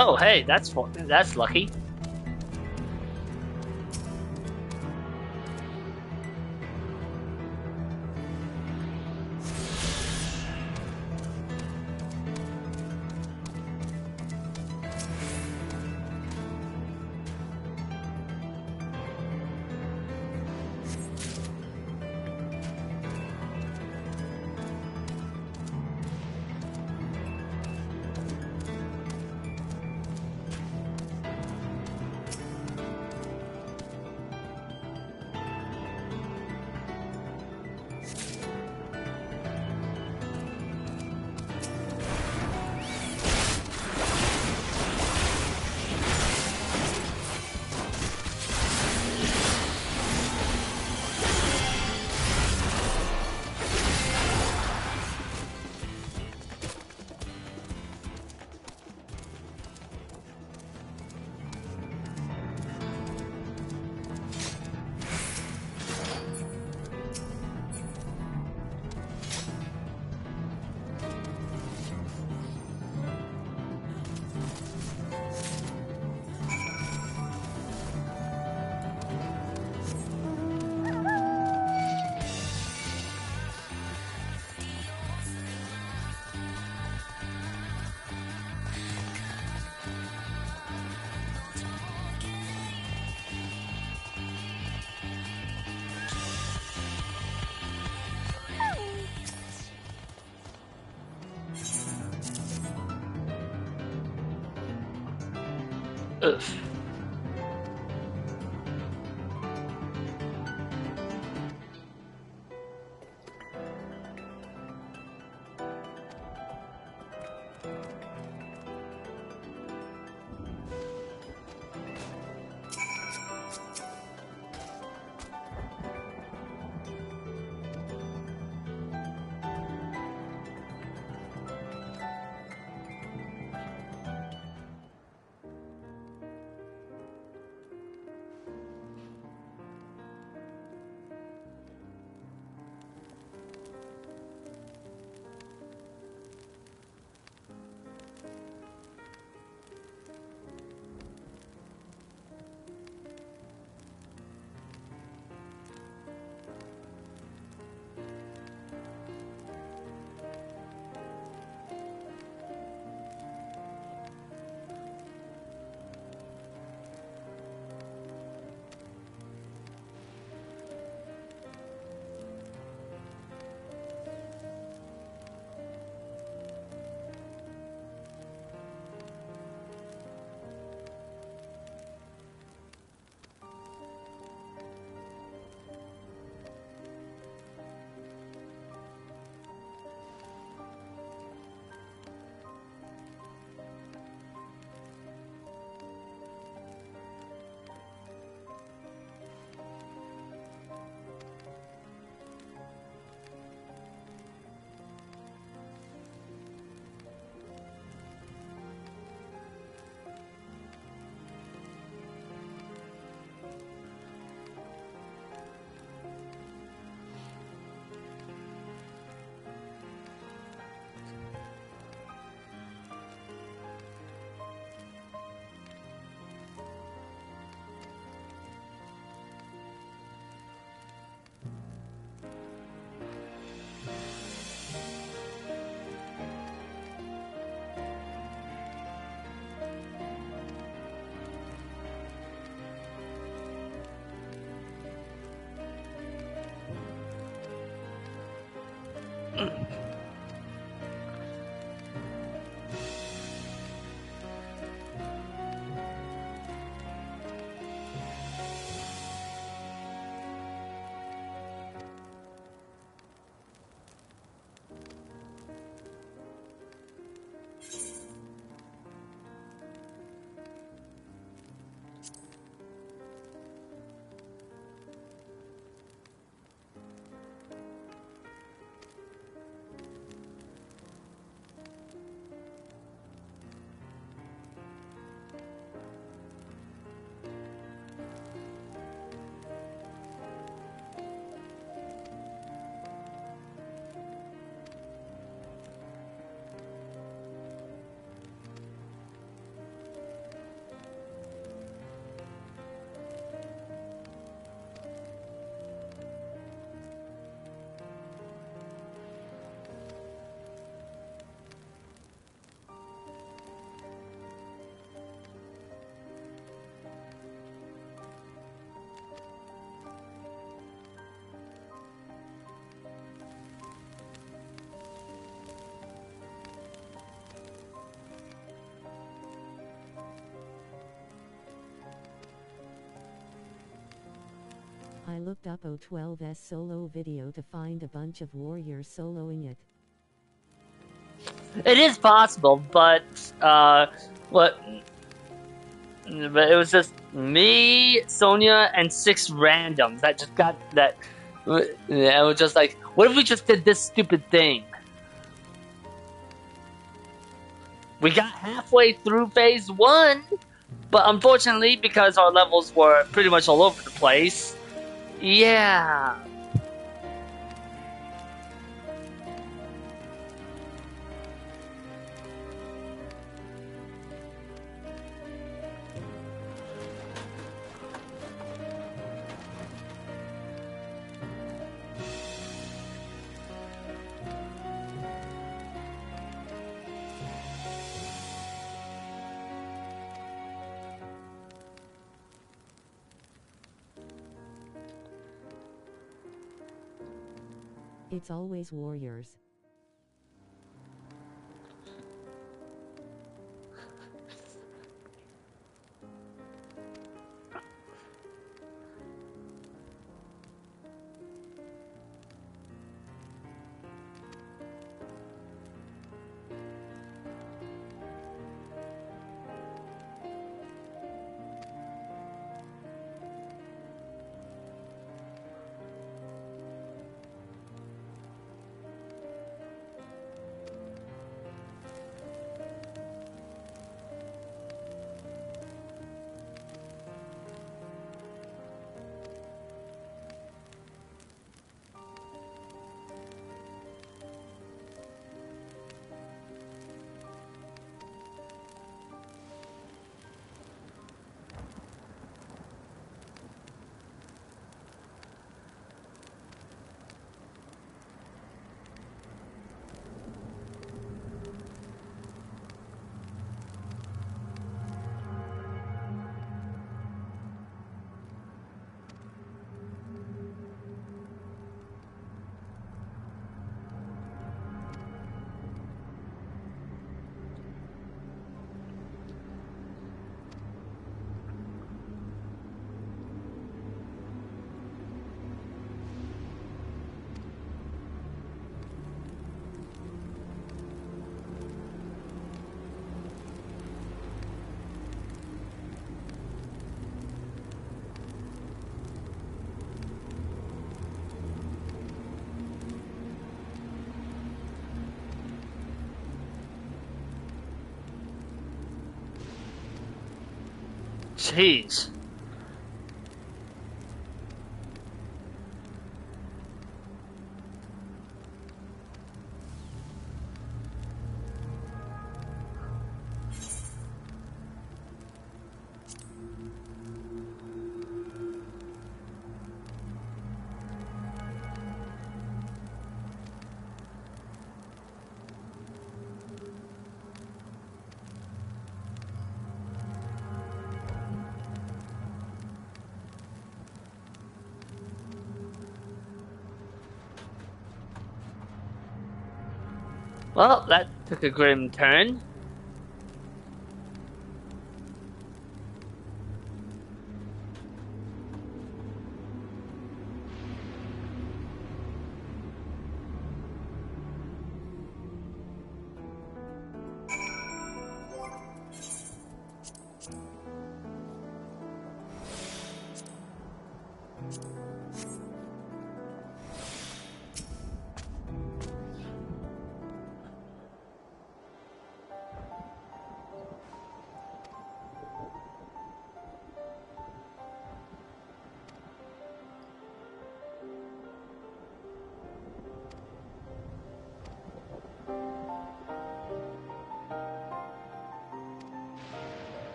Oh, hey, that's lucky. Ugh. I looked up O12's solo video to find a bunch of warriors soloing it. It is possible, but what? But it was just me, Sonia, and 6 randoms that just got that. I was just like, what if we just did this stupid thing? We got halfway through phase 1, but unfortunately, because our levels were pretty much all over the place, yeah. It's always warriors. Jeez. Well, that took a grim turn.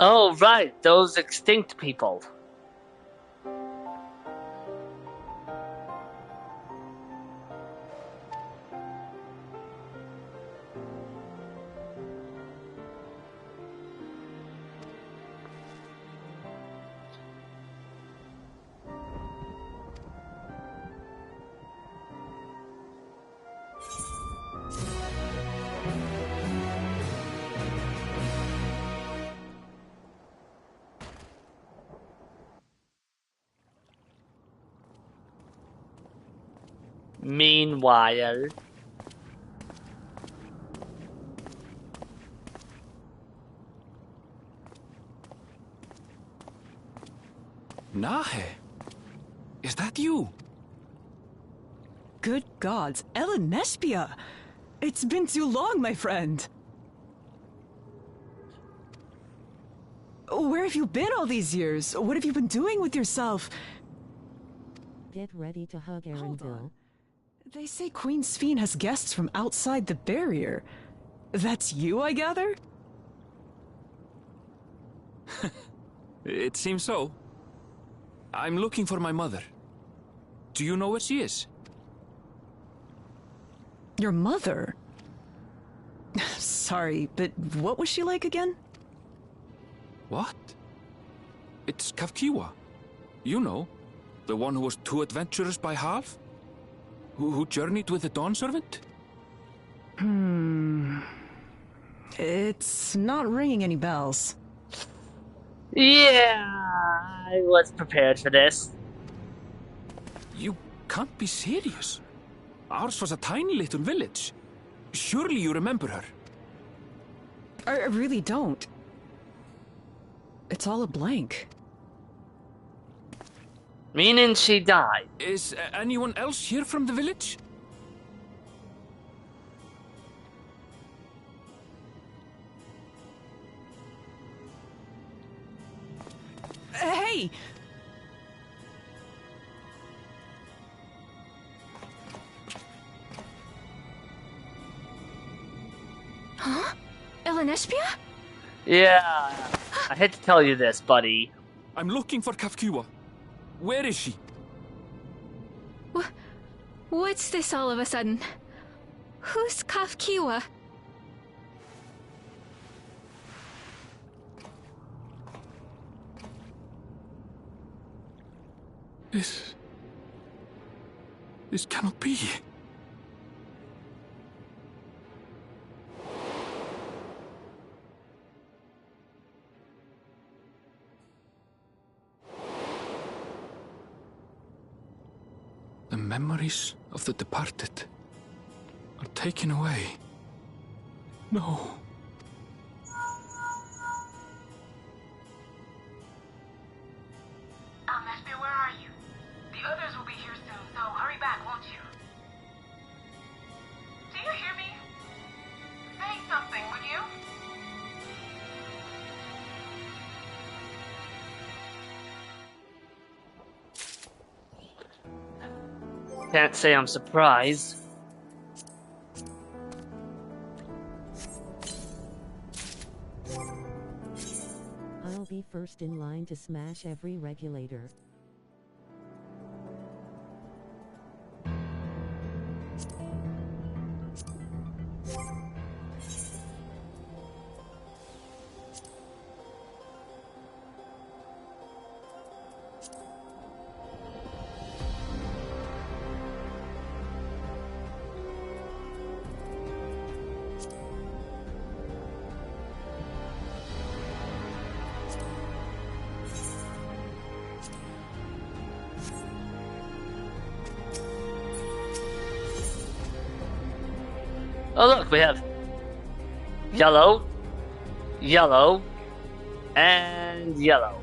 Oh, right, those extinct people. Meanwhile, Nahe, is that you? Good gods, Ellen Nespia! It's been too long, my friend. Where have you been all these years? What have you been doing with yourself? Get ready to hug Arendelle. They say Queen Sphene has guests from outside the barrier. That's you, I gather? It seems so. I'm looking for my mother. Do you know where she is? Your mother? Sorry, but what was she like again? What? It's Kafkiwa. You know, the one who was too adventurous by half? Who journeyed with the Dawn Servant? It's not ringing any bells. Yeah, I was prepared for this. You can't be serious. Ours was a tiny little village. Surely you remember her. I really don't. It's all a blank. Meaning she died. Is anyone else here from the village? Hey! Huh? Ellen Nespia? Yeah, I hate to tell you this, buddy. I'm looking for Kafkiwa. Where is she? What's this all of a sudden? Who's Kafkiwa? This cannot be. The memories of the departed are taken away. No. Nespia, where are you? The others will be here soon, so hurry back, won't you? Do you hear me? Say something, would you? Can't say I'm surprised. I'll be first in line to smash every regulator. Oh look, we have yellow, yellow, and yellow.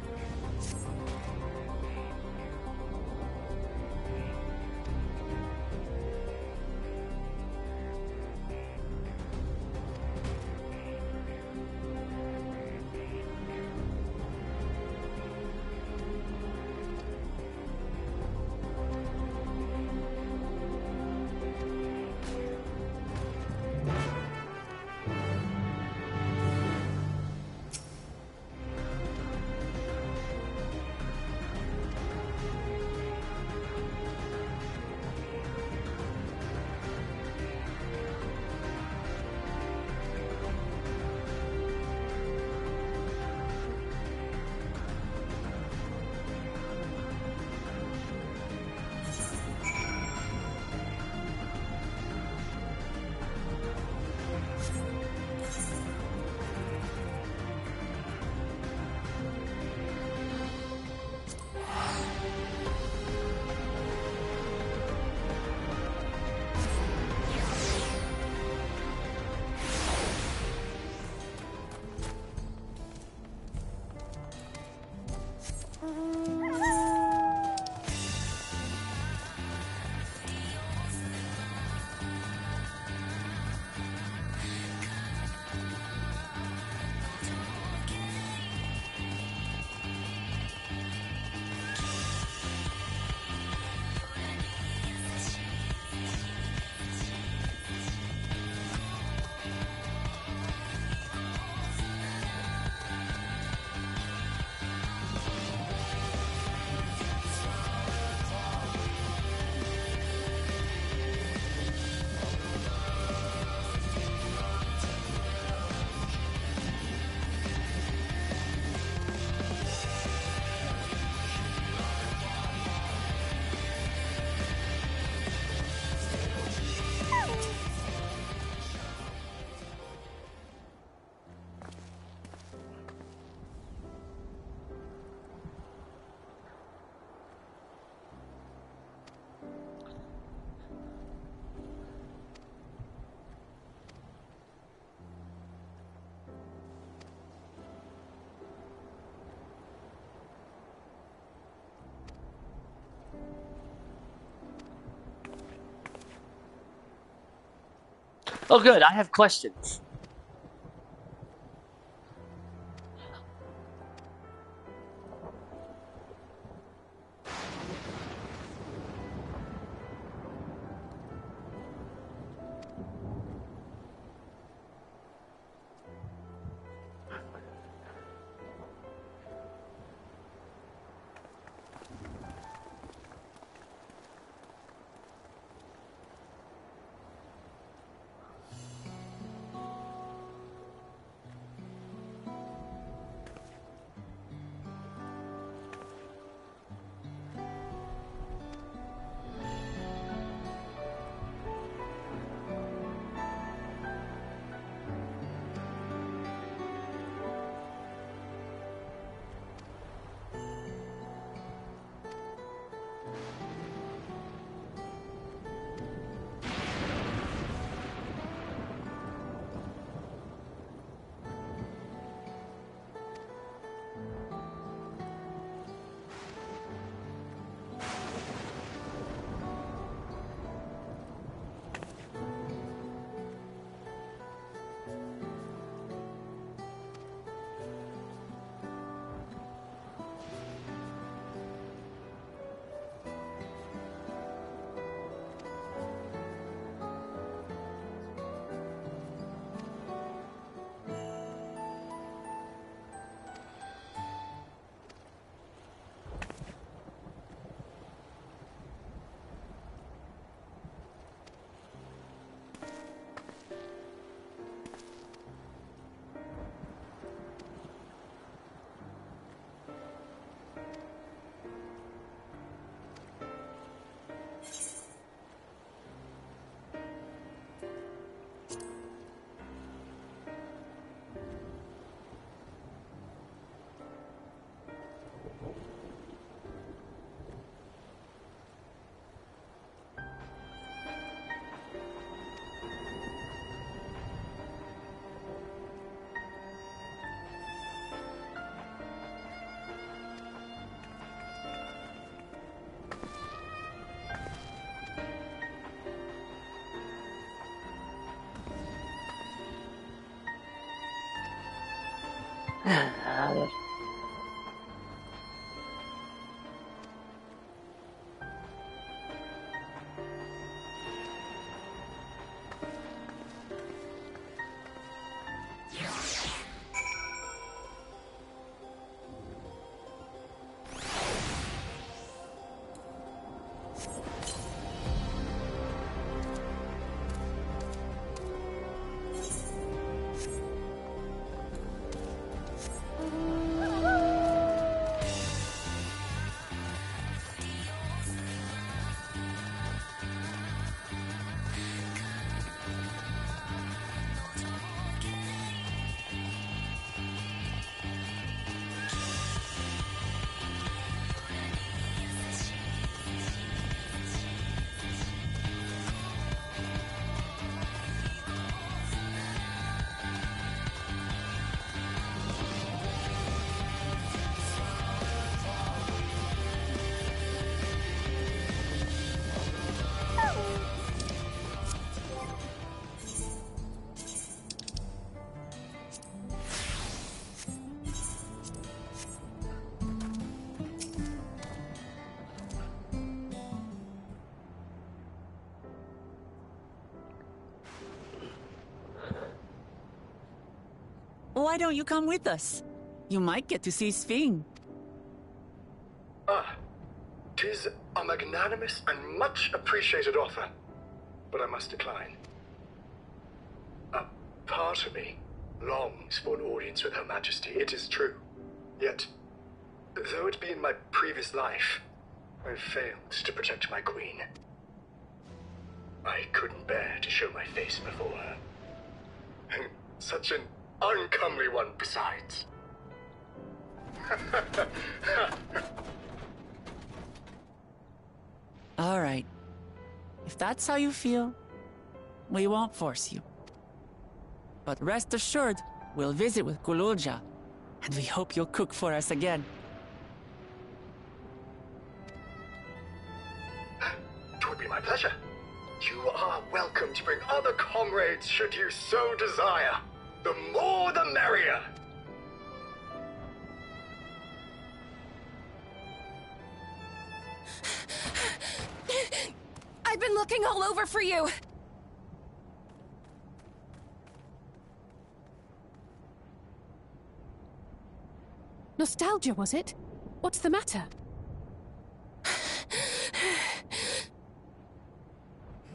Oh, good. I have questions. Why don't you come with us? You might get to see Sphene. Ah, 'tis a magnanimous and much appreciated offer, but I must decline. A part of me longs for an audience with Her Majesty, it is true. Yet, though it be in my previous life, I've failed to protect my queen. I couldn't bear to show my face before her. And such an uncomely one besides. All right. If that's how you feel, we won't force you. But rest assured, we'll visit with Kululja, and we hope you'll cook for us again. It would be my pleasure. You are welcome to bring other comrades should you so desire. The more the merrier. I've been looking all over for you! Nostalgia, was it? What's the matter?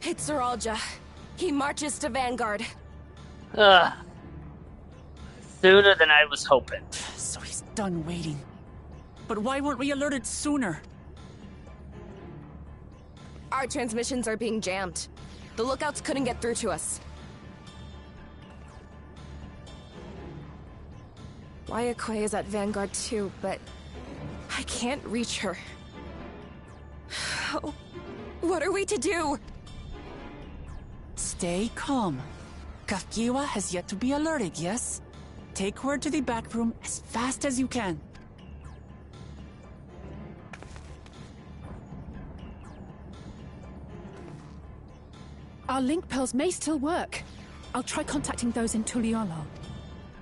It's Zeralja. He marches to Vanguard. Sooner than I was hoping. So he's done waiting. But why weren't we alerted sooner? Our transmissions are being jammed. The lookouts couldn't get through to us. Wayakwe is at Vanguard too, but I can't reach her. Oh, what are we to do? Stay calm. Kafkiwa has yet to be alerted, yes? Take her to the back room as fast as you can. Our link pearls may still work. I'll try contacting those in Tuliolo.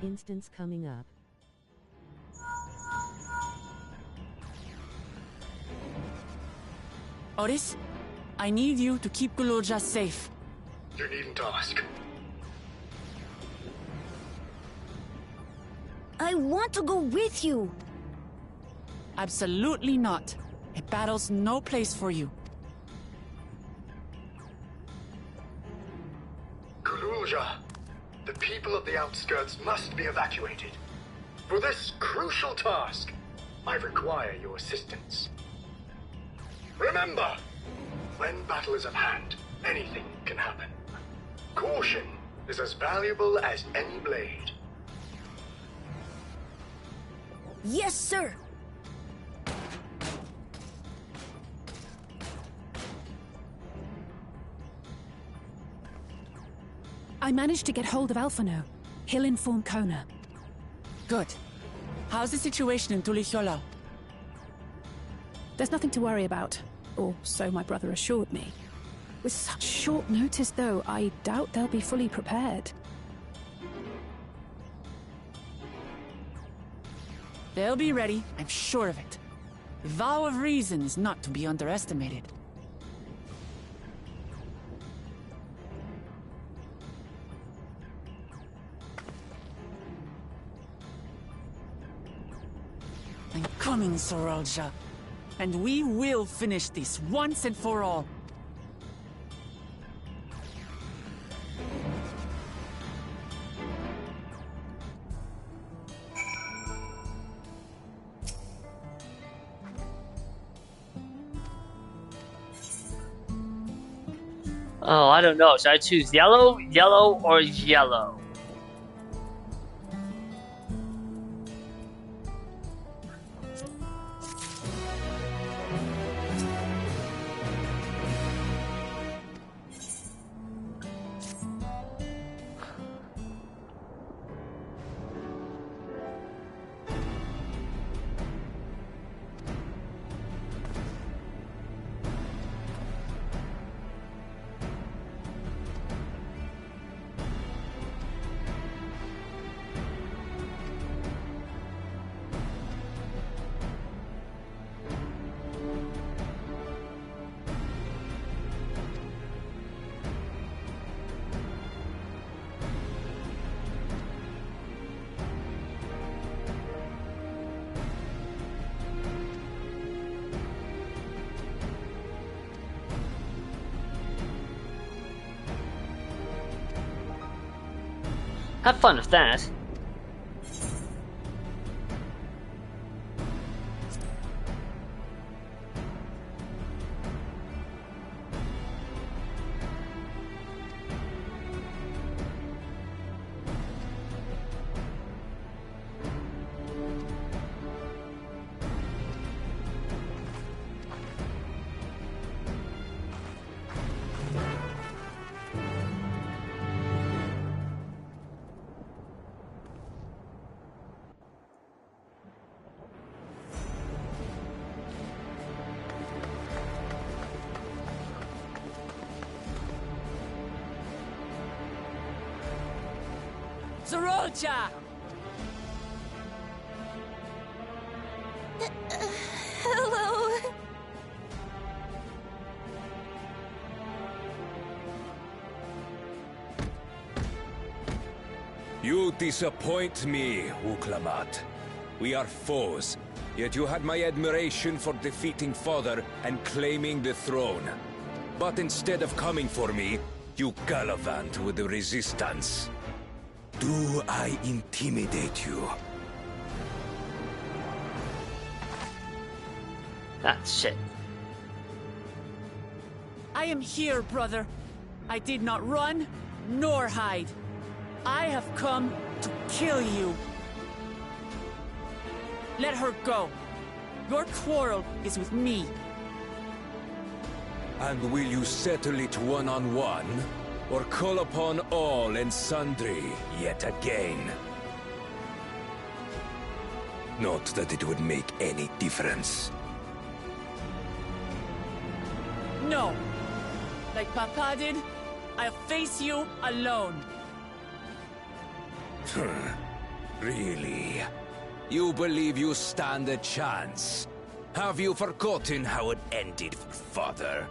Instance coming up. Otis, I need you to keep Guloja safe. You needn't ask. I want to go with you. Absolutely not. A battle's no place for you. Kululja, the people of the outskirts must be evacuated. For this crucial task, I require your assistance. Remember, when battle is at hand, anything can happen. Caution is as valuable as any blade. Yes, sir. I managed to get hold of Alphano. He'll inform Kona. Good. How's the situation in Tulichola? There's nothing to worry about. Or so my brother assured me. With such short notice, though, I doubt they'll be fully prepared. They'll be ready, I'm sure of it. The vow of reason is not to be underestimated. I'm coming, Soralja. And we will finish this once and for all. Oh, I don't know. Should I choose yellow, yellow, or yellow? Have fun with that. Zorolja! Hello. You disappoint me, Uklamat. We are foes, yet you had my admiration for defeating Father and claiming the throne. But instead of coming for me, you gallivant with the resistance. Do I intimidate you? That's shit. I am here, brother. I did not run, nor hide. I have come to kill you. Let her go. Your quarrel is with me. And will you settle it one-on-one, or call upon all and sundry yet again? Not that it would make any difference. No. Like Papa did, I'll face you alone. Really? You believe you stand a chance? Have you forgotten how it ended for Father?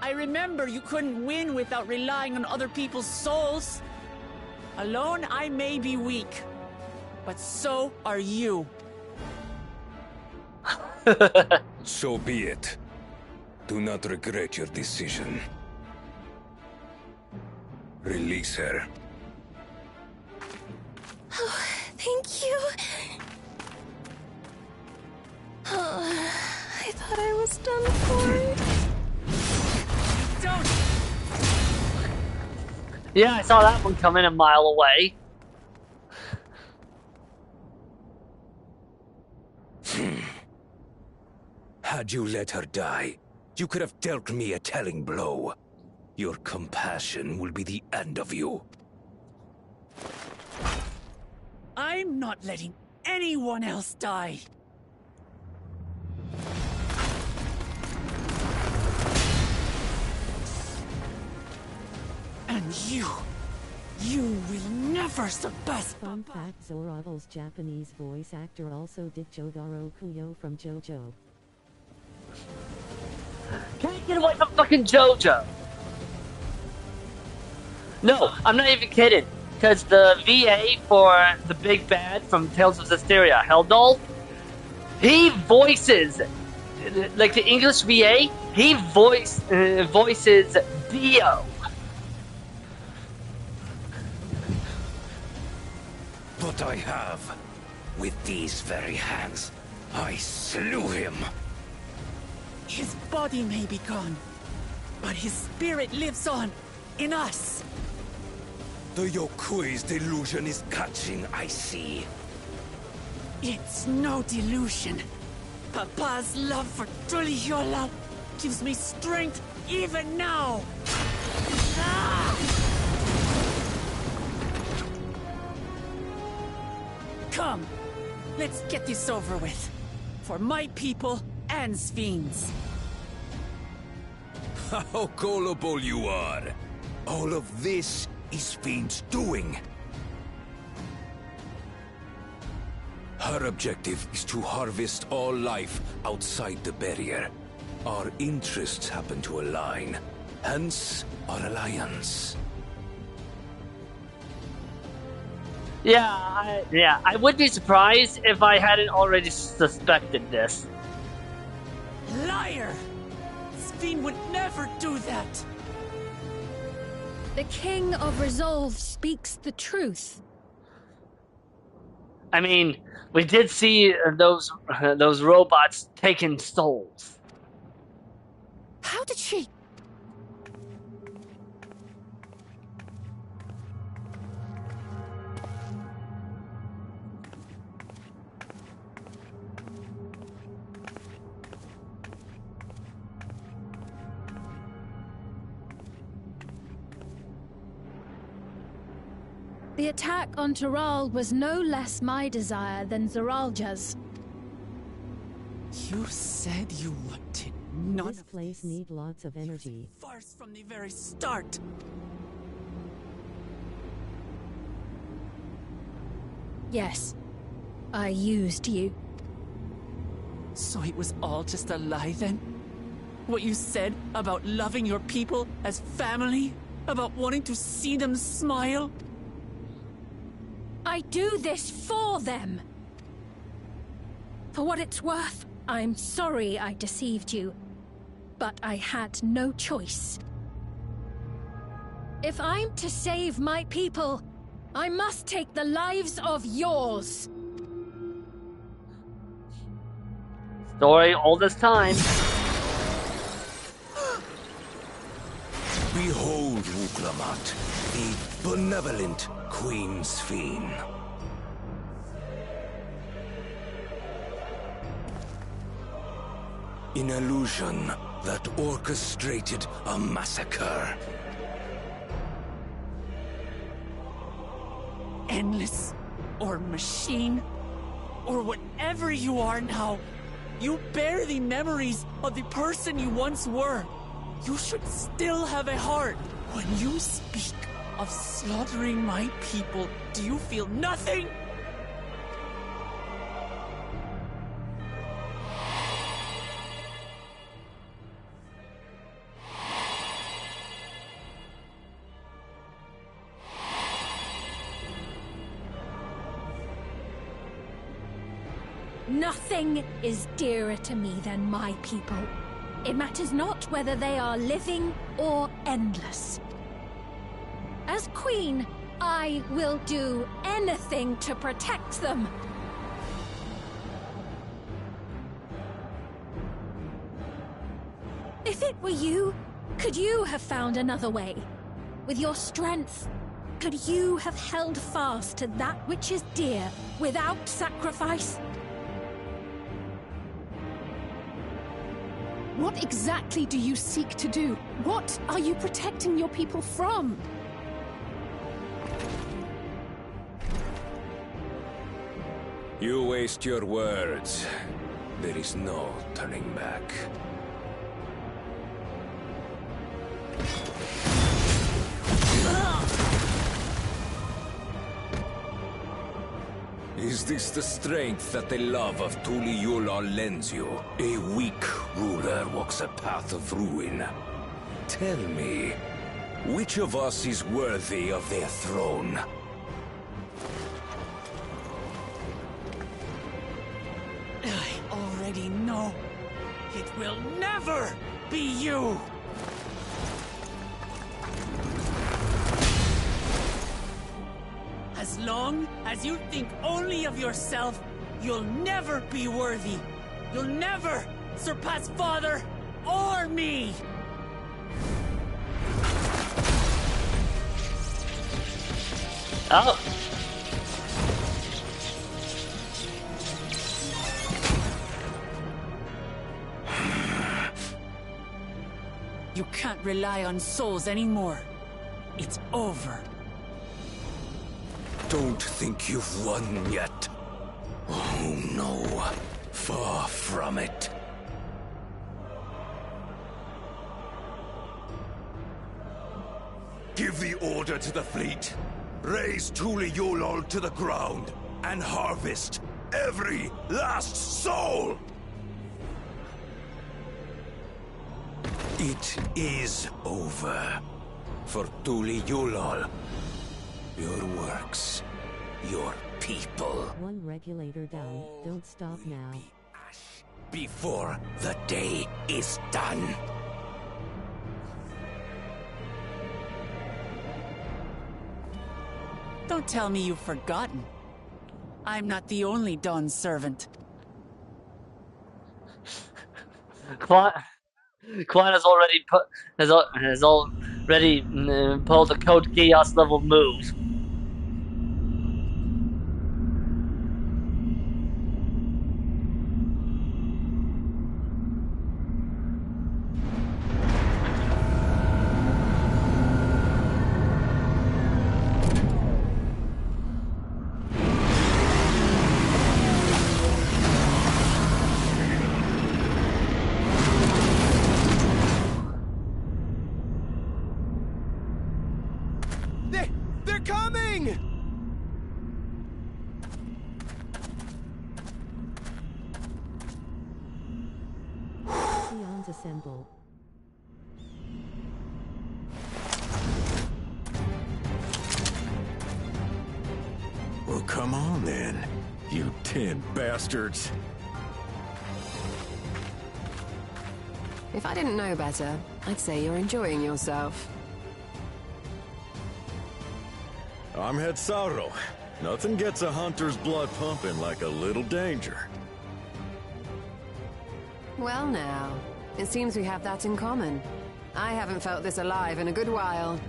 I remember you couldn't win without relying on other people's souls. Alone, I may be weak, but so are you. So be it. Do not regret your decision. Release her. Oh, thank you. Oh, I thought I was done for. Don't. Yeah, I saw that one coming a mile away. Had you let her die, you could have dealt me a telling blow. Your compassion will be the end of you. I'm not letting anyone else die. And you will never surpass. Fun fact: Zoroval's Japanese voice actor also did Jotaro Kuyo from JoJo. Can you get away from fucking JoJo? No, I'm not even kidding. Because the VA for the big bad from Tales of Zestiria, Heldolf, he voices, like the English VA, he voices Dio. But I have. With these very hands, I slew him. His body may be gone, but his spirit lives on in us. The Yokui's delusion is catching, I see. It's no delusion. Papa's love for Tulihiola gives me strength even now. Ah! Come, let's get this over with. For my people and Sven's. How gullible you are. All of this is Fiend's doing. Her objective is to harvest all life outside the barrier. Our interests happen to align, hence our alliance. Yeah, I would be surprised if I hadn't already suspected this. Liar! Sven would never do that! The King of Resolve speaks the truth. I mean, we did see those robots taking souls. How did she... The attack on Taral was no less my desire than Zoralja's. You said you wanted none This place needs lots of energy. farce from the very start. Yes, I used you. So it was all just a lie then? What you said about loving your people as family? About wanting to see them smile? I do this for them. For what it's worth, I'm sorry I deceived you, but I had no choice. If I'm to save my people, I must take the lives of yours. Story all this time. Behold, Wuklamat, the benevolent Queen's Fiend. An illusion that orchestrated a massacre. Endless, or machine, or whatever you are now, you bear the memories of the person you once were. You should still have a heart. When you speak of slaughtering my people, do you feel nothing? Nothing is dearer to me than my people. It matters not whether they are living or endless. As queen, I will do anything to protect them. If it were you, could you have found another way? With your strength, could you have held fast to that which is dear without sacrifice? What exactly do you seek to do? What are you protecting your people from? You waste your words. There is no turning back. Is this the strength that the love of Tuliyola lends you? A weak ruler walks a path of ruin. Tell me, which of us is worthy of their throne? I already know. It will never be you! As long as you think only of yourself, you'll never be worthy. You'll never surpass Father or me! Oh. You can't rely on souls anymore. It's over. Don't think you've won yet. Oh no, far from it. Give the order to the fleet. Raise Tuliyola to the ground and harvest every last soul! It is over. For Tuliyola. Your works. Your people. One regulator down. Don't stop now. Before the day is done. Don't tell me you've forgotten. I'm not the only Dawn's servant. Quan has already already pulled the Code Geass level move. Machines assemble. Well, come on then, you tin bastards. If I didn't know better, I'd say you're enjoying yourself. I'm Head Sauro. Nothing gets a hunter's blood pumping like a little danger. Well now, it seems we have that in common. I haven't felt this alive in a good while.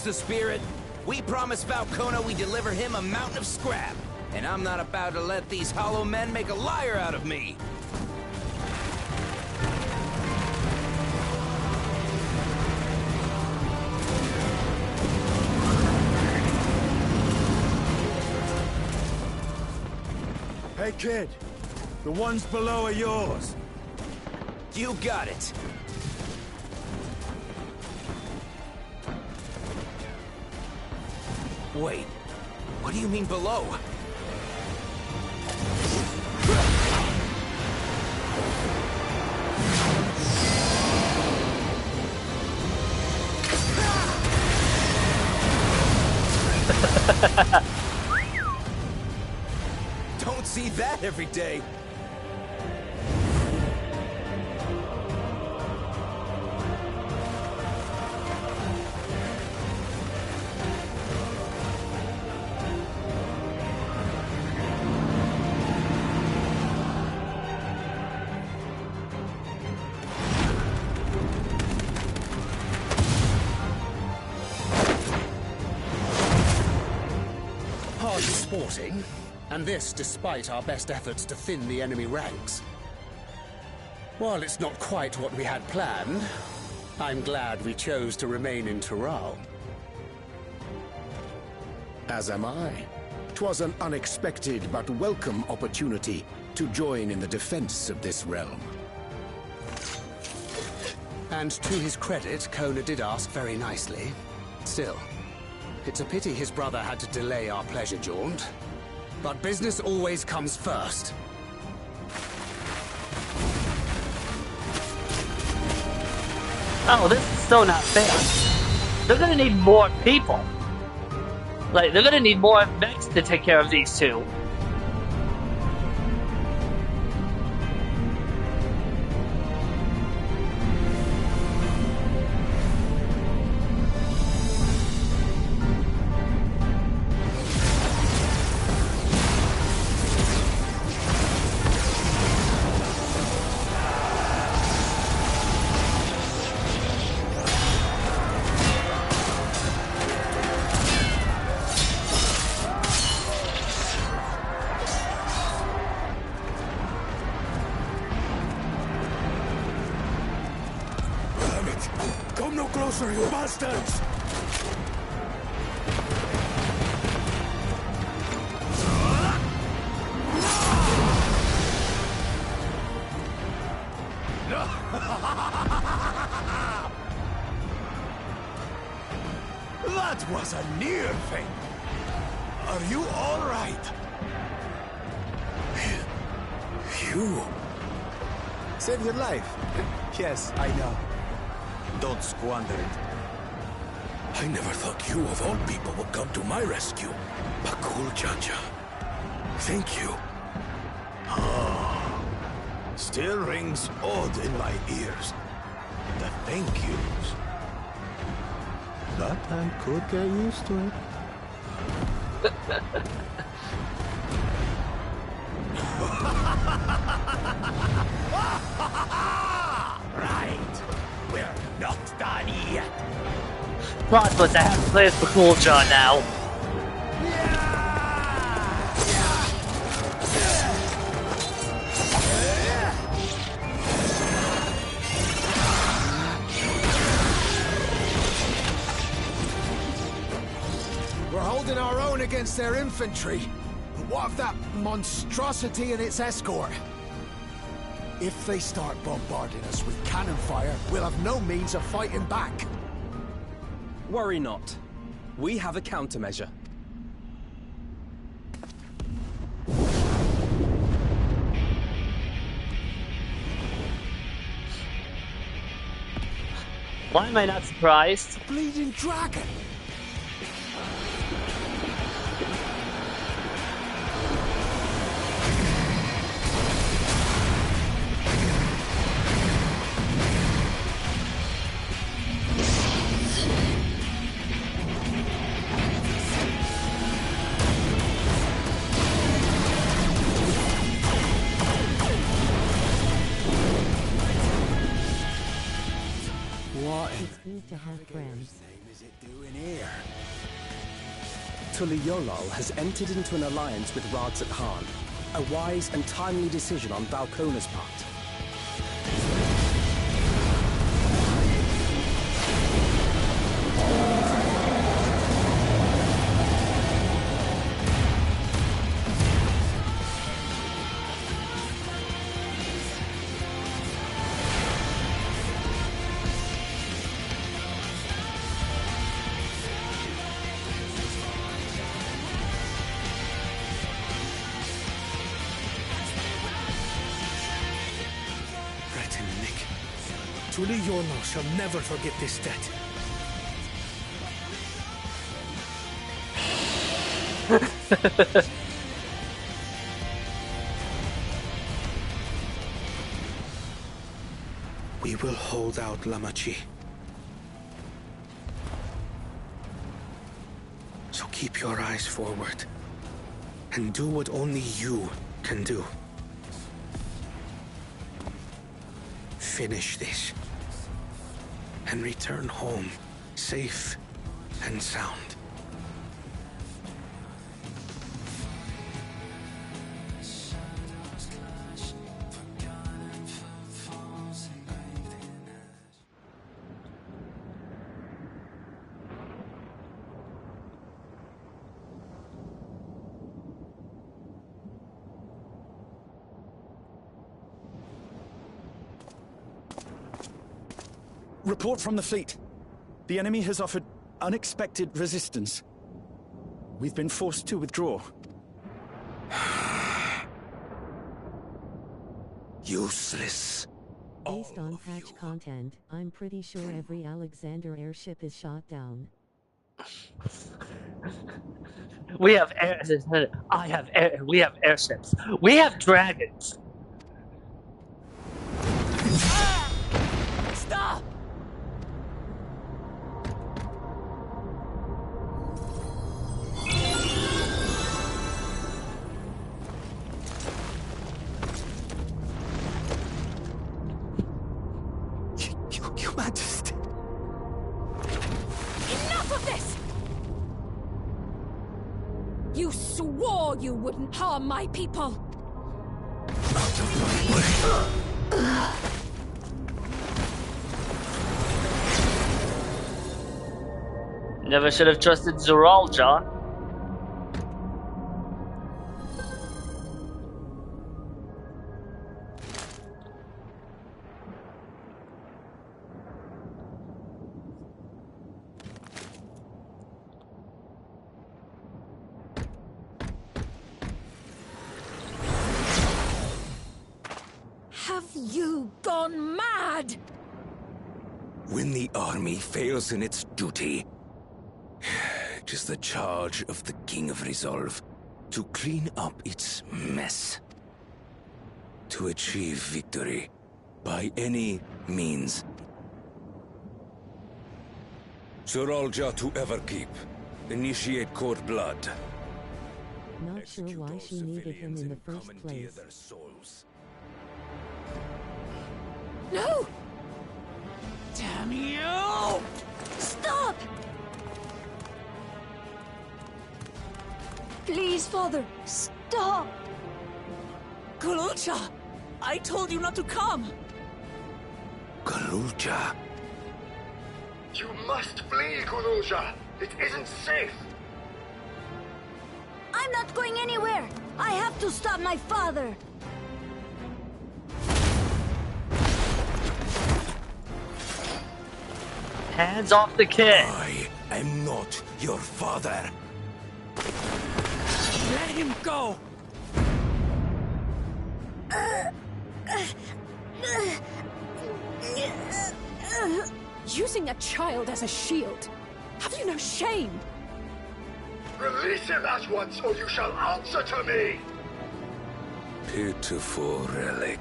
The spirit. We promised Falcona we deliver him a mountain of scrap, and I'm not about to let these hollow men make a liar out of me. Hey kid, the ones below are yours. You got it. Wait, what do you mean below? Don't see that every day. Sporting, and this despite our best efforts to thin the enemy ranks. While it's not quite what we had planned, I'm glad we chose to remain in Tural. As am I. 'Twas an unexpected but welcome opportunity to join in the defense of this realm. And to his credit, Kona did ask very nicely. Still, it's a pity his brother had to delay our pleasure jaunt. But business always comes first. Oh, this is so not fair. They're gonna need more people. Like, they're gonna need more mechs to take care of these two. Closer, you bastards! That was a near thing. Are you all right? You saved your life. Yes, I know. Don't squander it. I never thought you, of all people, would come to my rescue. Bakul Chacha. Thank you. Ah, still rings odd in my ears. The thank yous. But I could get used to it. Right. We're not done yet. Plot was to have to play as Bakul John now. holding our own against their infantry. But what of that monstrosity and its escort? If they start bombarding us with cannon fire, we'll have no means of fighting back. Worry not. We have a countermeasure. Why am I not surprised? Bleeding dragon! It's good to have friends. Is it doing here? Tuliyollal has entered into an alliance with Rads at Khan. A wise and timely decision on Valkona's part. Tuliyollal shall never forget this debt. We will hold out, Lamachi. So keep your eyes forward, and do what only you can do. Finish this, and return home, safe and sound. Report from the fleet. The enemy has offered unexpected resistance. We've been forced to withdraw. Useless. Based on patch content, I'm pretty sure every Alexander airship is shot down. We have we have airships. We have dragons. Stop! Your Majesty. Enough of this! You swore you wouldn't harm my people! Out of my way! Never should have trusted Zoraal, Have you gone mad? When the army fails in its duty, it is the charge of the King of Resolve to clean up its mess. To achieve victory by any means. Zoralja to Everkeep. Initiate court blood. Not sure why she needed him in the first place. No! Damn you! Stop! Please, Father, stop! Kululcha! I told you not to come! Kululcha? You must flee, Kululja! It isn't safe! I'm not going anywhere! I have to stop my father! Hands off the kid! I am not your father. Let him go! Using a child as a shield. Have you no shame? Release him at once, or you shall answer to me! Pitiful relic.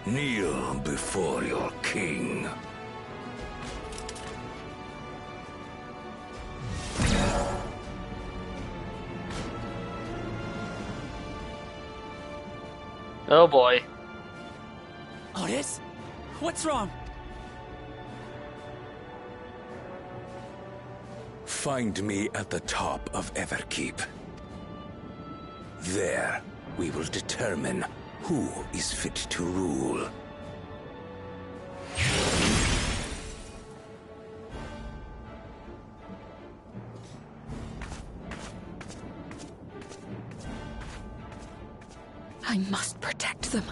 Kneel before your king. Oh boy. Otis? What's wrong? Find me at the top of Everkeep. There, we will determine who is fit to rule. I must protect them.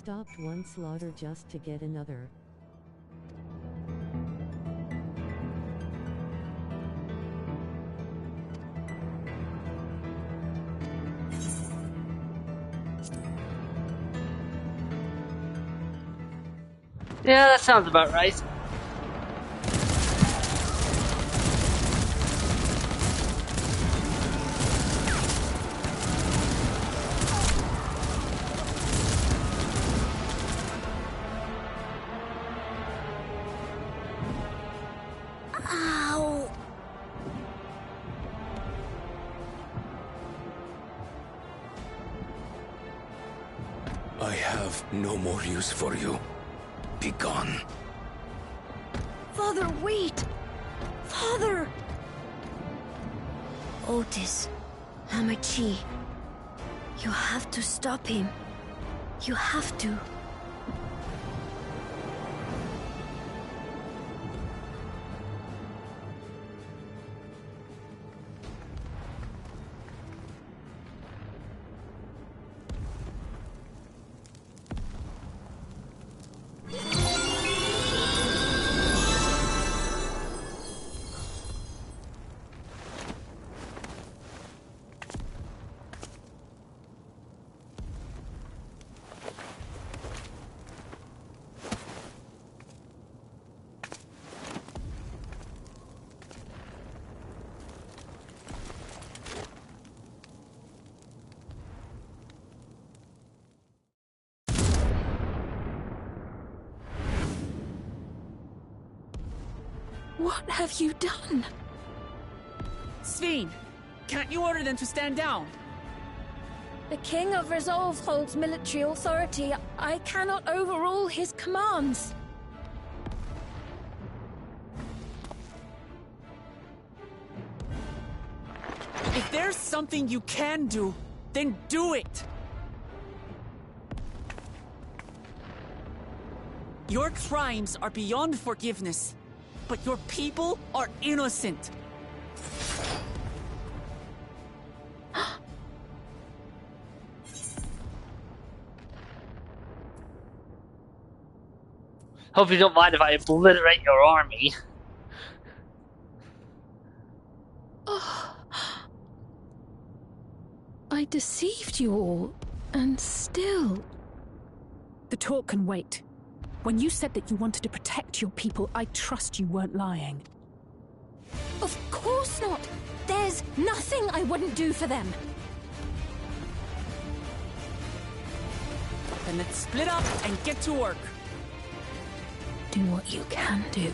Stopped one slaughter just to get another. Yeah, that sounds about right. Ow! I have no more use for you. Be gone. Father, wait! Father! Otis, Hamachi, you have to stop him. You have to. What have you done? Sveen, can't you order them to stand down? The King of Resolve holds military authority. I cannot overrule his commands. If there's something you can do, then do it! Your crimes are beyond forgiveness, but your people are innocent. Hope you don't mind if I obliterate your army. I deceived you all. And still... The talk can wait. When you said that you wanted to protect your people, I trust you weren't lying. Of course not! There's nothing I wouldn't do for them! Then let's split up and get to work. Do what you can do.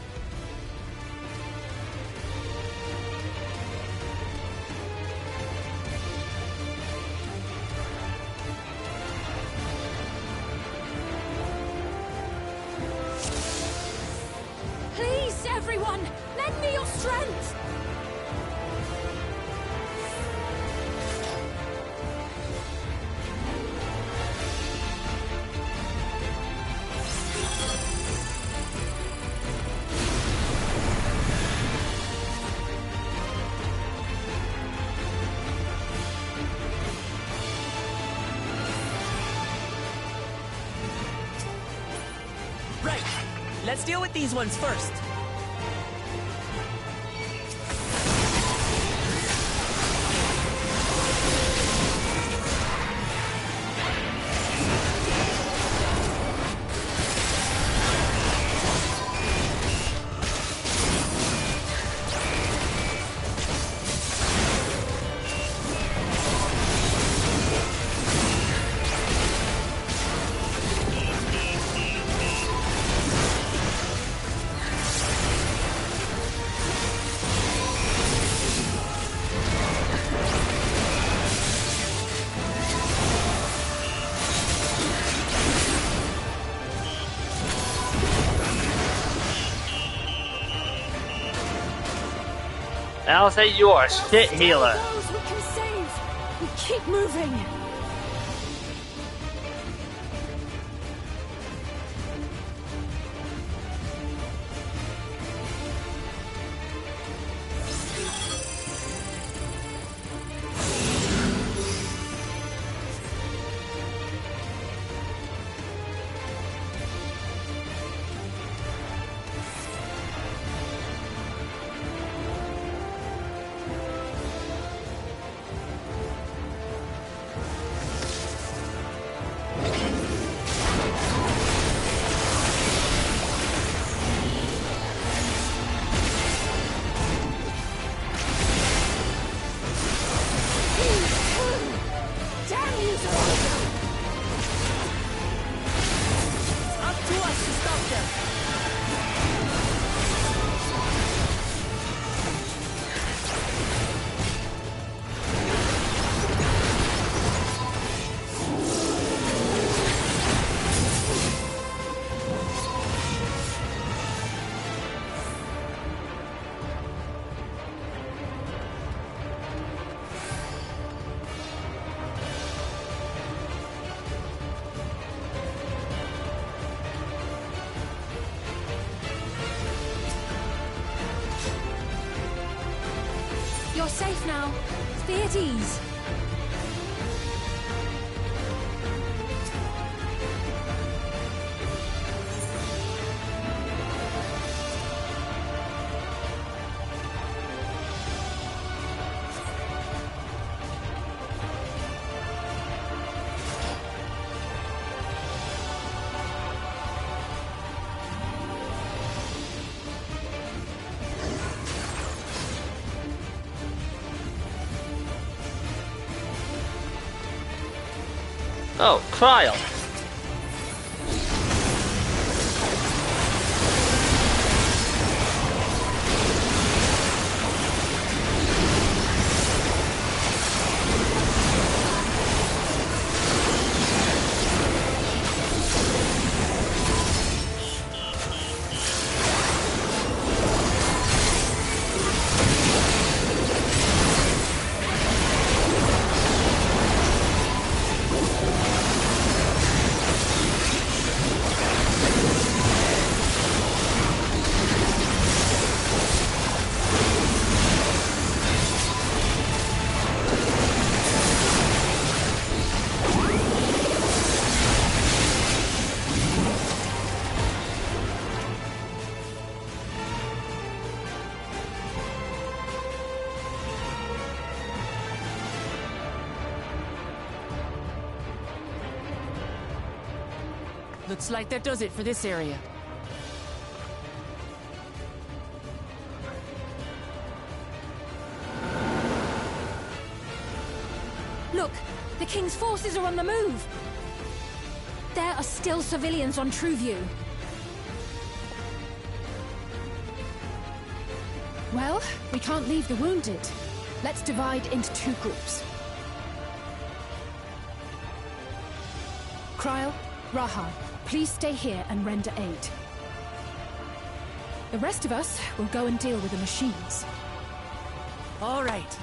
Please, everyone! Lend me your strength! Right. Let's deal with these ones first. I'll say you are a shit healer. Those we can save! We keep moving! Damn you, Zorro! Up to us to stop them. You're safe now. Be at ease. Oh, Cryo. Looks like that does it for this area. Look, the King's forces are on the move. There are still civilians on Trueview. Well, we can't leave the wounded. Let's divide into 2 groups. Kryl, Raha, please stay here and render aid. The rest of us will go and deal with the machines. All right.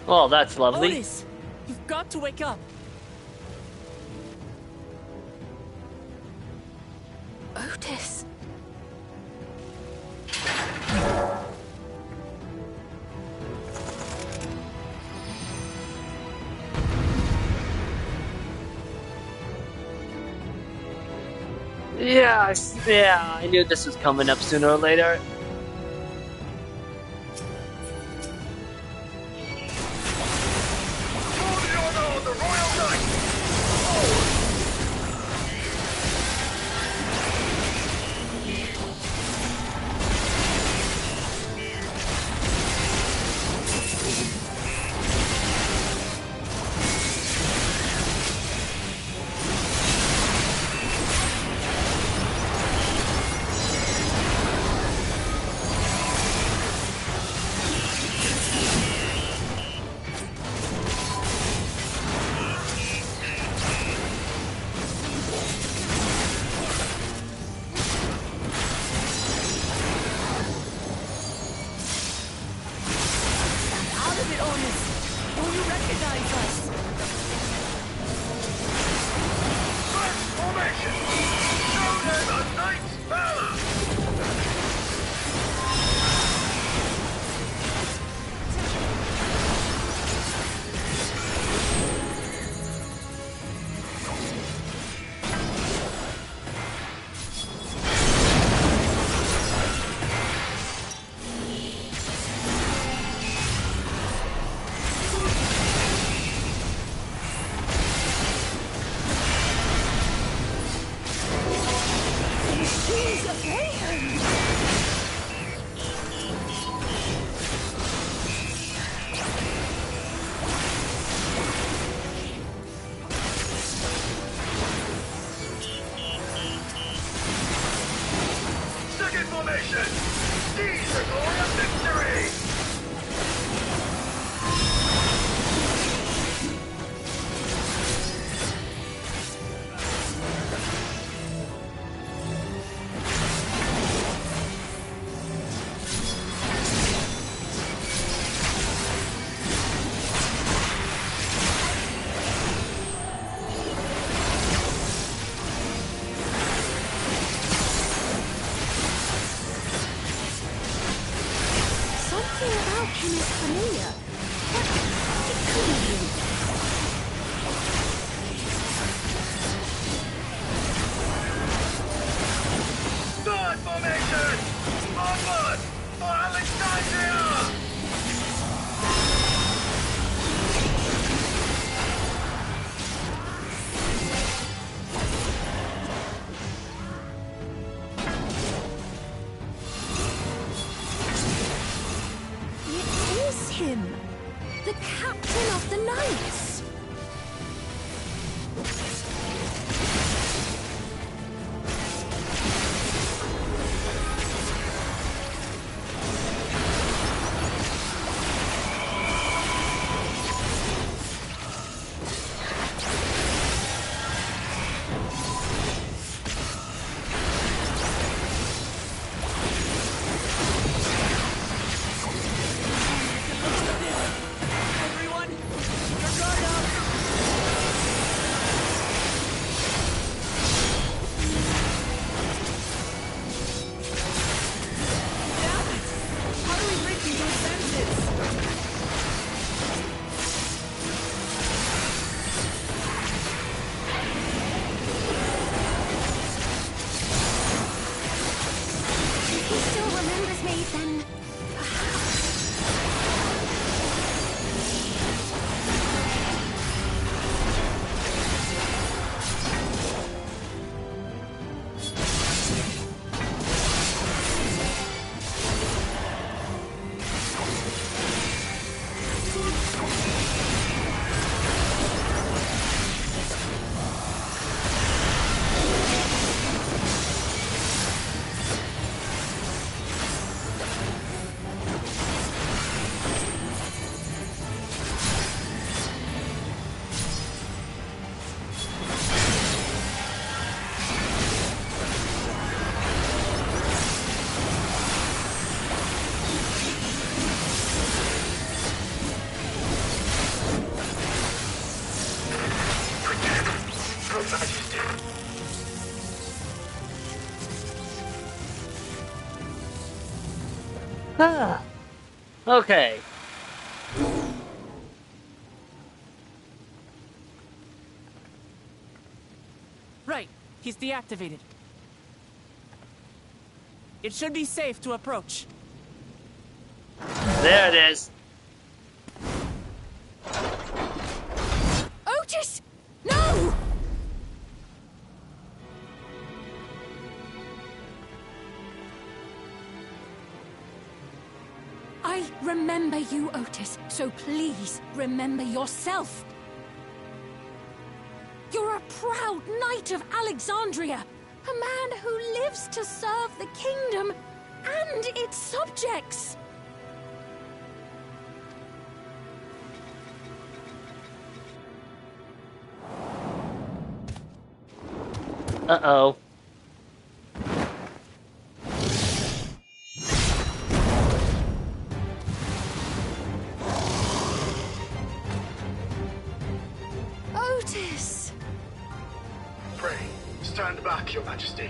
Oh, that's lovely. Otis, you've got to wake up. Otis. Yeah, I knew this was coming up sooner or later. remembers me, then... Okay. Right. He's deactivated. It should be safe to approach. There it is. Otis! No! I remember you, Otis, so please remember yourself. You're a proud knight of Alexandria, a man who lives to serve the kingdom and its subjects. Uh-oh. Otis! Pray, stand back, Your Majesty.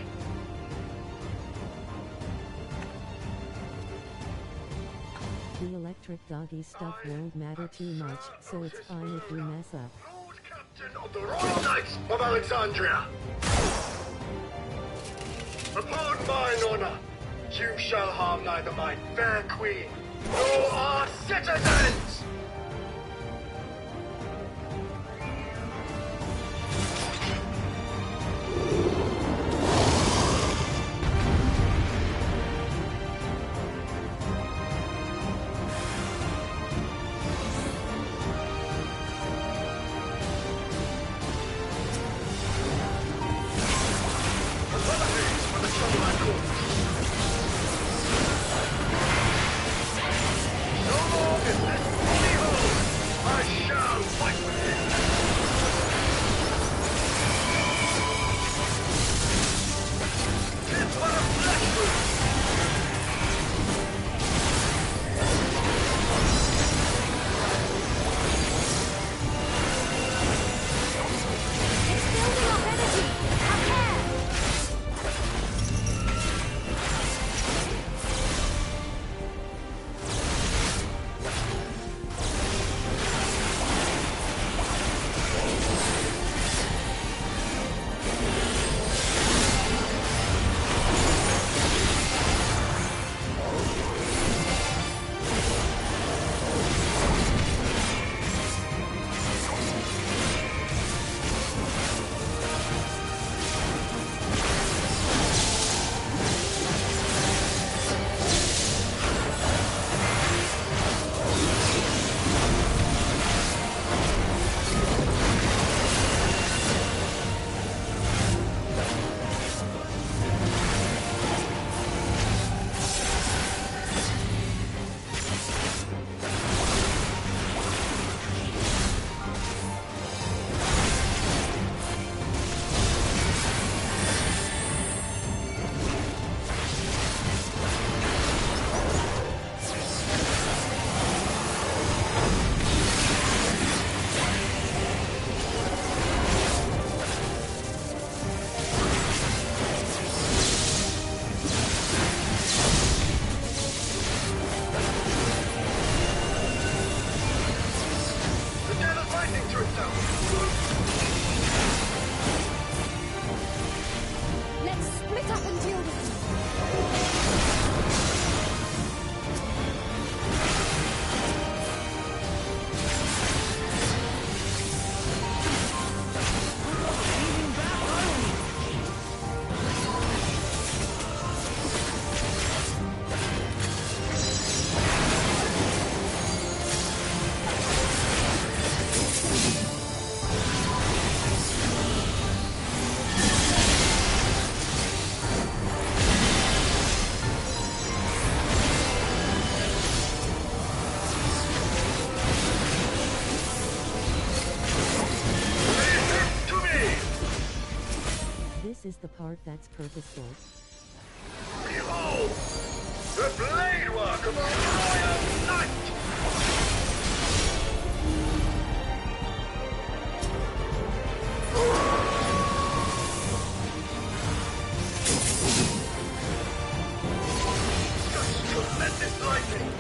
The electric doggy stuff won't matter too much, so it's fine if we mess up. Captain of the Royal Knights of Alexandria! Upon mine honor, you shall harm neither my fair queen nor our citizens! No more business! is the part that's purposeful. Behold! The blade work of our royal knight! Such tremendous lightning!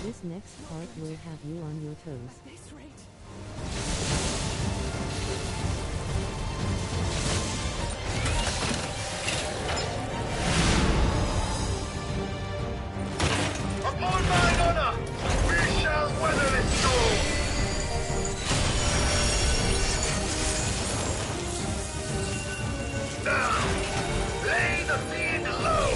This next part will have you on your toes. Upon mine honor, we shall weather this storm! Now, lay the fiend low!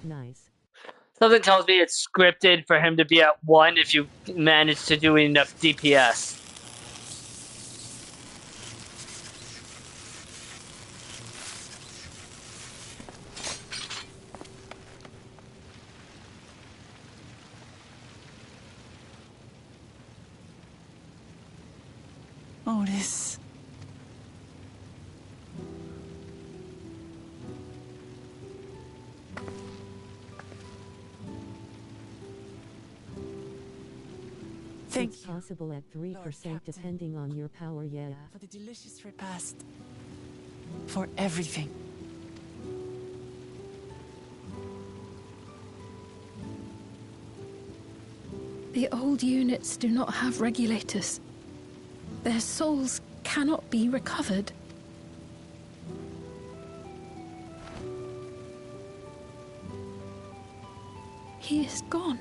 Nice. Something tells me it's scripted for him to be at 1 if you manage to do enough DPS. Otis. It's possible at 3% depending on your power, yeah. For the delicious repast. For everything. The old units do not have regulators. Their souls cannot be recovered. He is gone.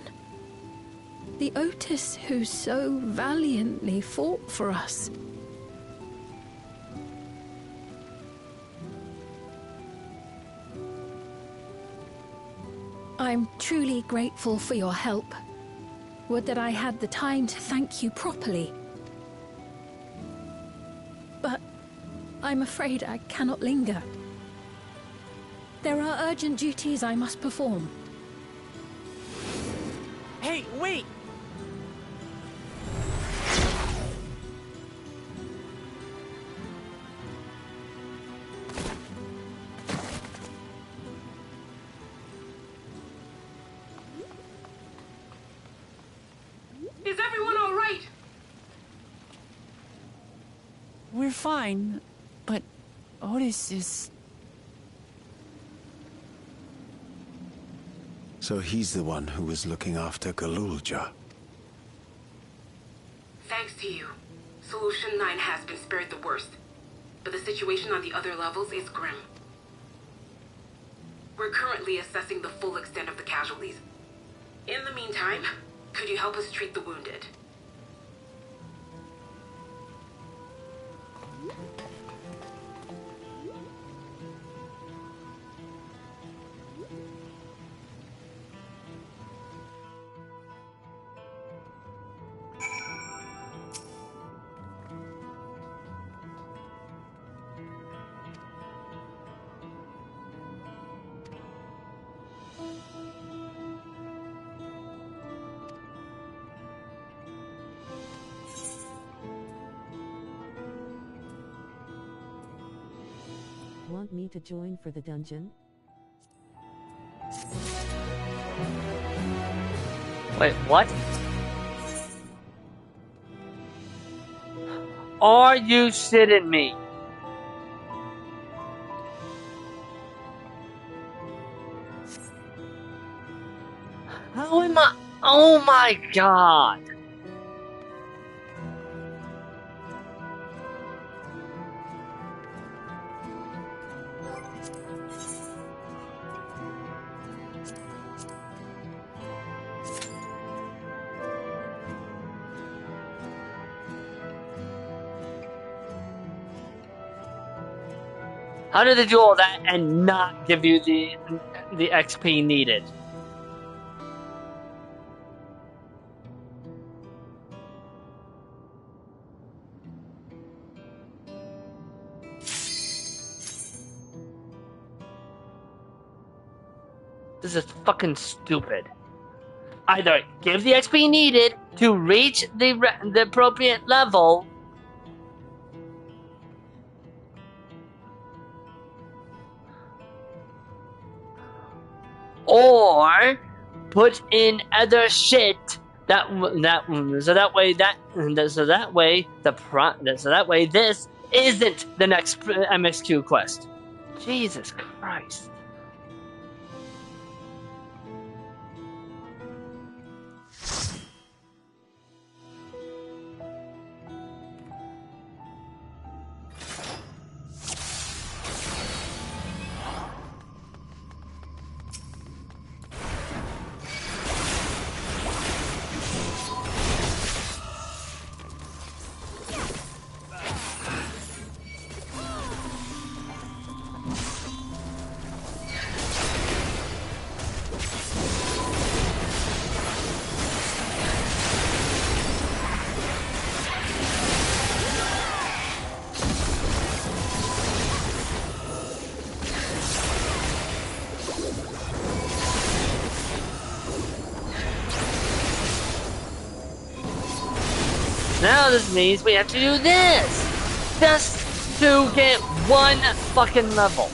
The Otis who so valiantly fought for us. I'm truly grateful for your help. Would that I had the time to thank you properly. But I'm afraid I cannot linger. There are urgent duties I must perform. Hey, wait! Is everyone all right? We're fine, but Otis is... So he's the one who was looking after Galulja. Thanks to you, Solution 9 has been spared the worst. But the situation on the other levels is grim. We're currently assessing the full extent of the casualties. In the meantime, could you help us treat the wounded? Want me to join for the dungeon? Wait, what? Are you shitting me? How am I? Oh my god! How did they do all that and not give you the XP needed? This is fucking stupid. Either give the XP needed to reach the appropriate level, or put in other shit so that way this isn't the next MXQ quest. Jesus Christ. Now this means we have to do this just to get one fucking level.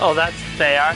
Oh, that's fair.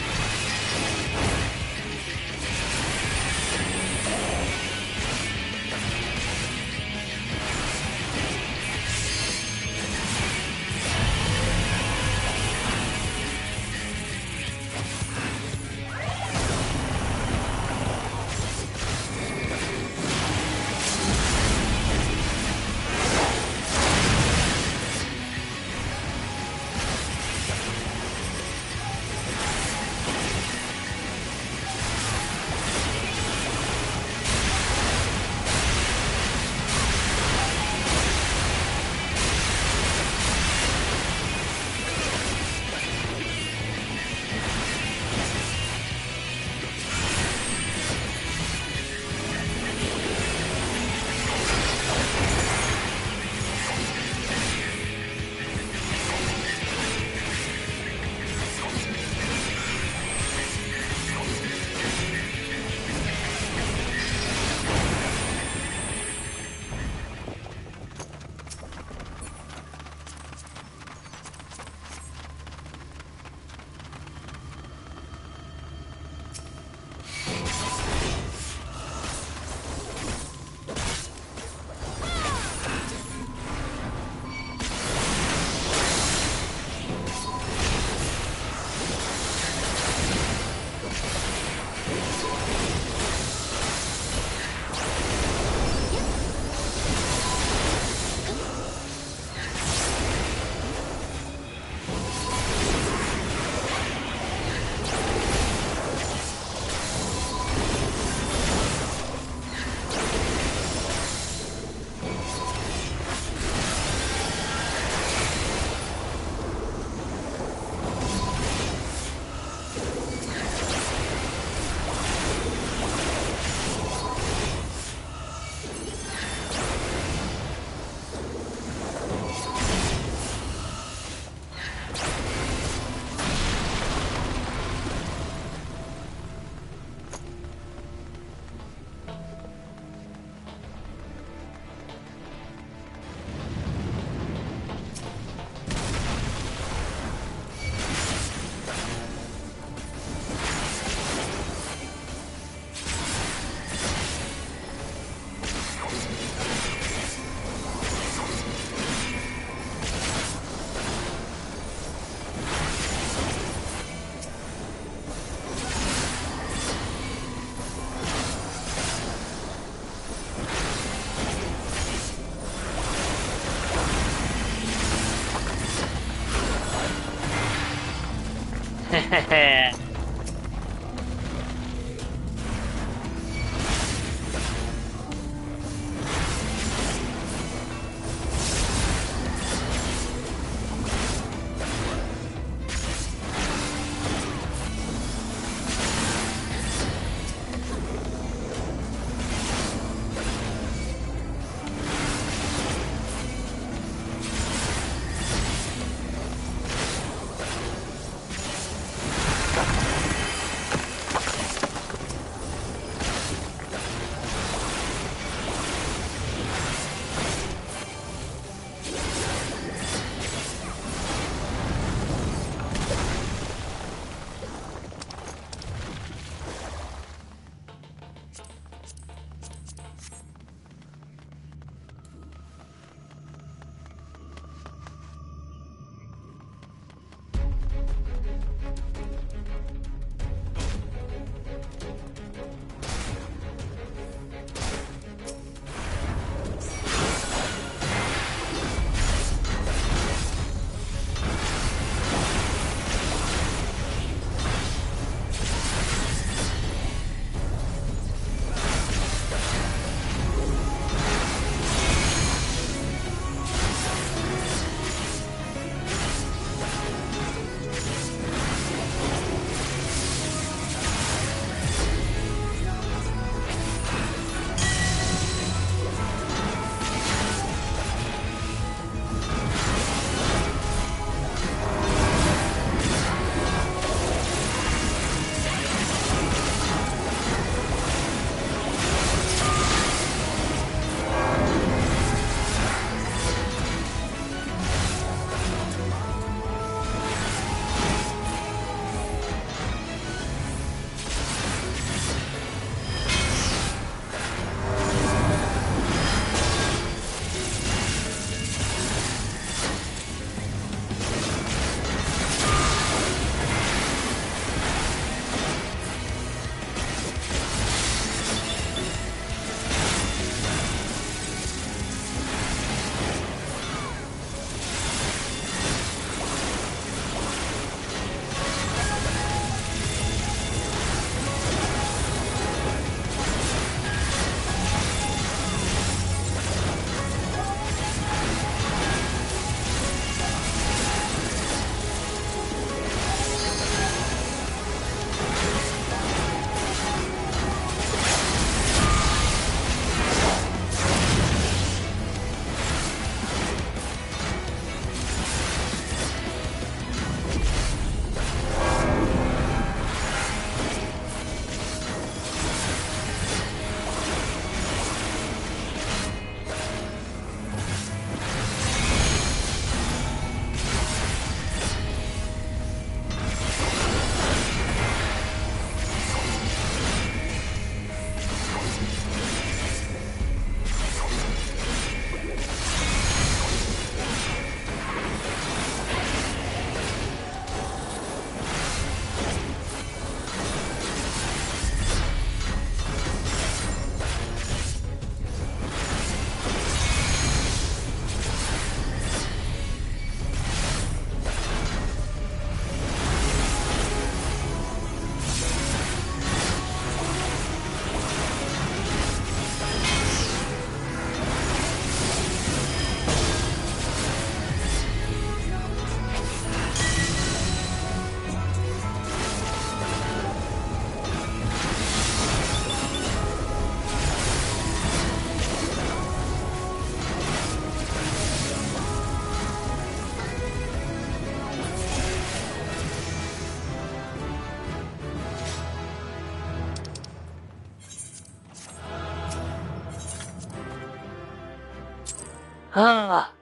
Ah,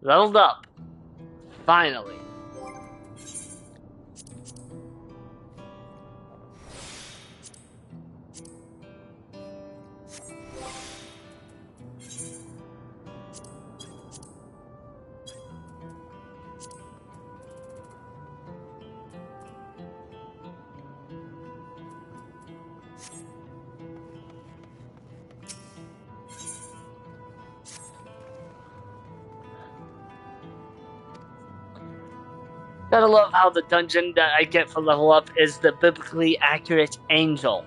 leveled up. Finally. Gotta love how the dungeon that I get for level up is the biblically accurate angel.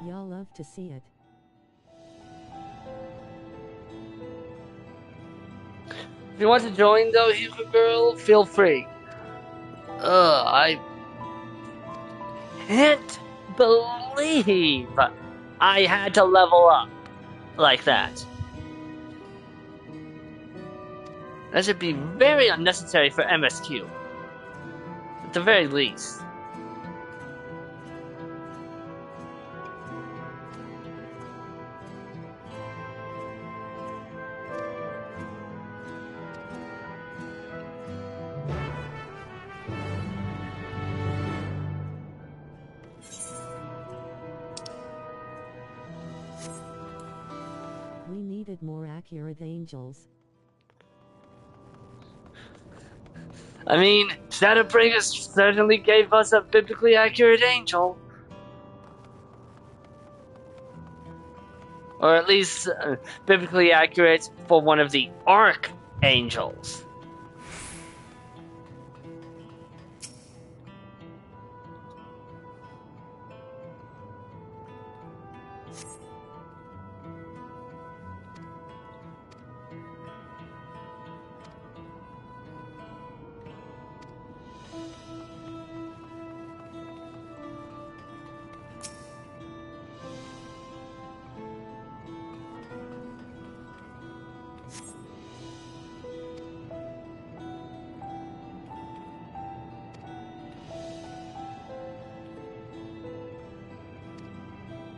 Y'all love to see it. If you want to join though, Hugo Girl, feel free. I can't believe I had to level up like that. That should be very unnecessary for MSQ. At the very least. We needed more accurate angels. I mean, Shadowbringers certainly gave us a biblically accurate angel. Or at least biblically accurate for one of the archangels.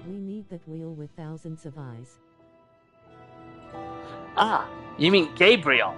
We need that wheel with thousands of eyes. Ah, you mean Gabriel.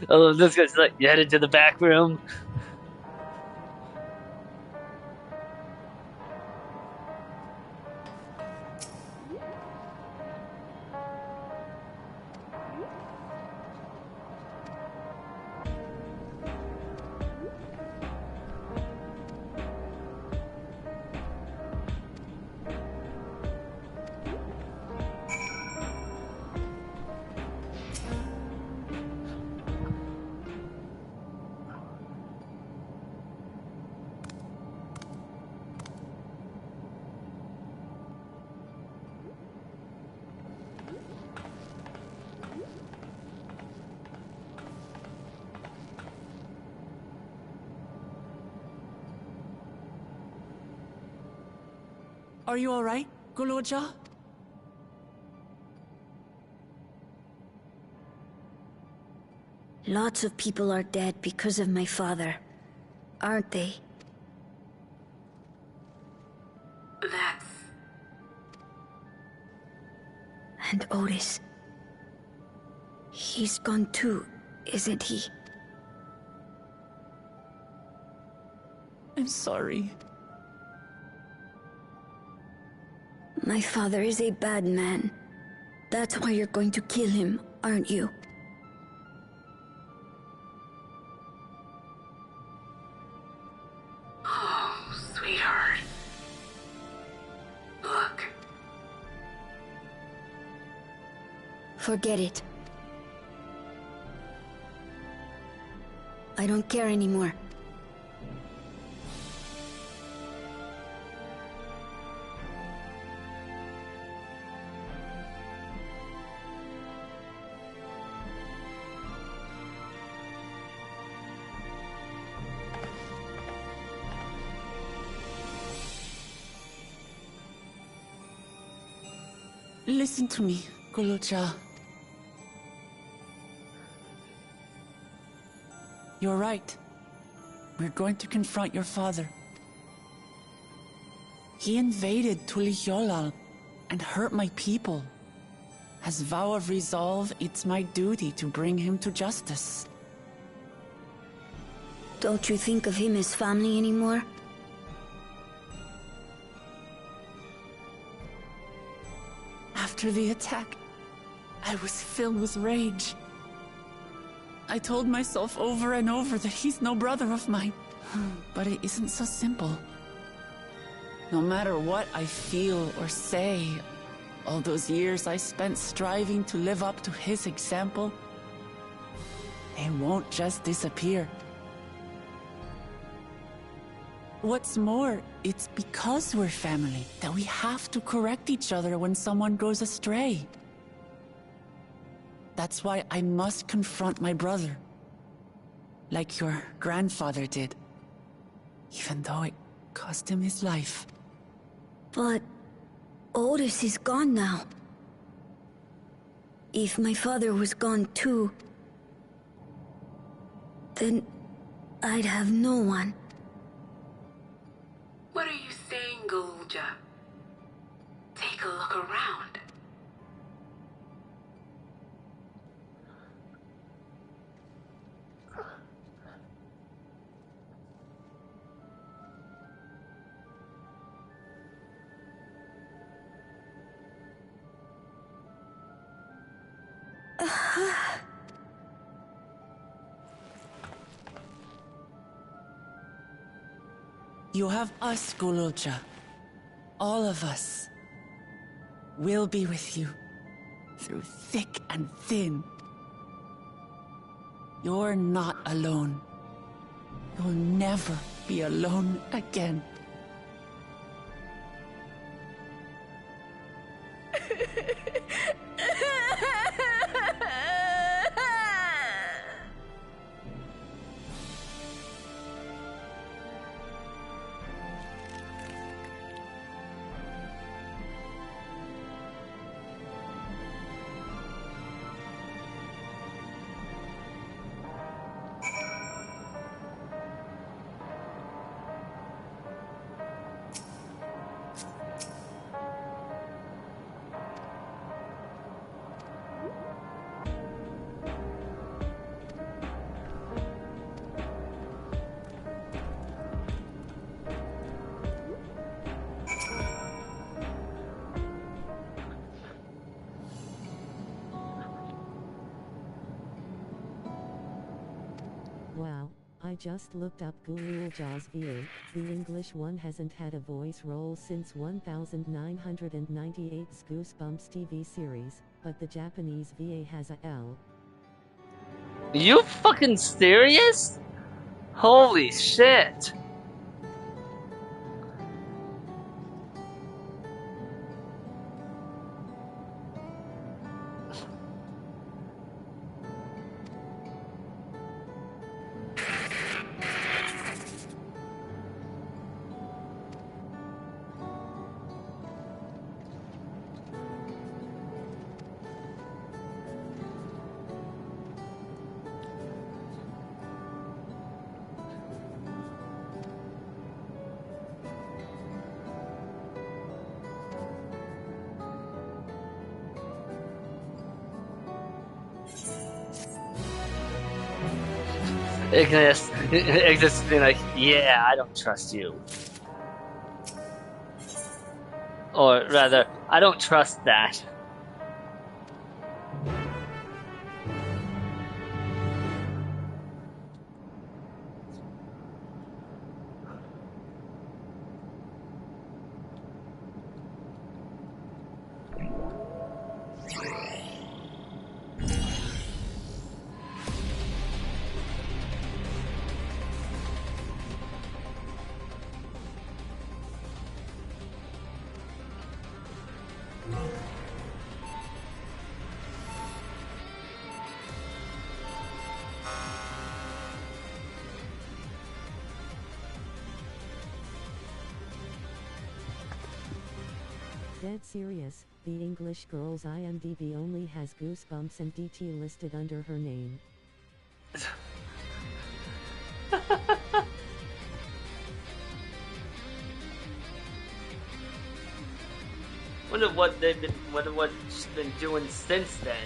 Oh, this guy's like, you headed to the back room? Are you alright, Goloja? Lots of people are dead because of my father, aren't they? That's And Otis. He's gone too, isn't he? I'm sorry. My father is a bad man. That's why you're going to kill him, aren't you? Oh, sweetheart. Look. Forget it. I don't care anymore. Listen to me, Gulucha. You're right. We're going to confront your father. He invaded Tulihyolal and hurt my people. As vow of resolve, it's my duty to bring him to justice. Don't you think of him as family anymore? After the attack, I was filled with rage. I told myself over and over that he's no brother of mine. But it isn't so simple. No matter what I feel or say, all those years I spent striving to live up to his example, they won't just disappear. What's more, it's because we're family that we have to correct each other when someone goes astray. That's why I must confront my brother, like your grandfather did, even though it cost him his life. But Otis is gone now. If my father was gone too, then I'd have no one. What are you saying, Galuja? Take a look around. You have us, Gulucha. All of us. We'll be with you. Through thick and thin. You're not alone. You'll never be alone again. Wow, I just looked up Gululja's VA. The English one hasn't had a voice role since 1998's Goosebumps TV series, but the Japanese VA has a L. You fucking serious? Holy shit. Ignis being like, yeah, I don't trust you. Or rather, I don't trust that. Dead serious, the English girl's IMDb only has Goosebumps and DT listed under her name. Wonder what she's been doing since then.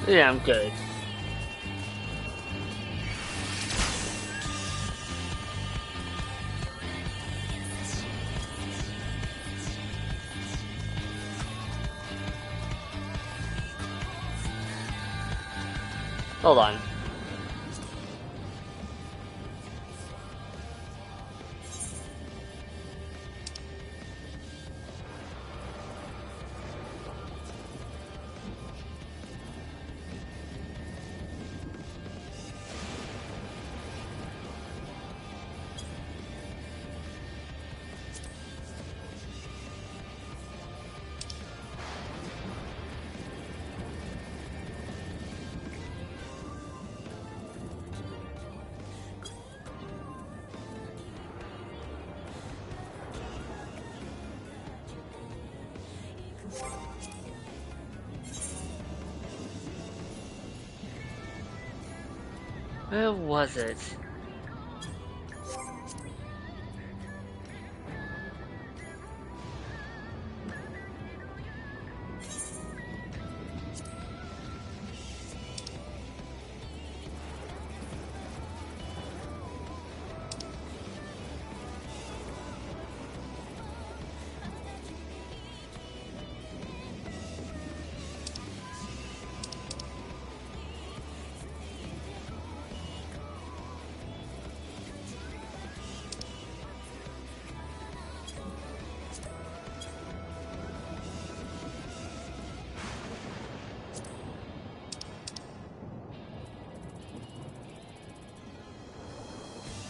Yeah, I'm good. Hold on. Where was it?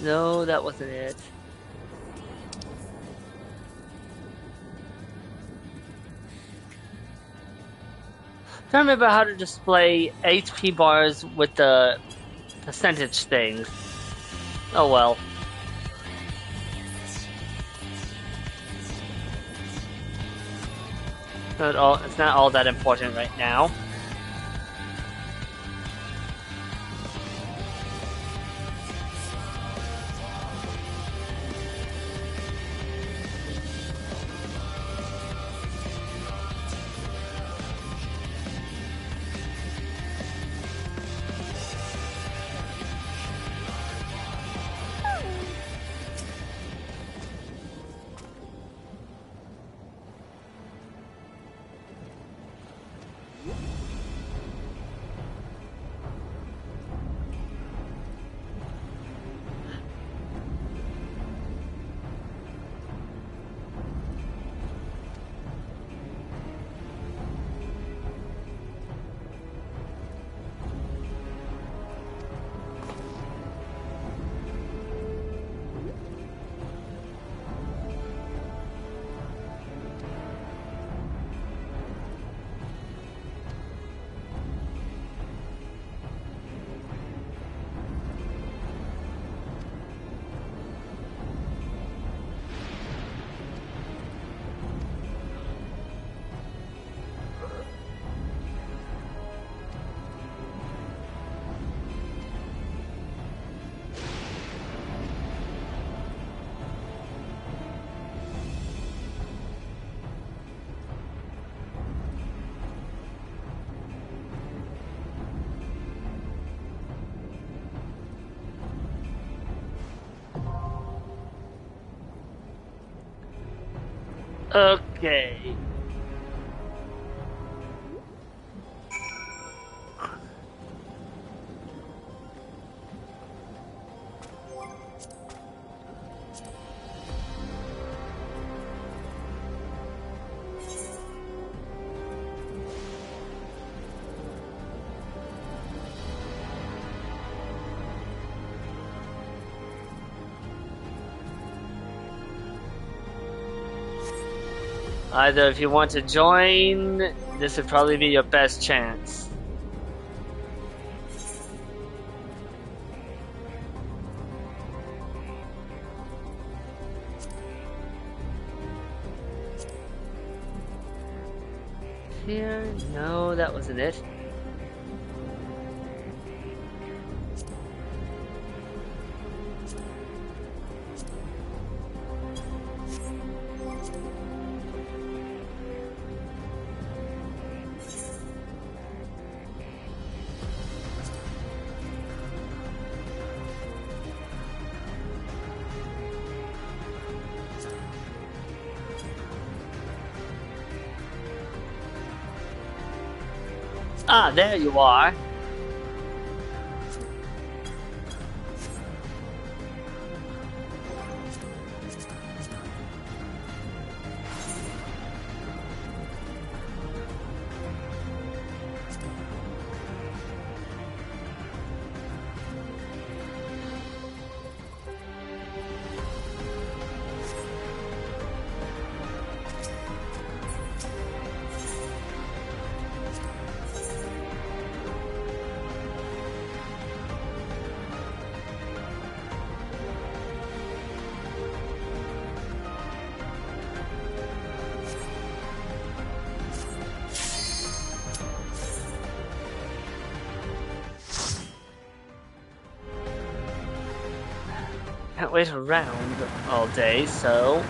No, that wasn't it. I don't remember how to display HP bars with the percentage things. Oh well. It's not all that important right now. Okay. Either if you want to join, this would probably be your best chance. Here? No, that wasn't it. Ah, there you are. Can't wait around all day, so...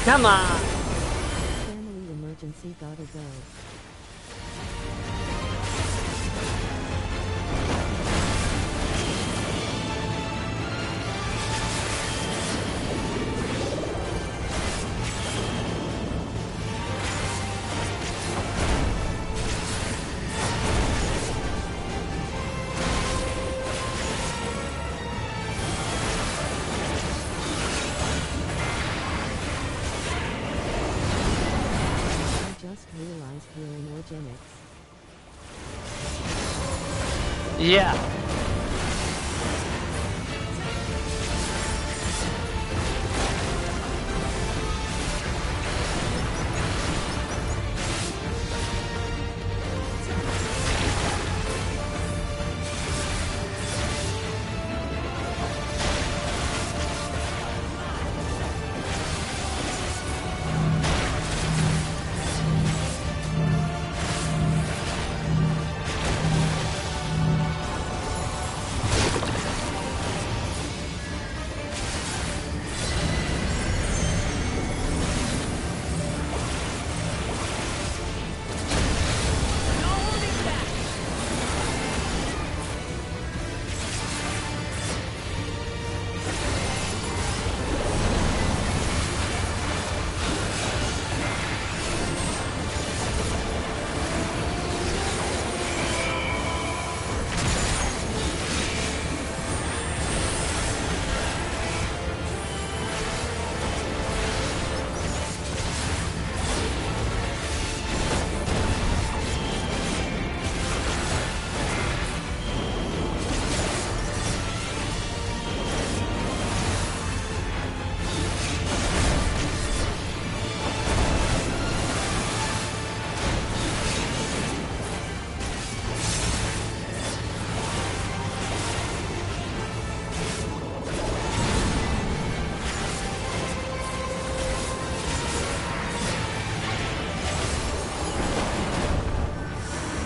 Come on! Family emergency, gotta go. Realized we're in organics. Yeah.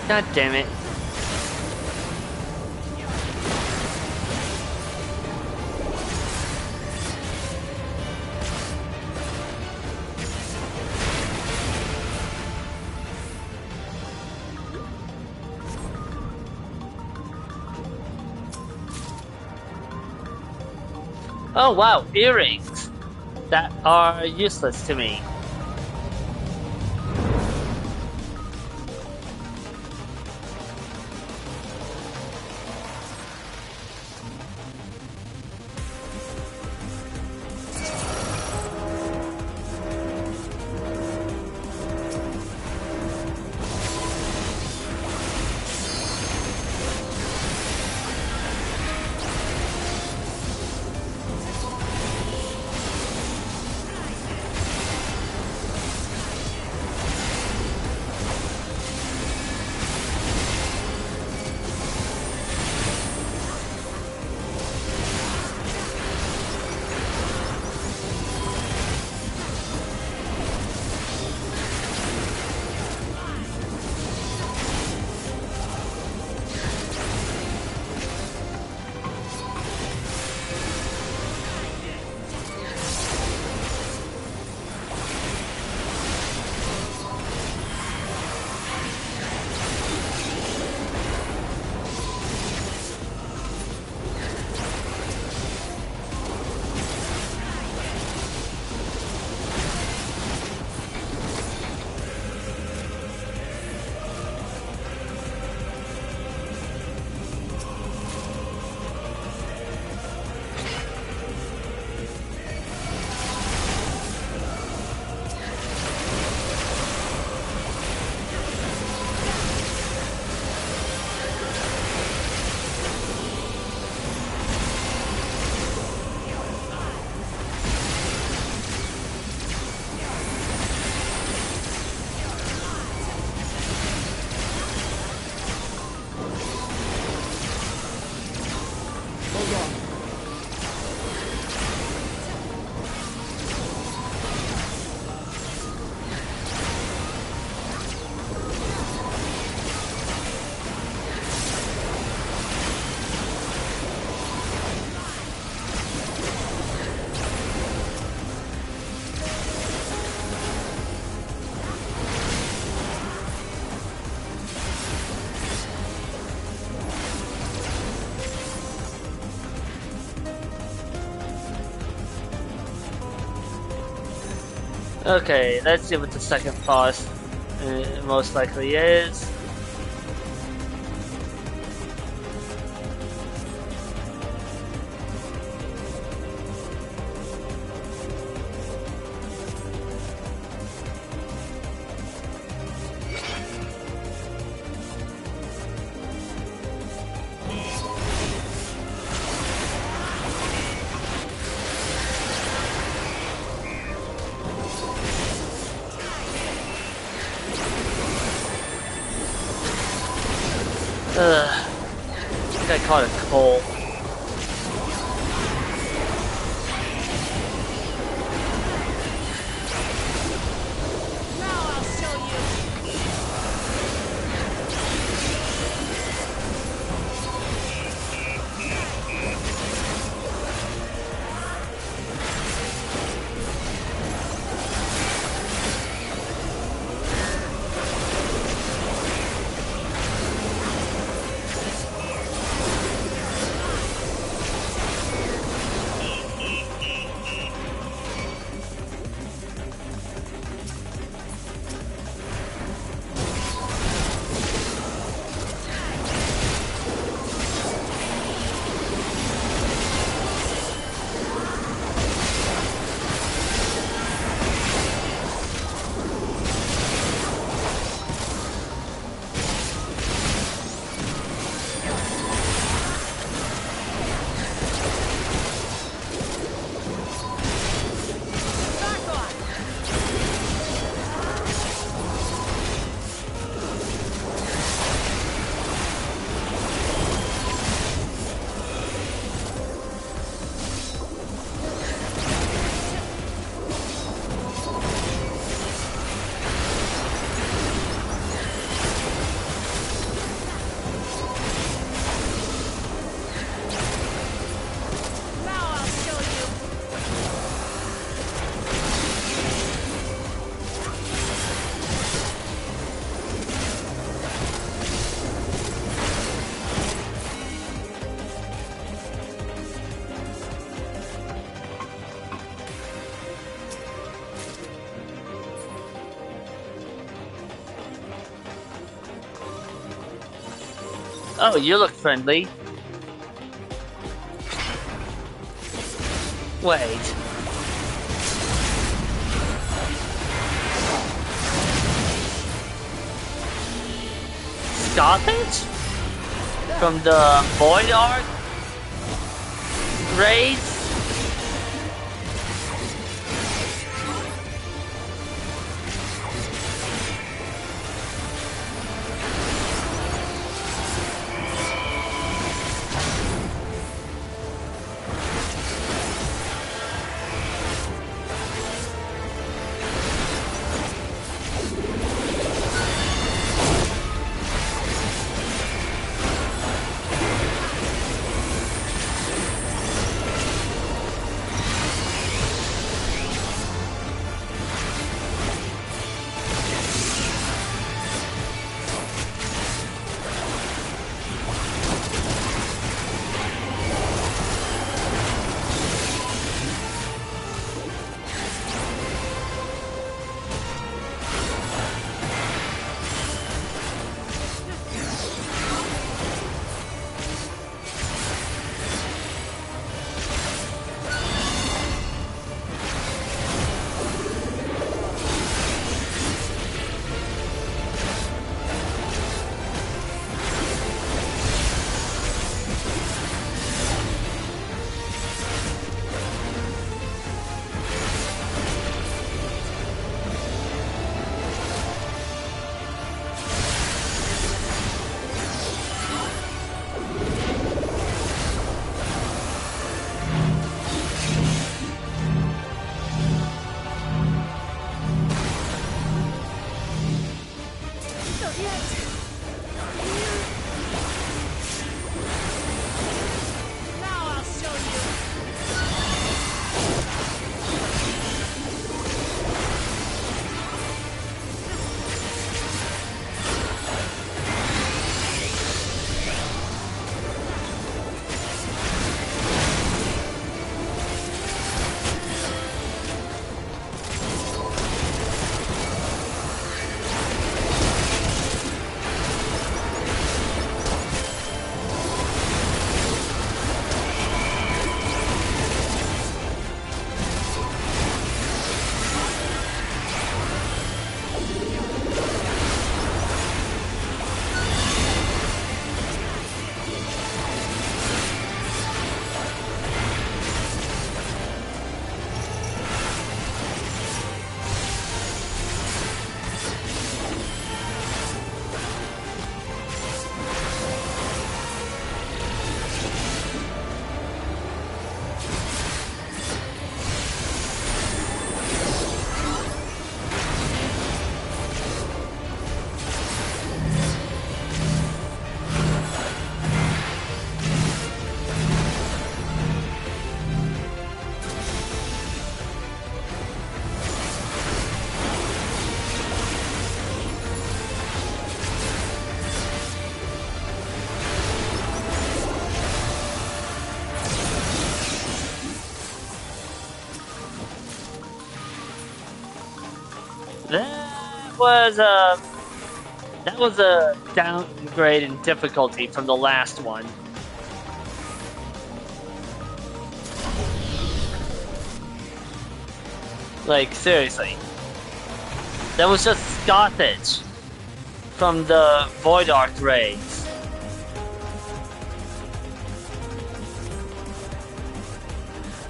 God damn it. Oh wow, earrings that are useless to me. Okay, let's see what the second boss most likely is. I think I caught a cold. Oh, you look friendly. Wait. Stop it? From the Void Arc raids? That was a downgrade in difficulty from the last one. Like, seriously. That was just Scothage from the Void Arc raids.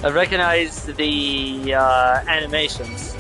I recognize the animations.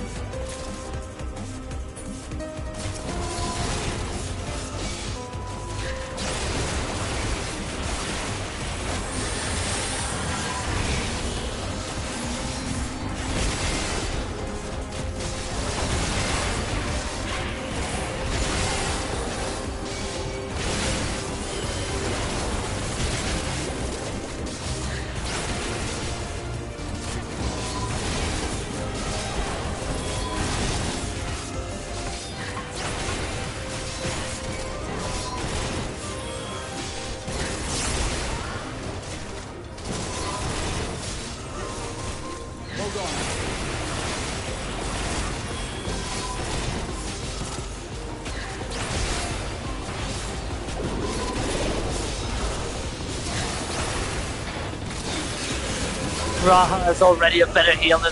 Raha is already a better healer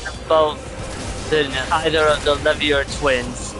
than either of the Levier twins.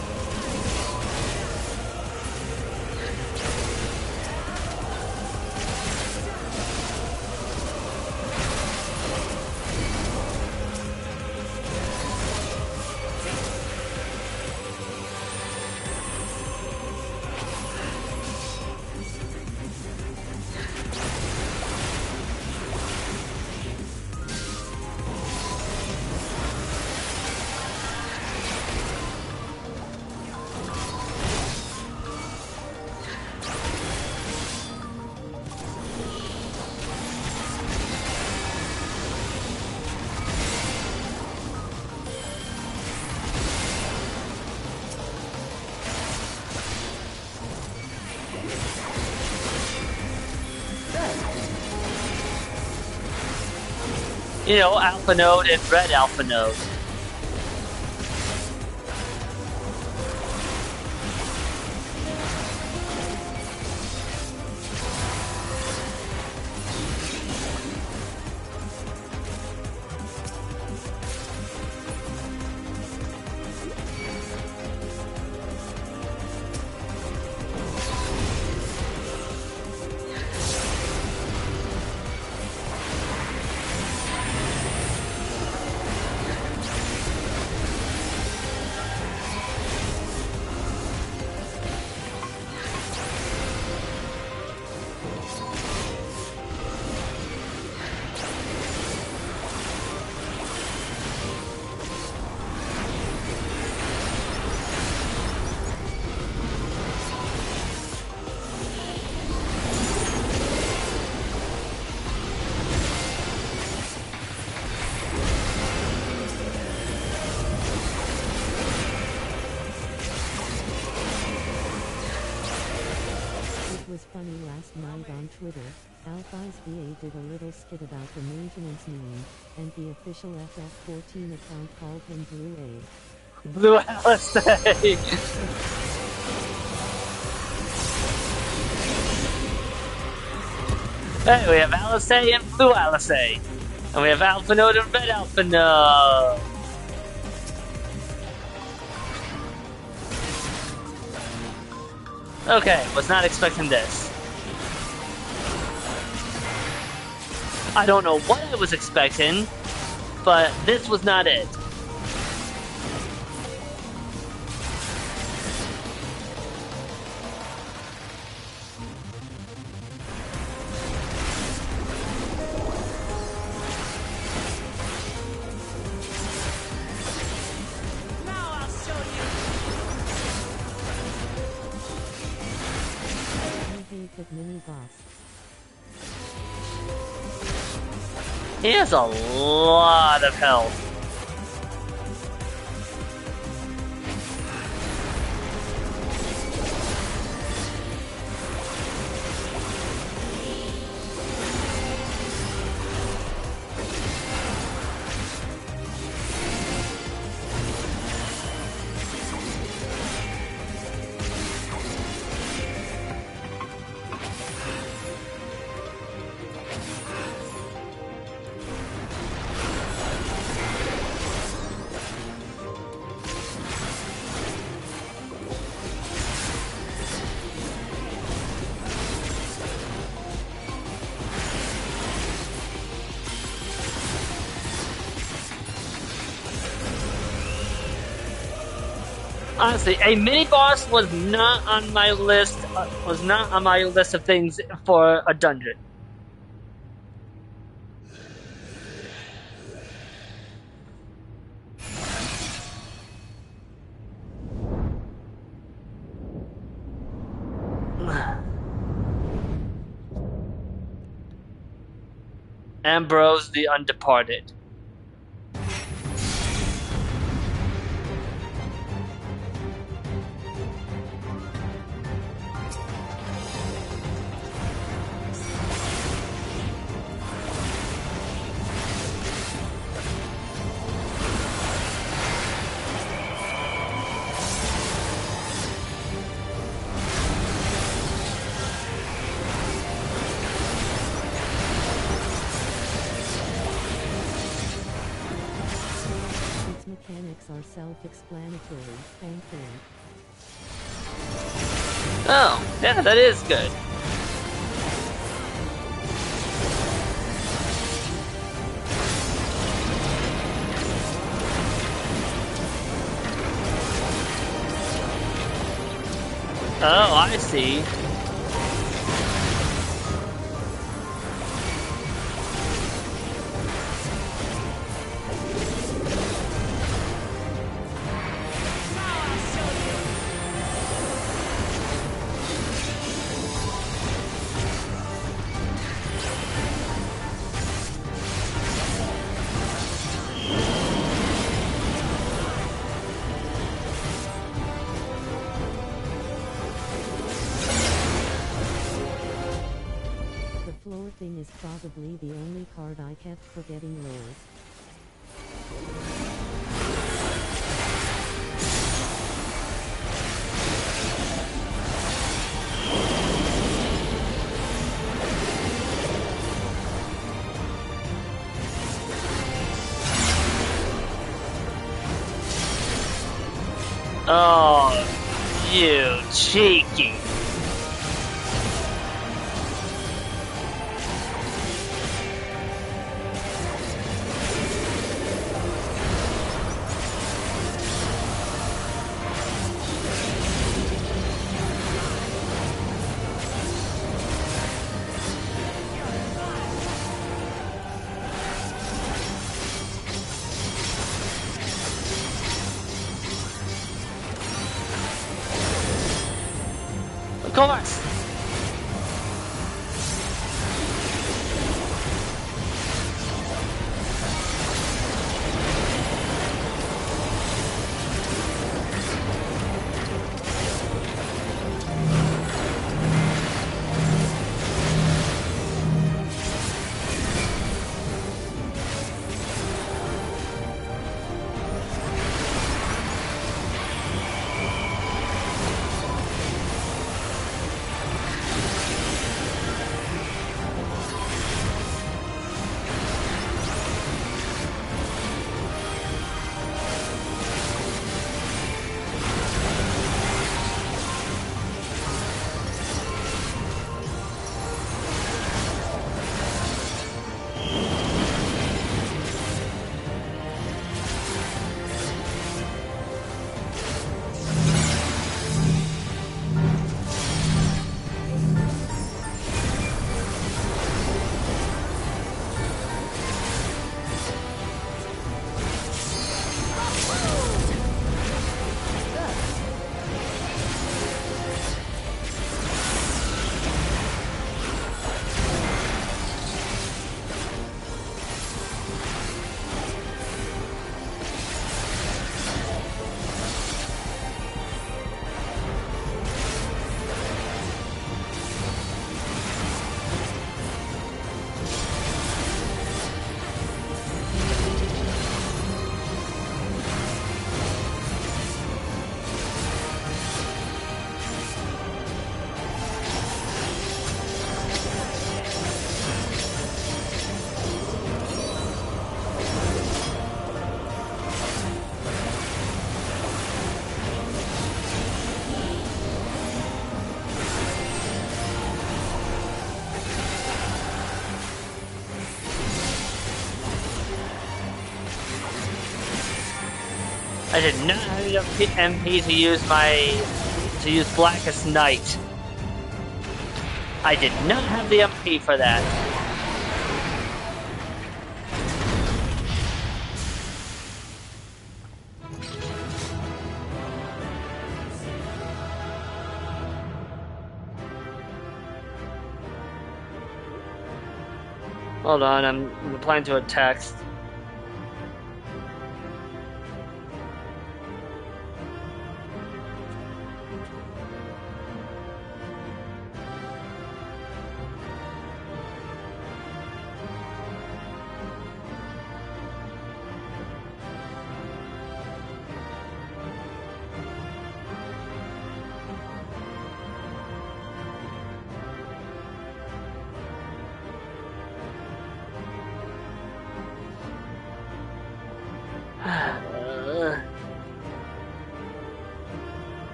You know, Alpha Node and Red Alpha Node. Funny last night on Twitter, XIV did a little skit about the maintenance meme, and the official FF14 account called him Blue A. Blue LSA! Hey, we have LSA and Blue LSA. And we have Alpha Node and Red Alpha Node. Okay, was not expecting this. I don't know what I was expecting, but this was not it. Mini boss. He has a lot of health. Honestly, a mini boss was not on my list. Was not on my list of things for a dungeon. Ambrose the Undeparted. Mechanics are self-explanatory, thankfully. Oh, yeah, that is good. Oh, I see. Floor thing is probably the only card I kept forgetting rolls. Oh, you cheeky. Of course. I did not have enough MP to use Blackest Night. I did not have the MP for that. Hold on, I'm replying to a text.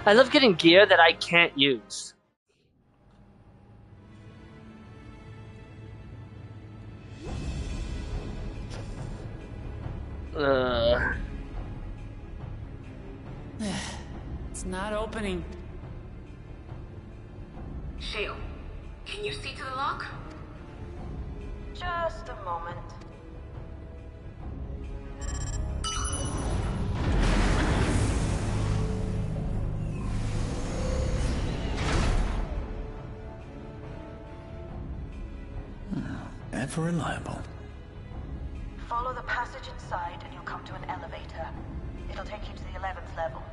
I love getting gear that I can't use. It's not opening. Shale, can you see to the lock? Just a moment. Ever reliable. Follow the passage inside and you'll come to an elevator. It'll take you to the 11th level.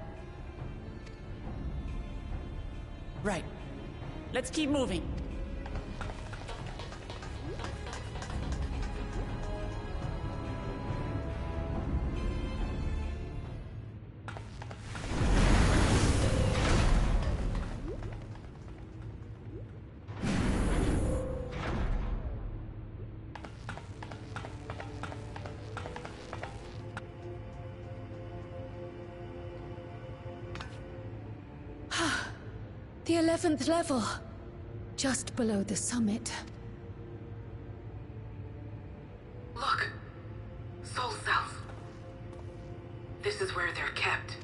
Right. Let's keep moving. The 11th level. Just below the summit. Look! Soul cells. This is where they're kept.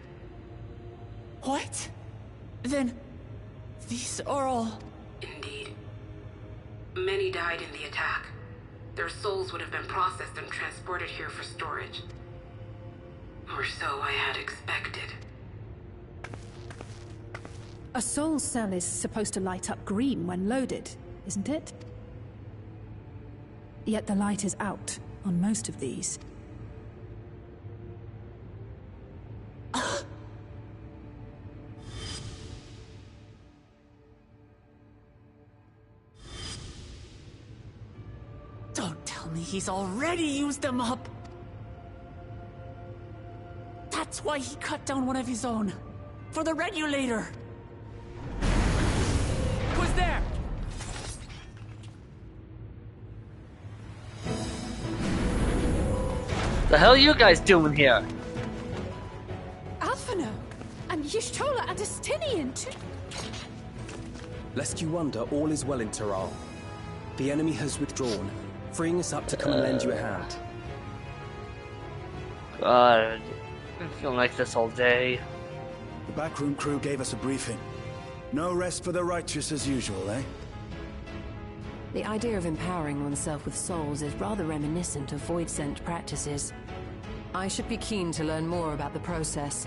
What? Then... these are all... Indeed. Many died in the attack. Their souls would have been processed and transported here for storage. Or so I had expected. A soul cell is supposed to light up green when loaded, isn't it? Yet the light is out on most of these. Don't tell me he's already used them up! That's why he cut down one of his own. For the regulator! Who's there? The hell are you guys doing here? Alphino! And Y'shtola and Astinian too! Lest you wonder, all is well in Taral. The enemy has withdrawn, freeing us up to come and lend you a hand. God, I'm feeling like this all day. The backroom crew gave us a briefing. No rest for the righteous as usual, eh? The idea of empowering oneself with souls is rather reminiscent of void-sent practices. I should be keen to learn more about the process,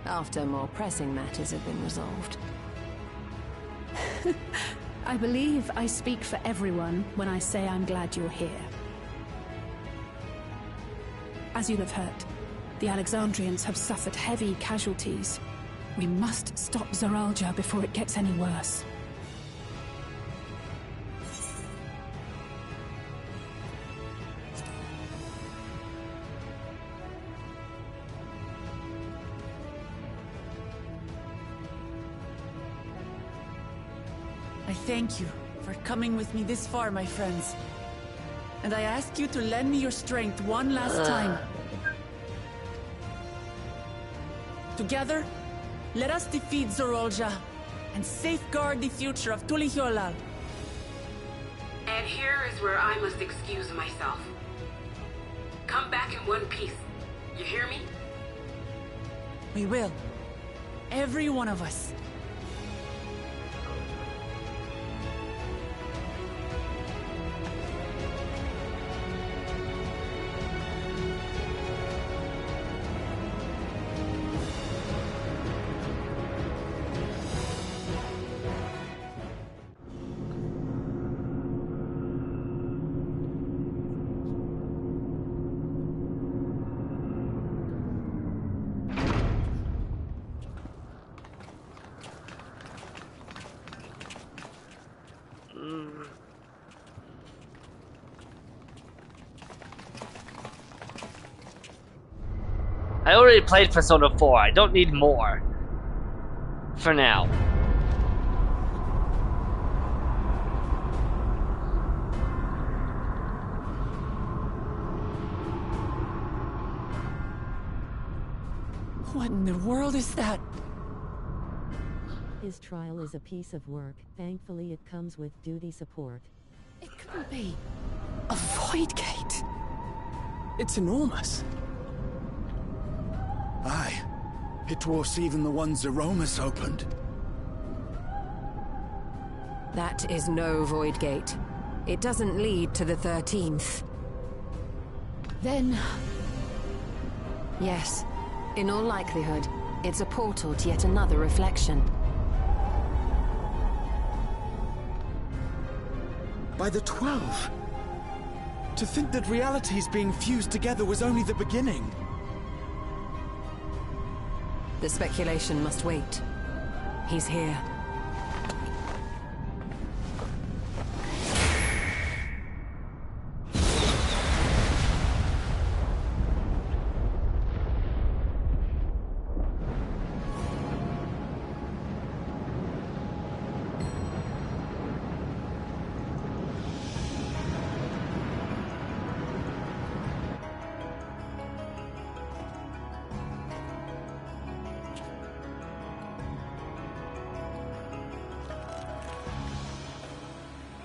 after more pressing matters have been resolved. I believe I speak for everyone when I say I'm glad you're here. As you'll have heard, the Alexandrians have suffered heavy casualties. We must stop Zoralja before it gets any worse. I thank you for coming with me this far, my friends. And I ask you to lend me your strength one last time. Together, let us defeat Zoralja and safeguard the future of Tulihyolal. And here is where I must excuse myself. Come back in one piece. You hear me? We will. Every one of us. I already played Persona 4. I don't need more. For now. What in the world is that? His trial is a piece of work. Thankfully it comes with duty support. It couldn't be. A void gate. It's enormous. Aye. It dwarfs even the one Zeromus opened. That is no void gate. It doesn't lead to the 13th. Then... Yes. In all likelihood, it's a portal to yet another reflection. By the 12! To think that realities being fused together was only the beginning. The speculation must wait. He's here.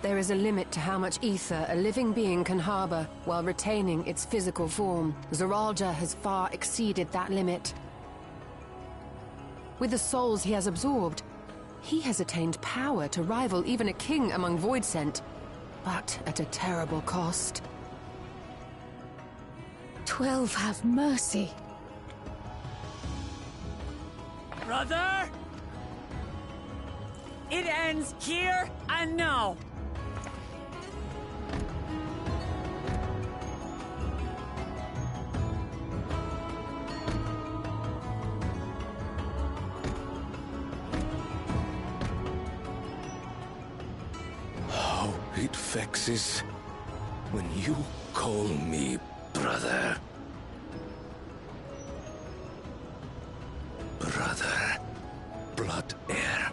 There is a limit to how much ether a living being can harbor while retaining its physical form. Zoralja has far exceeded that limit. With the souls he has absorbed, he has attained power to rival even a king among Voidsent, but at a terrible cost. 12 have mercy. Brother! It ends here and now! How it vexes when you call me brother. Brother, blood heir,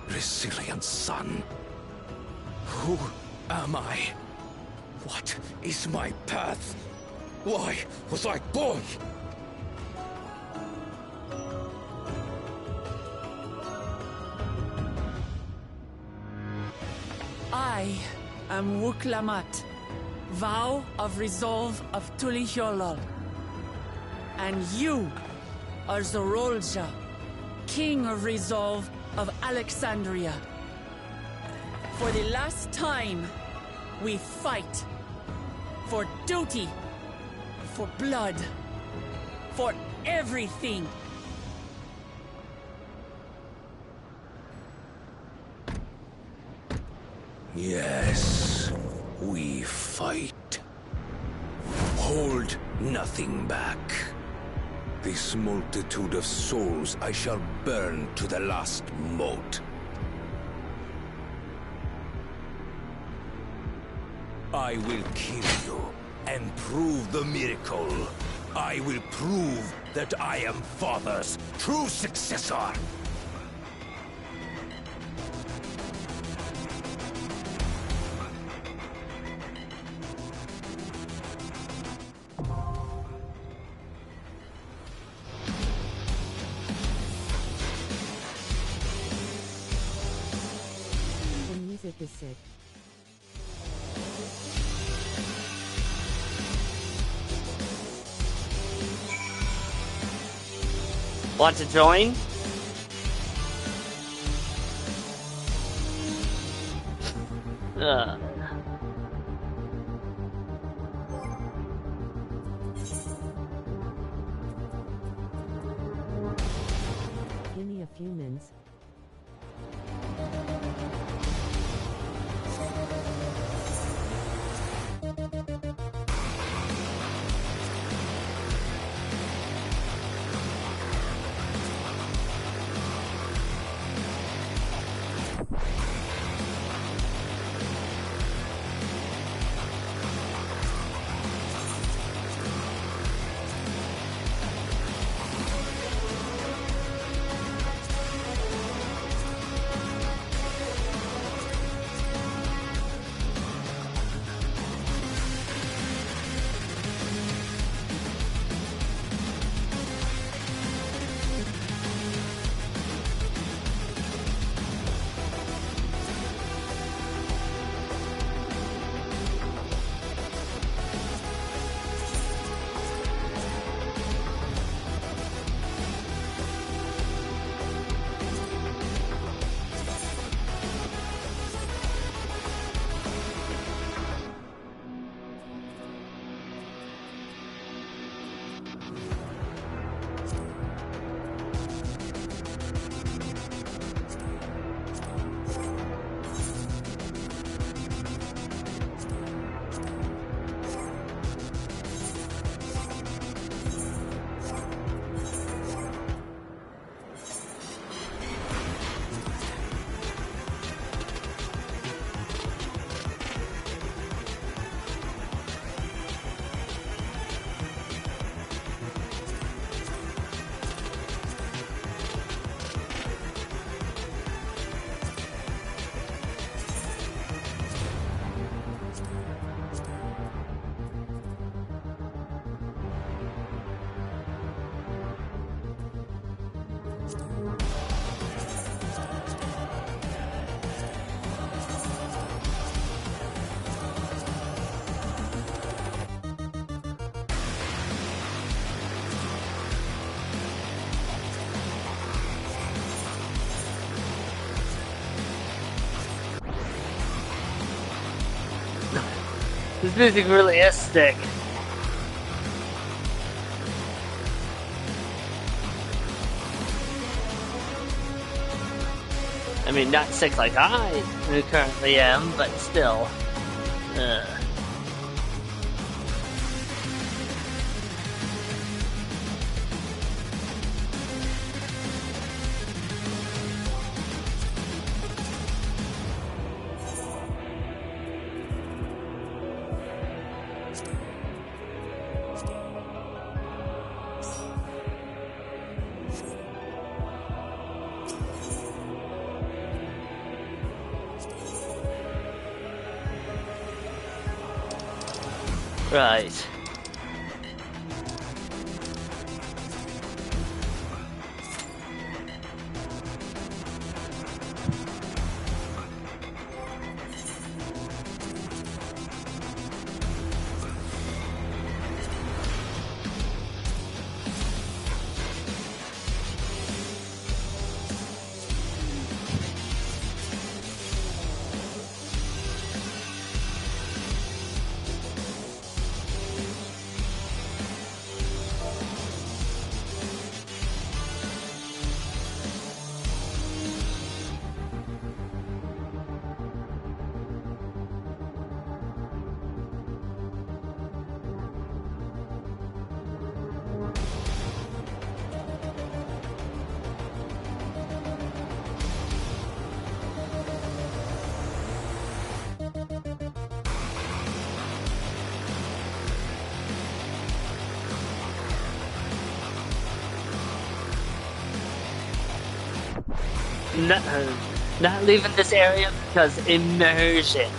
resilient son. Who am I? What is my path? Why was I born? I am Wuklamat, vow of resolve of Tulihyolol. And you are Zorolja, king of resolve of Alexandria. For the last time, we fight. For duty. For blood. For everything. Yes, we fight. Hold nothing back. This multitude of souls I shall burn to the last mote. I will kill you and prove the miracle. I will prove that I am Father's true successor. The music is sick. Want to join? Give me a few minutes. This music really is sick. I mean, not sick like I currently am, but still. Right. Not leaving this area because immersion.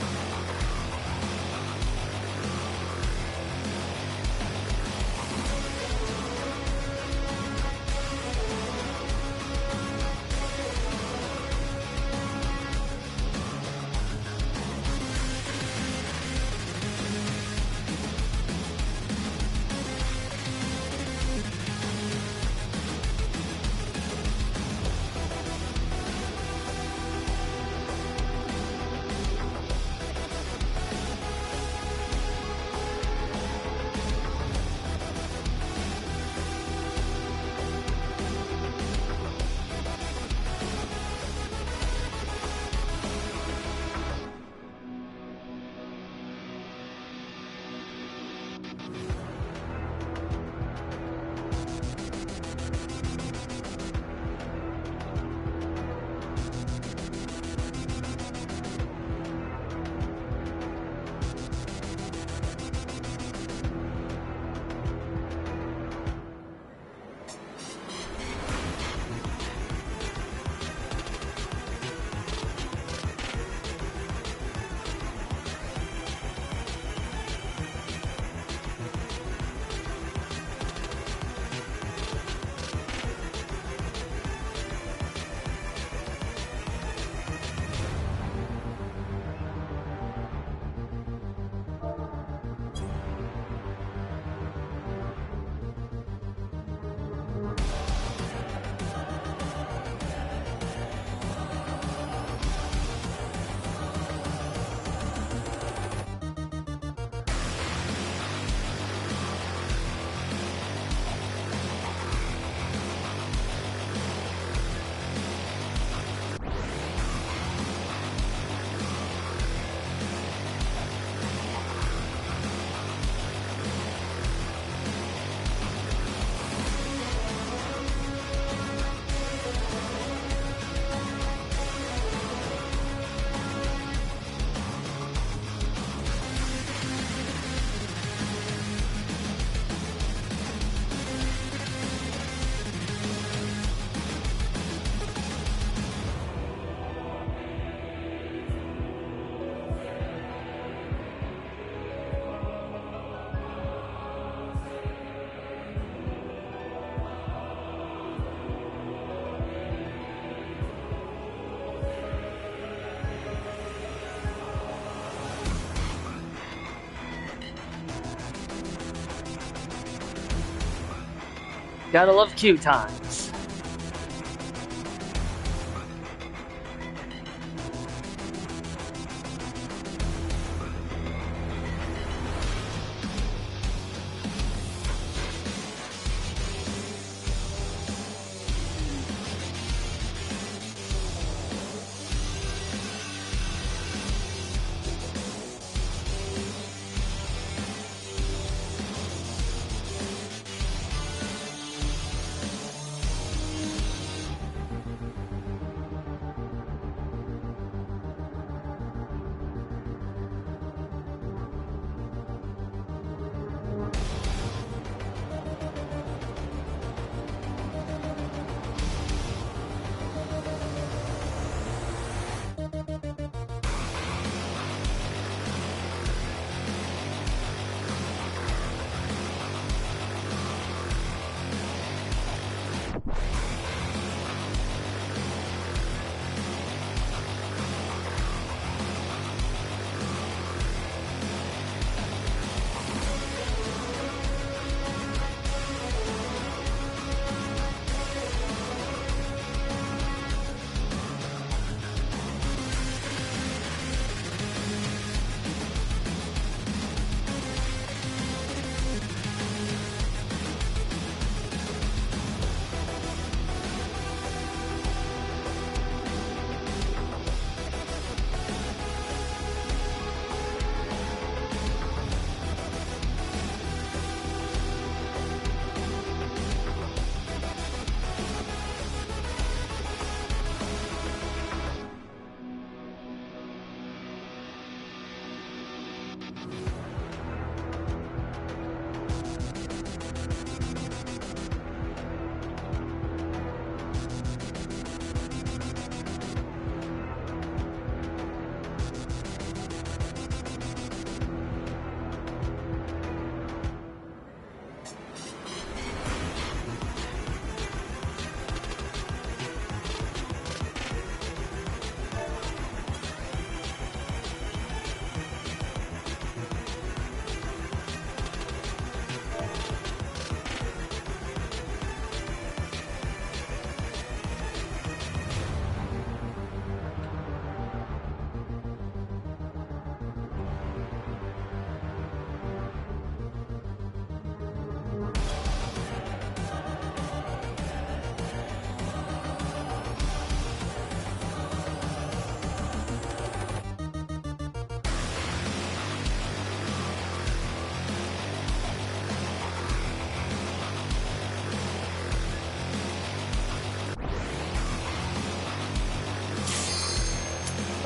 Gotta love queue times.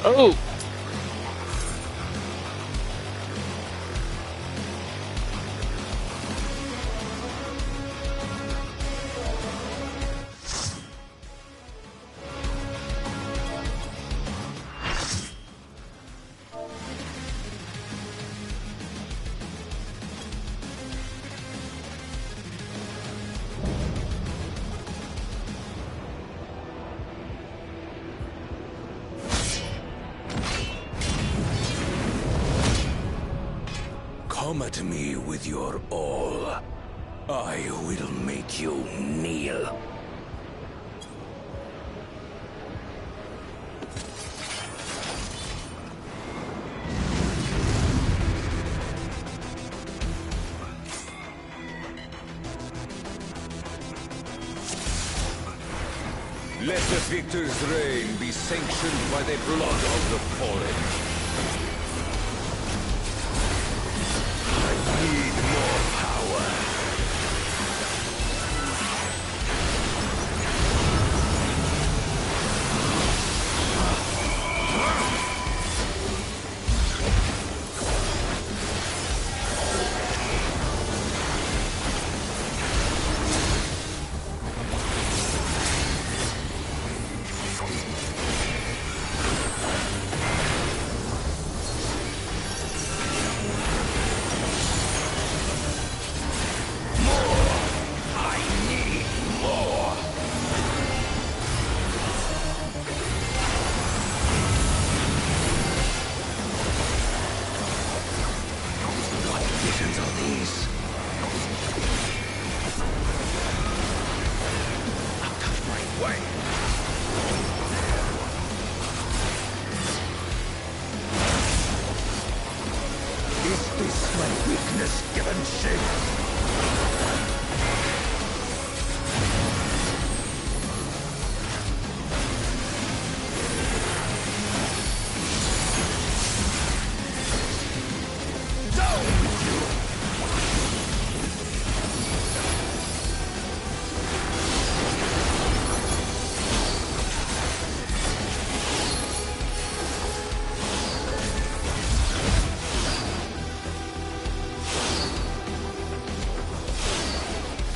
Oh! Come at me with your all. I will make you kneel. Let the victor's reign be sanctioned by the blood of the fallen. Need more power.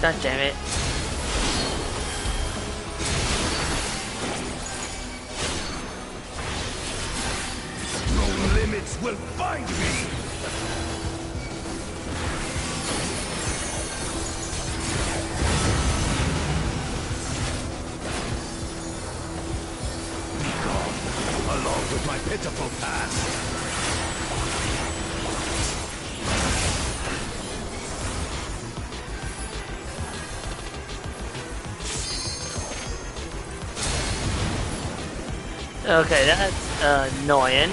God damn it. No limits will bind me! Be gone, along with my pitiful past. Okay, that's annoying.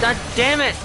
God damn it!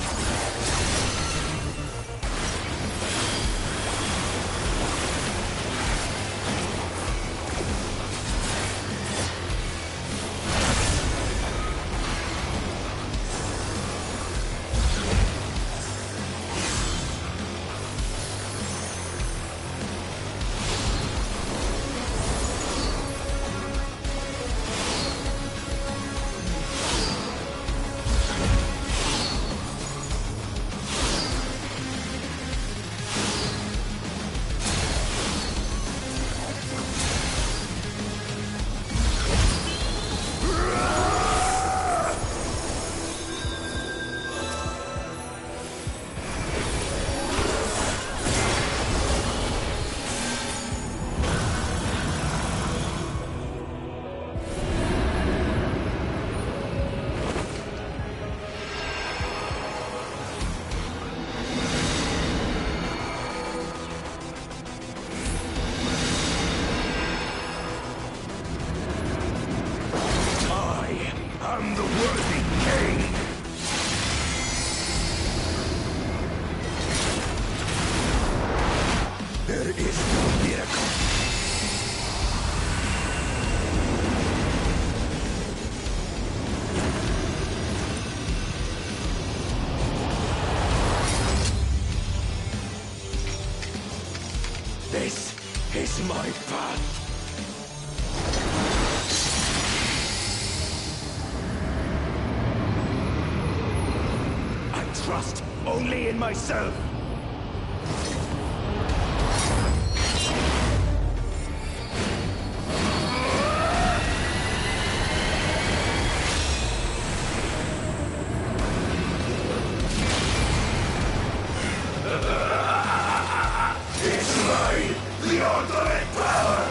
I'm the worthy king! There is no miracle. This is my path. Trust only in myself. It's mine, the ultimate power.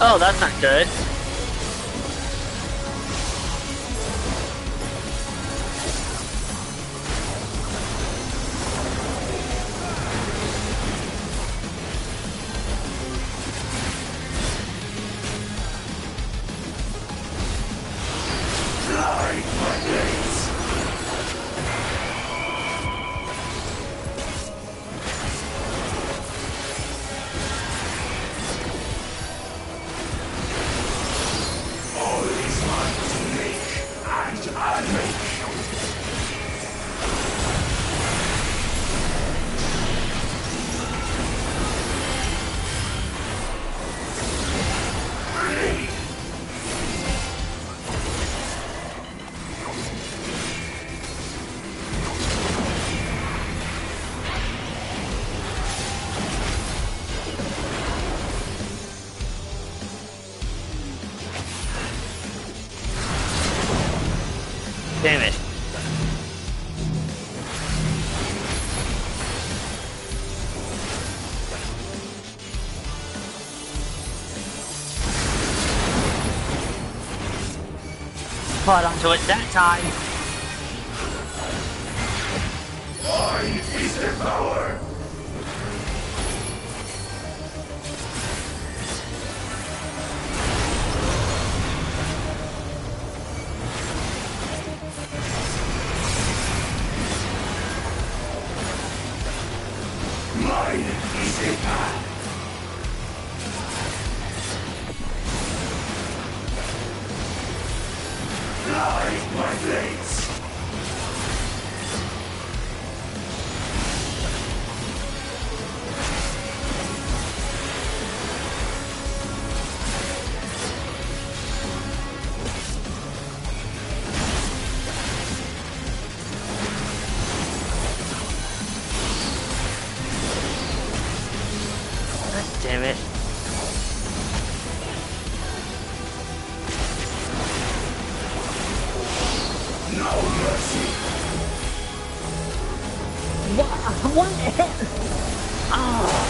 Oh, that's not good. Damn it. Caught onto it that time. Mine is the power. Mine is the path. Light my blades. Damn it. No mercy. What hit? Oh.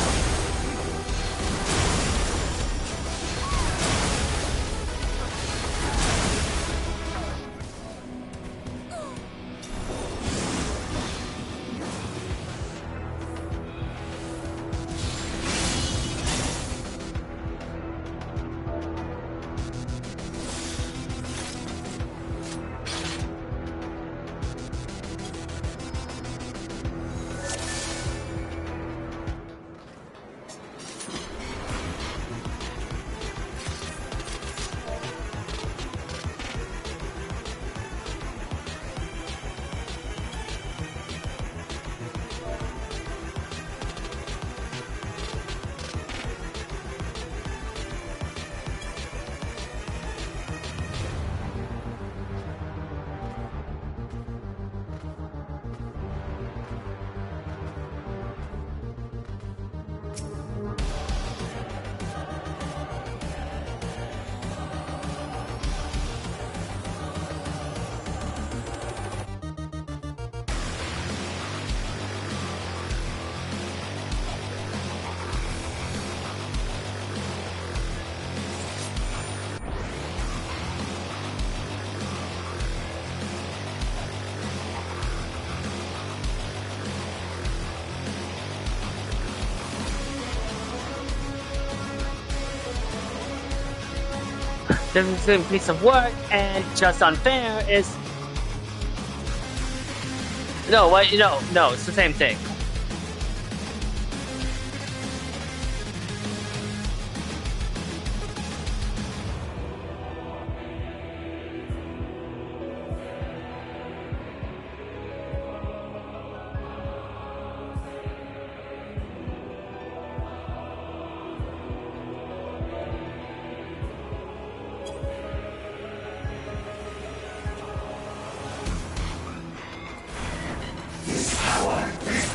Difference between piece of work and just unfair is... No, wait, no, it's the same thing. This power is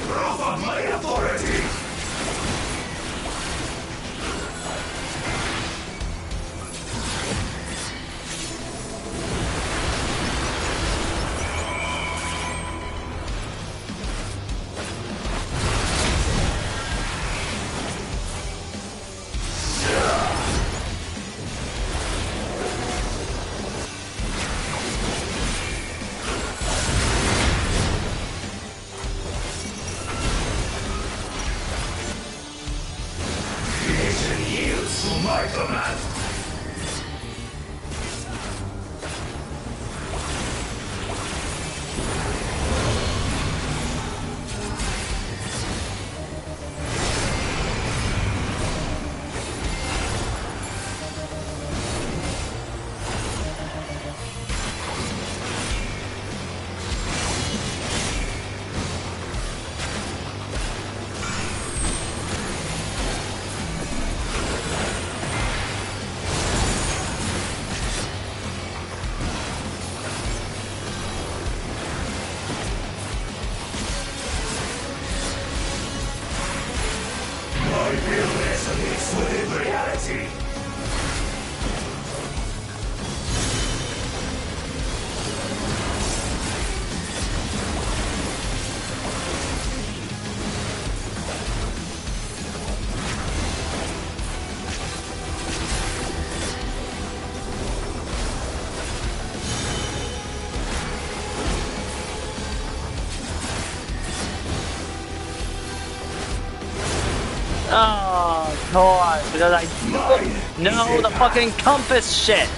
to my command. My will resonates with reality. Oh, of course, because I know the fucking compass shit.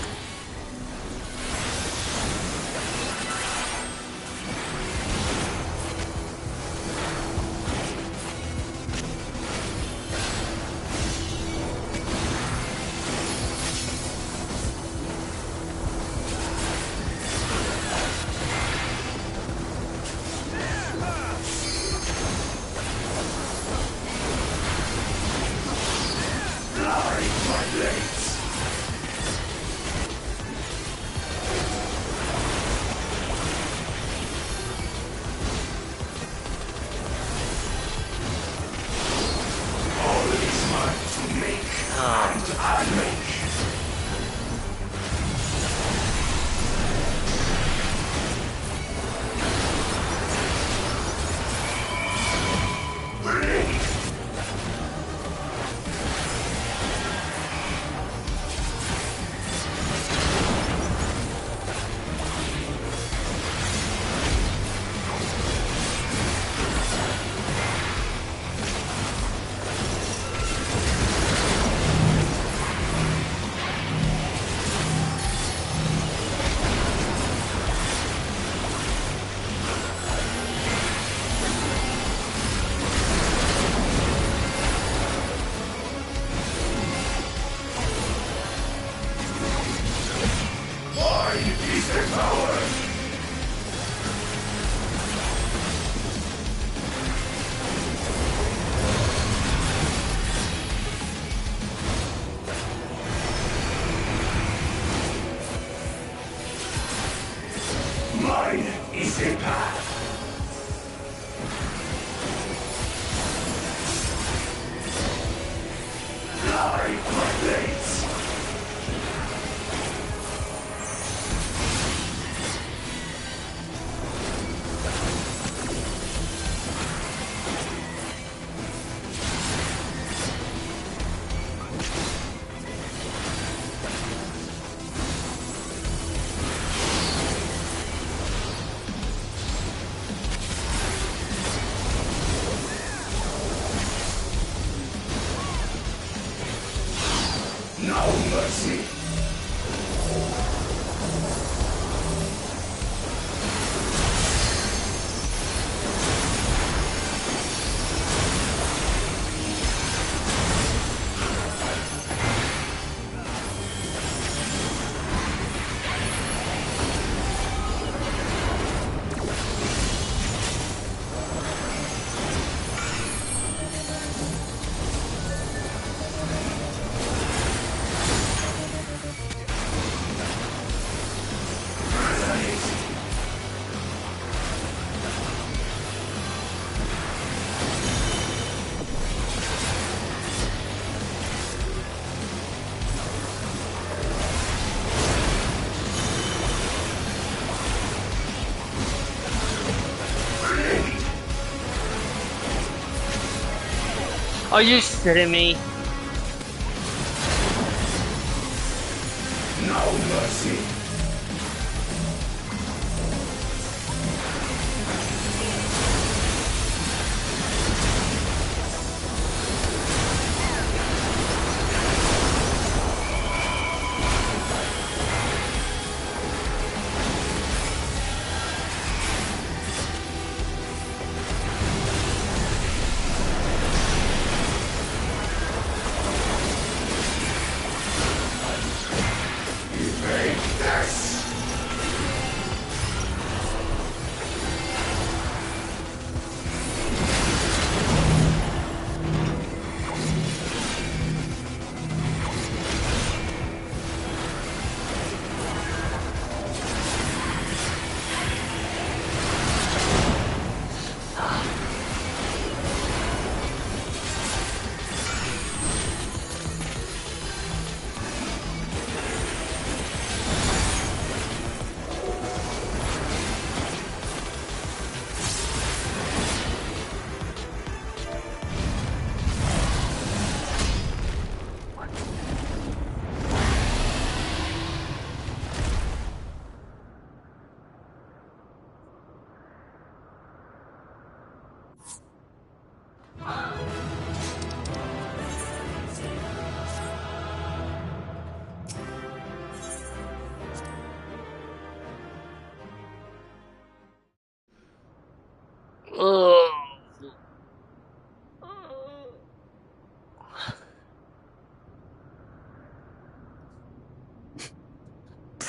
Mine is a path. Light my blades. No mercy. Are you shitting me? No mercy.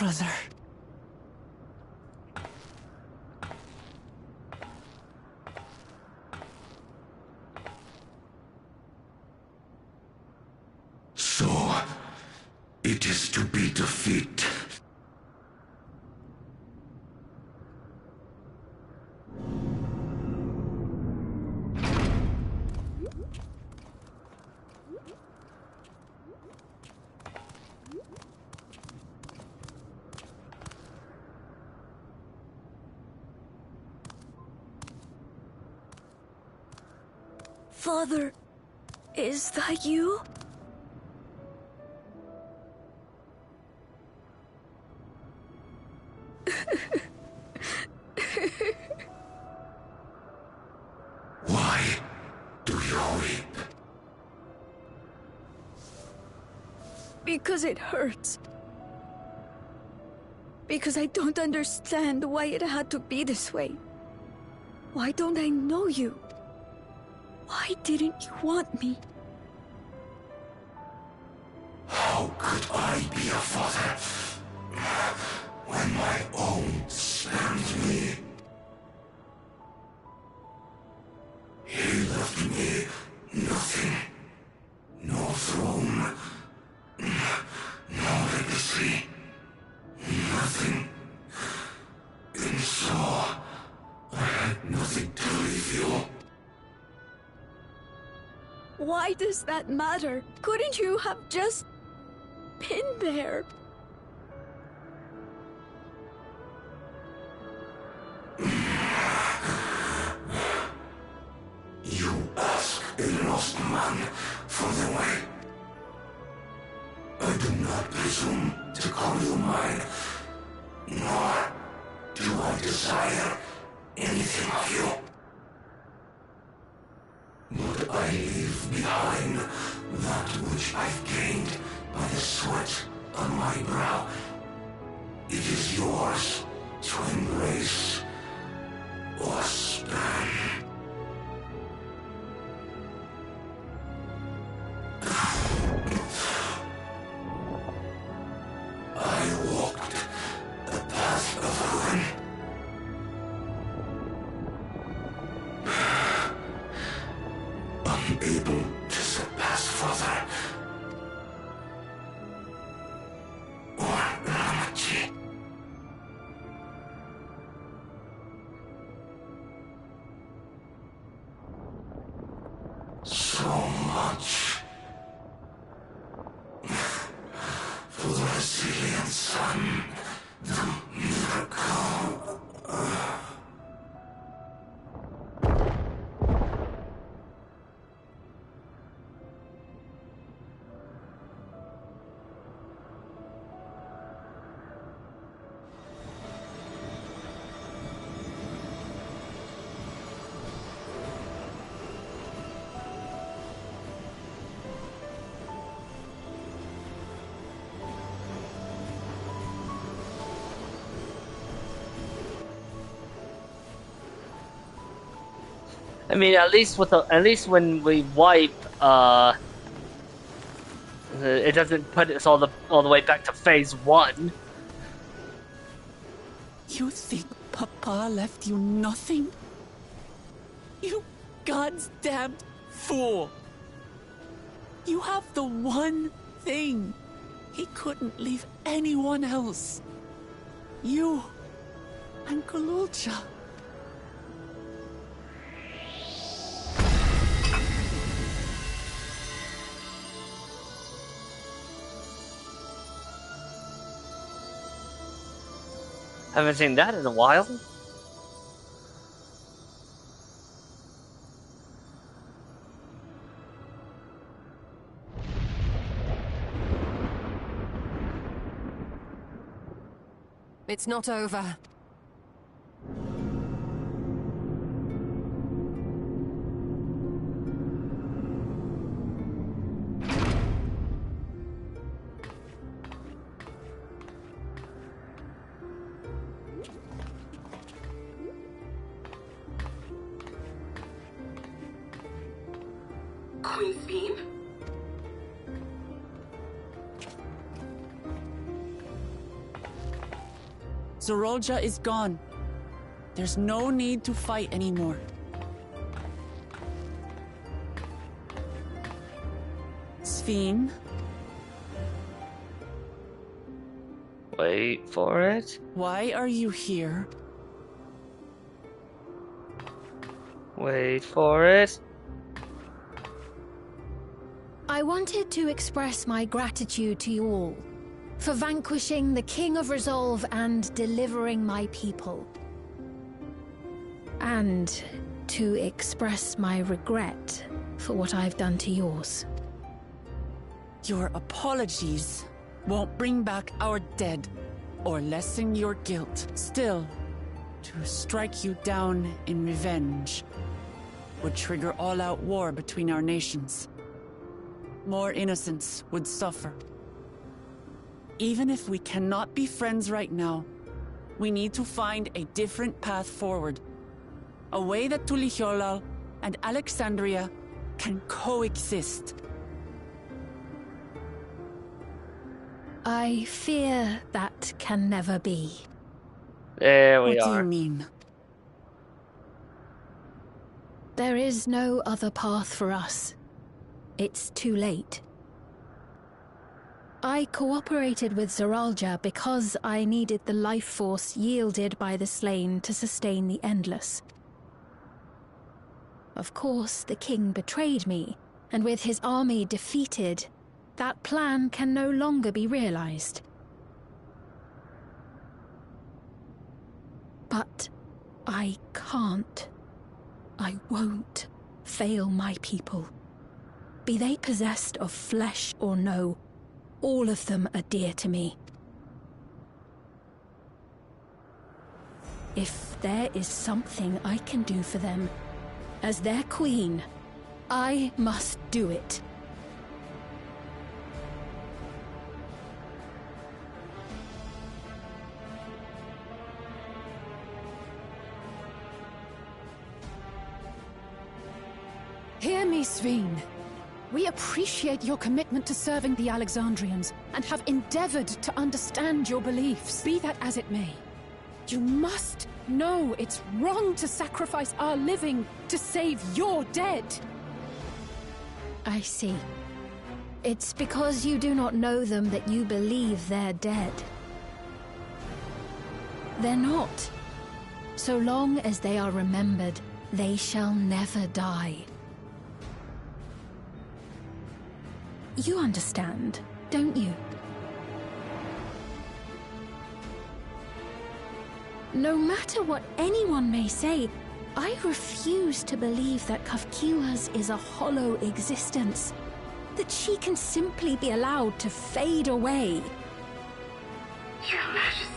brother. So, it is to be defeat. Father, is that you? Why do you weep? Because it hurts. Because I don't understand why it had to be this way. Why don't I know you? Why didn't you want me? How could I be a father when my own spurned me? He left me nothing. No throne. No legacy. Nothing. And so, I had nothing to leave you. Why does that matter? Couldn't you have just been there? You ask a lost man for the way. I do not presume to call you mine, nor do I desire anything of you. But I leave behind that which I've gained by the sweat on my brow. It is yours to embrace or spurn. I walked the path of ruin. Unable to surpass Father or Ramachi. So much for the resilient sun, the miracle. I mean, at least when we wipe, it doesn't put us all the way back to phase 1. You think Papa left you nothing? You God's damned fool! You have the one thing he couldn't leave anyone else. You and Galulcha. Haven't seen that in a while. It's not over. Queen's beam? Zorolja is gone. There's no need to fight anymore. Sphene? Wait for it. Why are you here? Wait for it. I wanted to express my gratitude to you all for vanquishing the King of Resolve and delivering my people. And to express my regret for what I've done to yours. Your apologies won't bring back our dead or lessen your guilt. Still, to strike you down in revenge would trigger all-out war between our nations. More innocents would suffer. Even if we cannot be friends right now, we need to find a different path forward. A way that Tuliholal and Alexandria can coexist. I fear that can never be. There we are. What do are. you mean? There is no other path for us. It's too late. I cooperated with Zoralja because I needed the life force yielded by the slain to sustain the Endless. Of course, the king betrayed me, and with his army defeated, that plan can no longer be realized. But I can't. I won't fail my people. Be they possessed of flesh or no, all of them are dear to me. If there is something I can do for them, as their queen, I must do it. Hear me, Sphene. We appreciate your commitment to serving the Alexandrians and have endeavored to understand your beliefs. Be that as it may, you must know it's wrong to sacrifice our living to save your dead. I see. It's because you do not know them that you believe they're dead. They're not. So long as they are remembered, they shall never die. You understand, don't you? No matter what anyone may say, I refuse to believe that Kafkiwa's is a hollow existence. That she can simply be allowed to fade away. Your Majesty.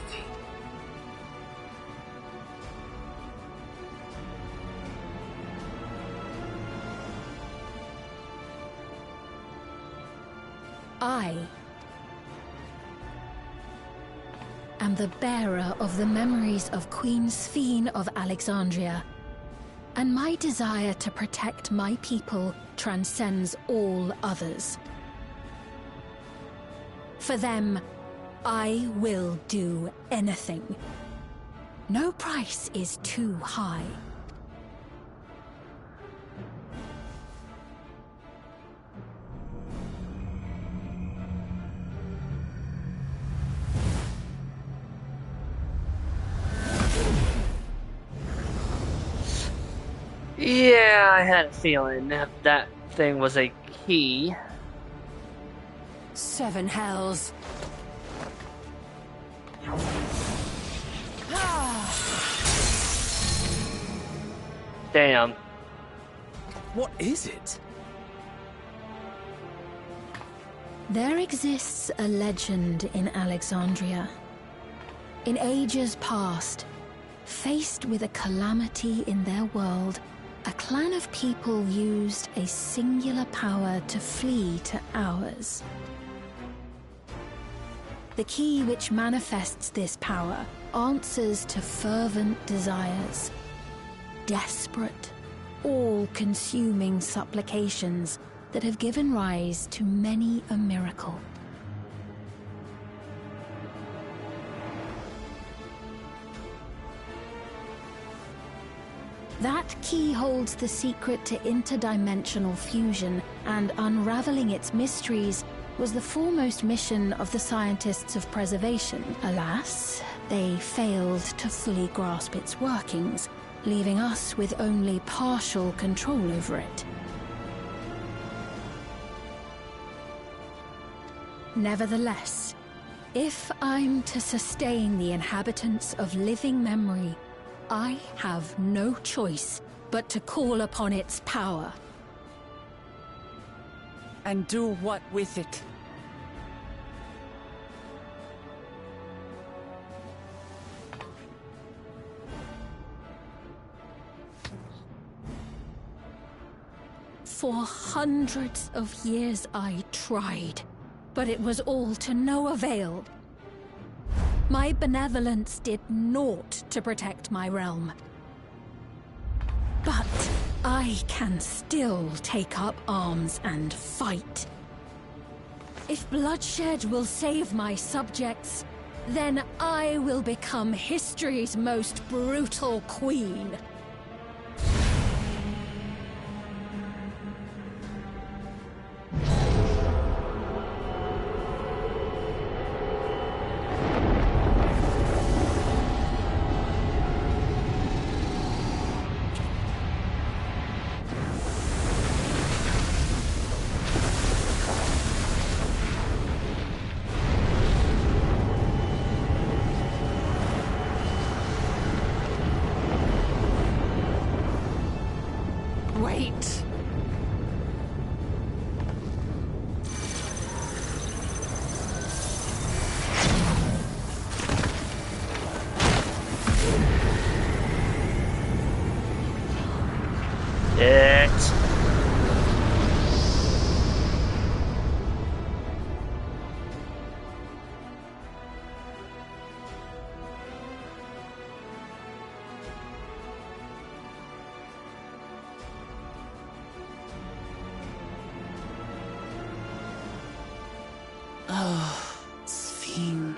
I am the bearer of the memories of Queen Sphene of Alexandria, and my desire to protect my people transcends all others. For them, I will do anything. No price is too high. Yeah, I had a feeling that thing was a key. 7 hells. Damn. What is it? There exists a legend in Alexandria. In ages past, faced with a calamity in their world, a clan of people used a singular power to flee to ours. The key which manifests this power answers to fervent desires, desperate, all-consuming supplications that have given rise to many a miracle. That key holds the secret to interdimensional fusion, and unraveling its mysteries was the foremost mission of the scientists of preservation. Alas, they failed to fully grasp its workings, leaving us with only partial control over it. Nevertheless, if I'm to sustain the inhabitants of living memory, I have no choice but to call upon its power. And do what with it? For hundreds of years I tried, but it was all to no avail. My benevolence did naught to protect my realm. But I can still take up arms and fight. If bloodshed will save my subjects, then I will become history's most brutal queen. Wait! Oh, Sphene.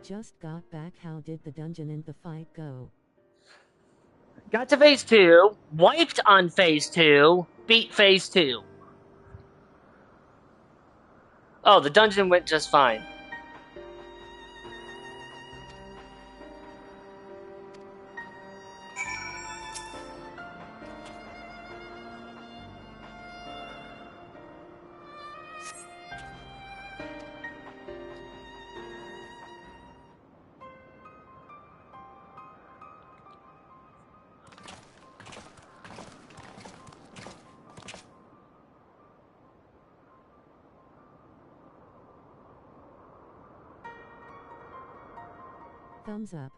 Just got back. How did the dungeon and the fight go? Got to phase 2, wiped on phase 2, beat phase 2. Oh, the dungeon went just fine. Thumbs up.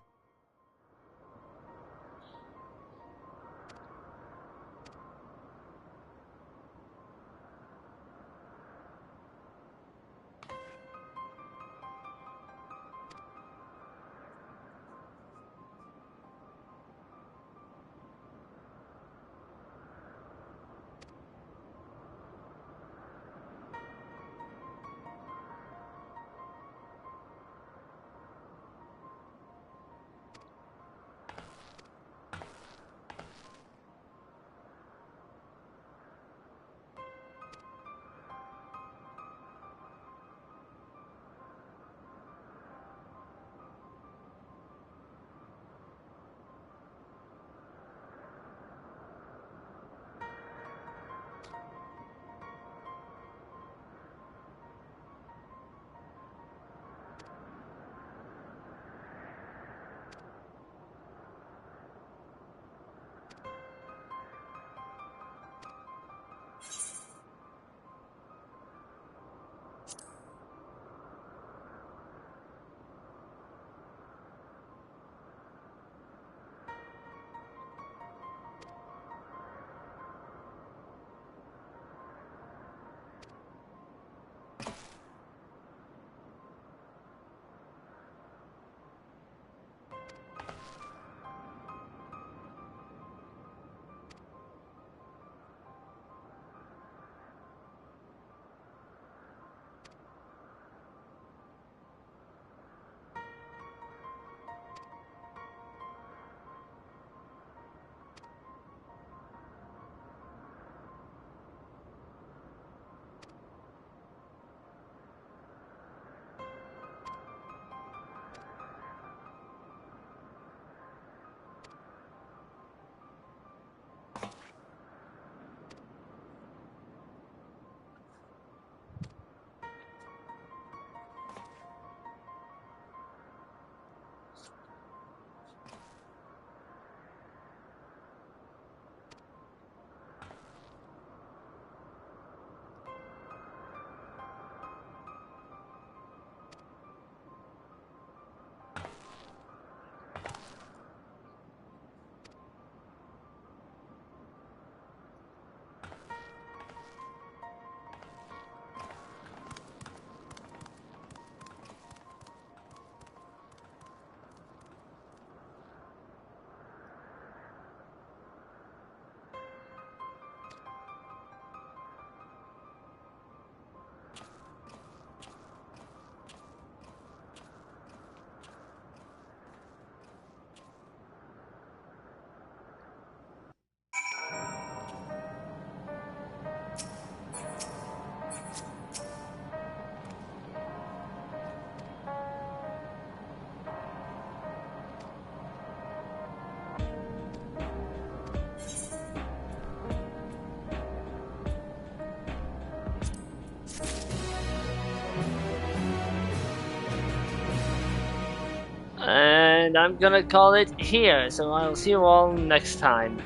and I'm gonna call it here. So I'll see you all next time.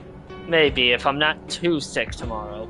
Maybe, if I'm not too sick tomorrow.